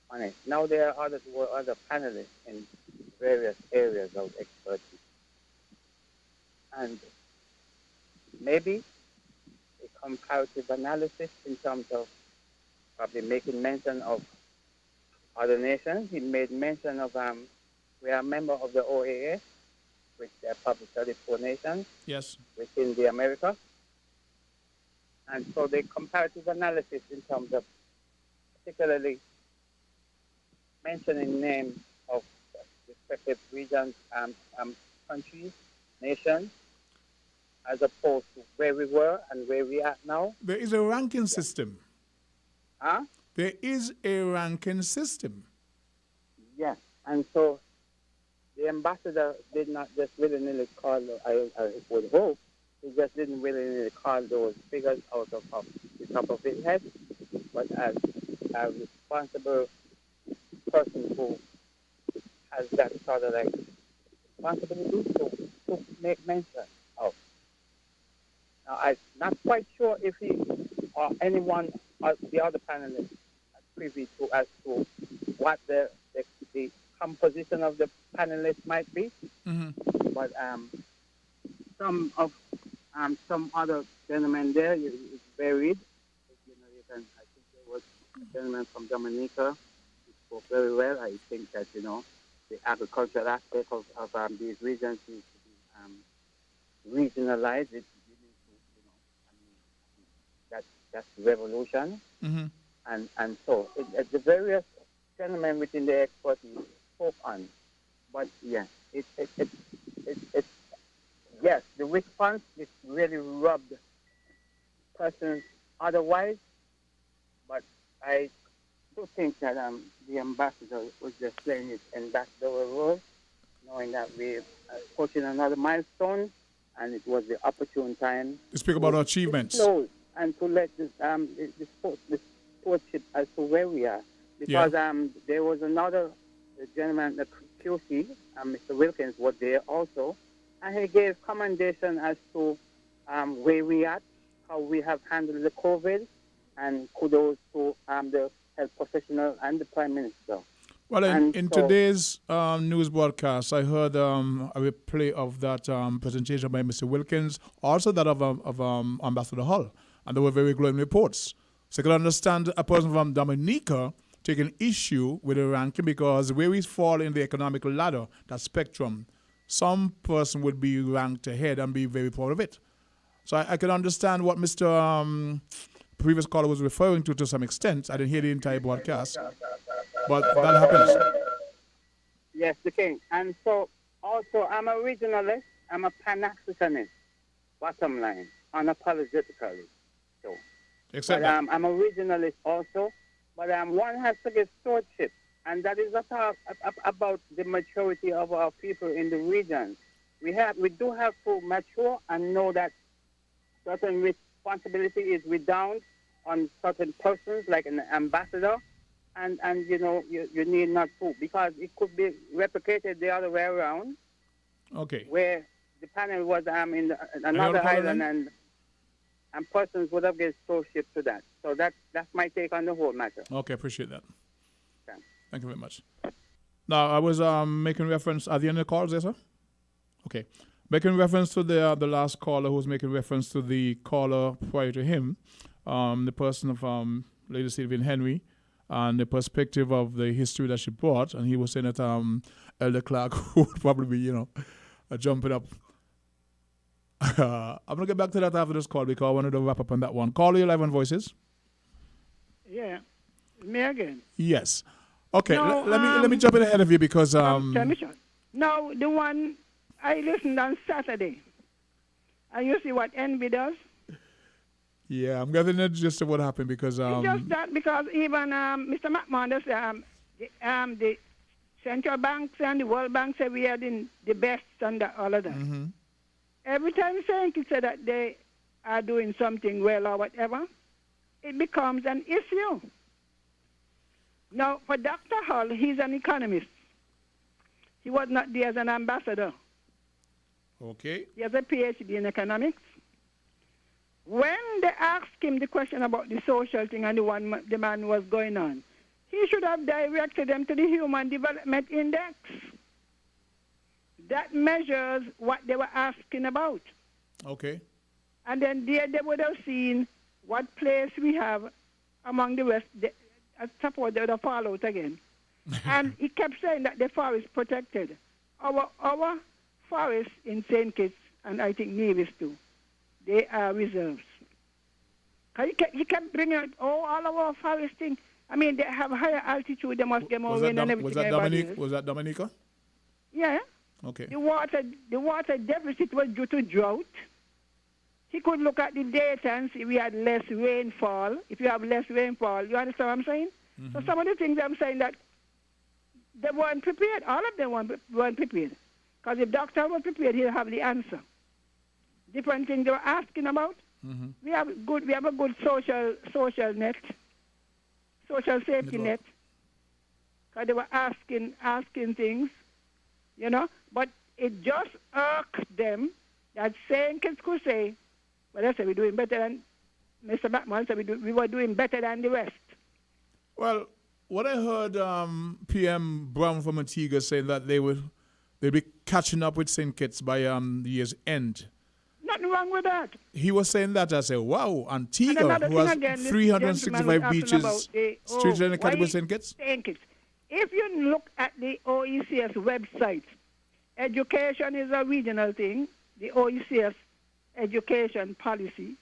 on it. Now there are other panelists in various areas of expertise. And maybe a comparative analysis in terms of probably making mention of other nations. He made mention of, we are a member of the OAA, which are probably 34 nations Yes. within the America. And so the comparative analysis in terms of particularly mentioning names of respective regions, countries, nations, as opposed to where we were and where we are now. There is a ranking system. Huh? There is a ranking system. Yes. And so the ambassador did not just willy-nilly call, I would hope, he just didn't willy-nilly call those figures out of the top of his head, but as a responsible person who has that sort of like responsibility to make mention of. Now, I'm not quite sure if he or anyone of the other panelists are privy to as to what the the composition of the panelists might be. Mm-hmm. But some other gentlemen there is buried. I think there was a gentleman from Dominica who spoke very well. I think that, the agricultural aspect of these regions needs to be regionalized. That's the revolution. Mm-hmm. And so the various gentlemen within the expertise spoke on. But yeah, yes, the response is really rubbed persons otherwise. But I do think that the ambassador was just playing his ambassadorial role, knowing that we're pushing another milestone, and it was the opportune time to speak about our achievements. Close and to let the stewardship as to where we are. Because there was another gentleman, the QC, Mr. Wilkins, was there also, and he gave commendation as to where we are, how we have handled the COVID, and kudos to the health professional and the Prime Minister. Well, in today's news broadcast, I heard a replay of that presentation by Mr. Wilkins, also that of Ambassador Hull, and they were very glowing reports. So I can understand a person from Dominica taking issue with the ranking, because where we fall in the economic ladder, that spectrum, some person would be ranked ahead and be very proud of it. So I can understand what Mr. Previous caller was referring to some extent. I didn't hear the entire broadcast, but that happens. Yes, the king. And so also I'm a regionalist, I'm a Pan-Africanist, bottom line, unapologetically. So, Except but, I'm a regionalist also, but one has to give stewardship, and that is about the maturity of our people in the region. We do have to mature and know that certain responsibility is redound on certain persons, like an ambassador, and you need not to, because it could be replicated the other way around. Okay. Where the panel was in another island, and persons would have given stewardship to that. So that's my take on the whole matter. Okay, appreciate that. Thanks. Thank you very much. Now, I was making reference at the end of the call, there, sir? Okay. Making reference to the last caller who was making reference to the caller prior to him, the person of Lady Sylvian Henry, and the perspective of the history that she brought, and he was saying that Elder Clark would probably be, jumping up. I'm going to get back to that after this call, because I wanted to wrap up on that one. Call you live on Voices. Yeah. Me again. Yes. Okay, No, let me jump in ahead of you, because... No, the one I listened on Saturday, and you see what NB does? Yeah, I'm getting the gist of what happened, because... It's just that, because even Mr. McMahon said the central banks and the World Bank say we are the best and all of that. Mm-hmm. Every time Saint say that they are doing something well or whatever, it becomes an issue. Now, for Dr. Hull, he's an economist. He was not there as an ambassador. Okay. He has a PhD in economics. When they asked him the question about the social thing and the man was going on, he should have directed them to the Human Development Index. That measures what they were asking about. Okay. And then there they would have seen what place we have among the West. I suppose they would have followed again. And he kept saying that the forest is protected. Our forests in St. Kitts, and I think Nevis too, they are reserves. He kept bringing out, all of our forest things. I mean, they have higher altitude, they must get more rain and everything. Was that Dominica? Yeah. Okay. The water deficit was due to drought. He could look at the data and see we had less rainfall. If you have less rainfall, you understand what I'm saying? Mm-hmm. So some of the things I'm saying that they weren't prepared. All of them weren't prepared. Because if Dr. was prepared, he'll have the answer. Different things they were asking about. Mm-hmm. We have a good social net, social safety net. Because they were asking things, But it just irked them that St. Kitts could say, well, I said we're doing better than Mr. Batman said we were doing better than the West. Well, What I heard PM Brown from Antigua saying that they'll be catching up with St. Kitts by the year's end. Nothing wrong with that. He was saying that. I said, wow, And Antigua, another who thing has again, this 365 gentleman was asking beaches, about the, streets in the why category St. Kitts? St. Kitts. If you look at the OECS website, education is a regional thing. The OECS education policy,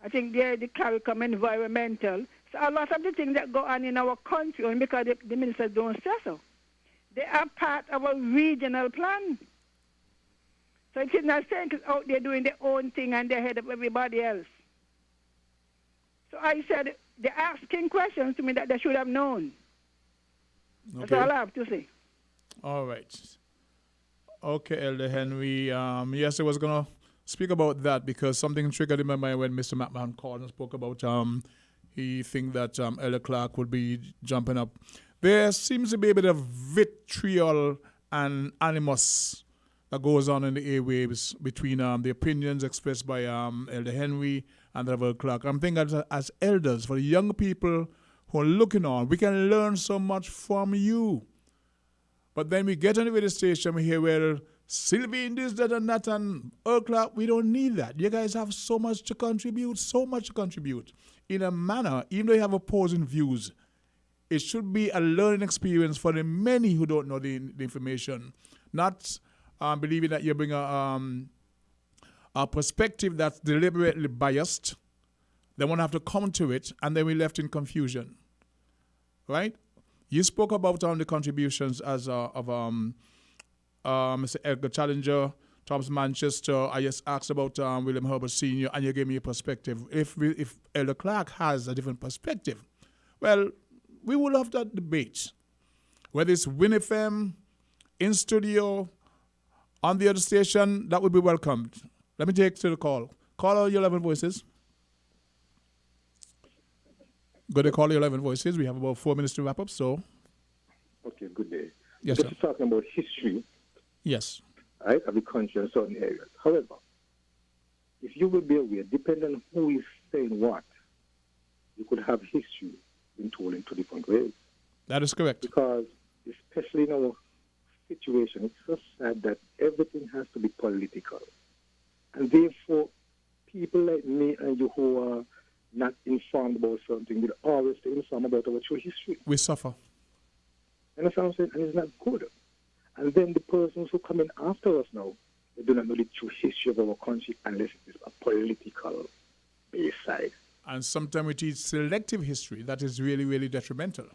I think they CARICOM environmental. So a lot of the things that go on in our country, only because the ministers don't say so, they are part of a regional plan. So it's not saying it's out there doing their own thing and they're ahead of everybody else. So I said, they're asking questions to me that they should have known. That's all I have to say. All right. Okay, Elder Henry. Yes, I was going to speak about that because something triggered in my mind when Mr. McMahon called and spoke about he think that Elder Clark would be jumping up. There seems to be a bit of vitriol and animus that goes on in the airwaves between the opinions expressed by Elder Henry and Elder Clark. I'm thinking as elders, for the young people who are looking on, we can learn so much from you. But then we get on the radio station, we hear, well, Sylvie this, that, and that, and Earl Clark, we don't need that. You guys have so much to contribute, in a manner, even though you have opposing views. It should be a learning experience for the many who don't know the information, not believing that you bring a perspective that's deliberately biased. They won't have to come to it, and then we're left in confusion. Right? You spoke about the contributions of Mr. Edgar Challenger, Thomas Manchester. I just asked about William Herbert Sr., and you gave me a perspective. If Elder Clark has a different perspective, well, we will have that debate. Whether it's WinFM, in studio, on the other station, that would be welcomed. Let me take to the call. Call all your 11 voices. Go to call your 11 voices. We have about 4 minutes to wrap up, so. Okay, good day. Yes, Just sir. talking about history. Yes. Right, of the country in certain areas. However, if you will be aware, depending on who is saying what, you could have history being told in 2 different ways. That is correct. Because, especially in our situation, it's so sad that everything has to be political. And therefore, people like me and you who are not informed about something will always stay informed about our true history. We suffer. You understand what I'm saying? And it's not good. And then the persons who come in after us now, they do not know the true history of our country unless it is a political base side. And sometimes we teach selective history that is really, really detrimental.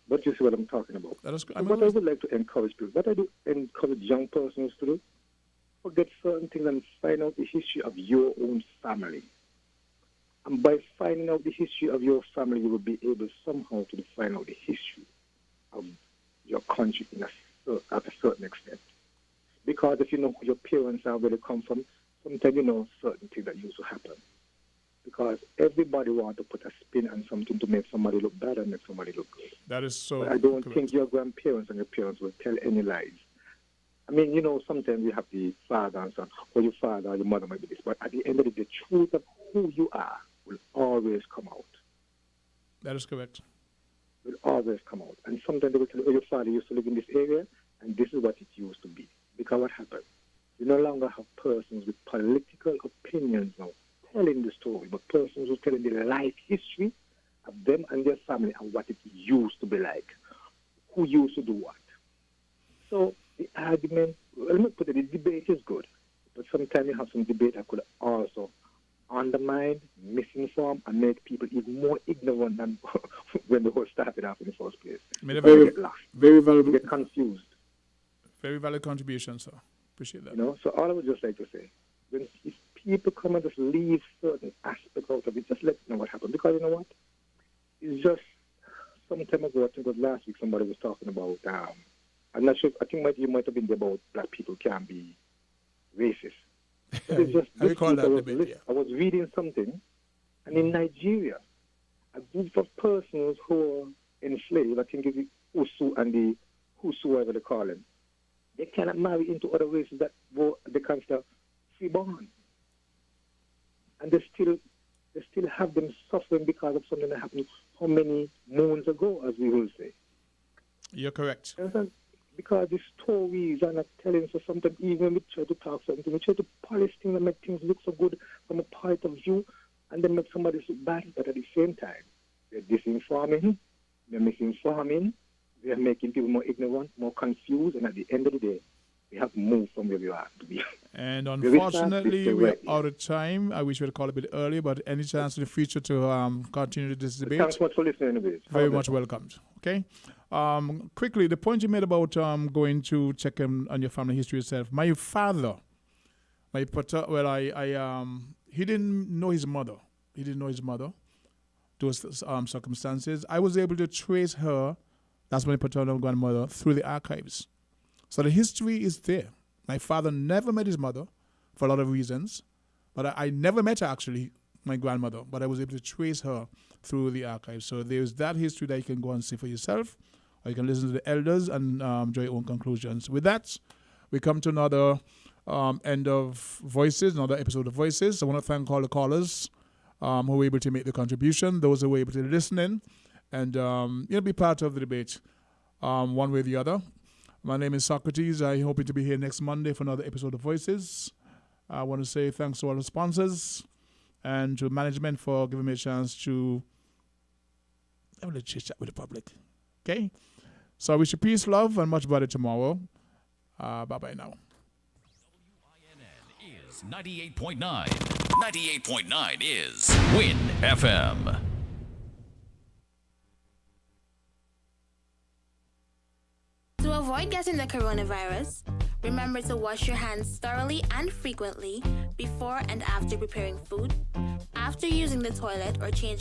But you see what I'm talking about. That is, what I would like to encourage people, what I do encourage young persons to do, forget certain things and find out the history of your own family. And by finding out the history of your family, you will be able somehow to find out the history of your country at a certain extent. Because if you know who your parents are, where they come from, sometimes you know certain things that used to happen. Because everybody wants to put a spin on something to make somebody look bad and make somebody look good. That is so But I don't correct. think your grandparents and your parents will tell any lies. I mean, you know, sometimes you have the father and son, or your father or your mother might be this, but at the end of the day, the truth of who you are will always come out. That is correct. Will always come out. And sometimes they will tell you, oh, your father used to live in this area, and this is what it used to be. Because what happened? You no longer have persons with political opinions now telling the story, but persons who are telling the life history of them and their family and what it used to be like. Who used to do what. So the argument, well, let me put it, the debate is good, but sometimes you have some debate that could also undermine, misinform, and make people even more ignorant than when the whole started off in the first place. Very, get lost. very valuable. Get confused. Very valid contribution, sir. Appreciate that. You know, so all I would just like to say, when if people come and just leave certain aspects out of it, just let them know what happened. Because you know what? It's just some time ago, I think it was last week, somebody was talking about, I'm not sure, I think you might have been there about black people can be racist. It's just, I recall that debate, yeah. I was reading something, and in Nigeria, a group of persons who are enslaved, I think it's the Usu and the Husu, whatever they call them, they cannot marry into other races that they consider freeborn. And they still They still have them suffering because of something that happened how many moons ago, as we will say. You're correct. Because the stories are not telling us something, even when we try to talk something, we try to polish things and make things look so good from a point of view, and then make somebody look bad, but at the same time, they're disinforming, they're misinforming, they're making people more ignorant, more confused, and at the end of the day, we have moved from where we are to be. And unfortunately, we're out of time. I wish we had called a bit earlier, but any chance in the future to continue this debate? Thanks much for listening, anyways. Very much welcomed. Okay. Quickly, the point you made about going to check on your family history yourself. My father, he didn't know his mother. He didn't know his mother. Those circumstances. I was able to trace her, that's my paternal grandmother, through the archives. So the history is there. My father never met his mother for a lot of reasons, but I never met her actually, my grandmother, but I was able to trace her through the archives. So there's that history that you can go and see for yourself, or you can listen to the elders and draw your own conclusions. With that, we come to another end of Voices, another episode of Voices. I want to thank all the callers who were able to make the contribution, those who were able to listen in, and be part of the debate one way or the other. My name is Socrates. I hope to be here next Monday for another episode of Voices. I want to say thanks to all the sponsors and to management for giving me a chance to have a little chit-chat with the public. Okay? So I wish you peace, love, and much better tomorrow. Bye-bye now. Is 98.9. 98.9 is Win FM. To avoid getting the coronavirus, remember to wash your hands thoroughly and frequently before and after preparing food, after using the toilet or changing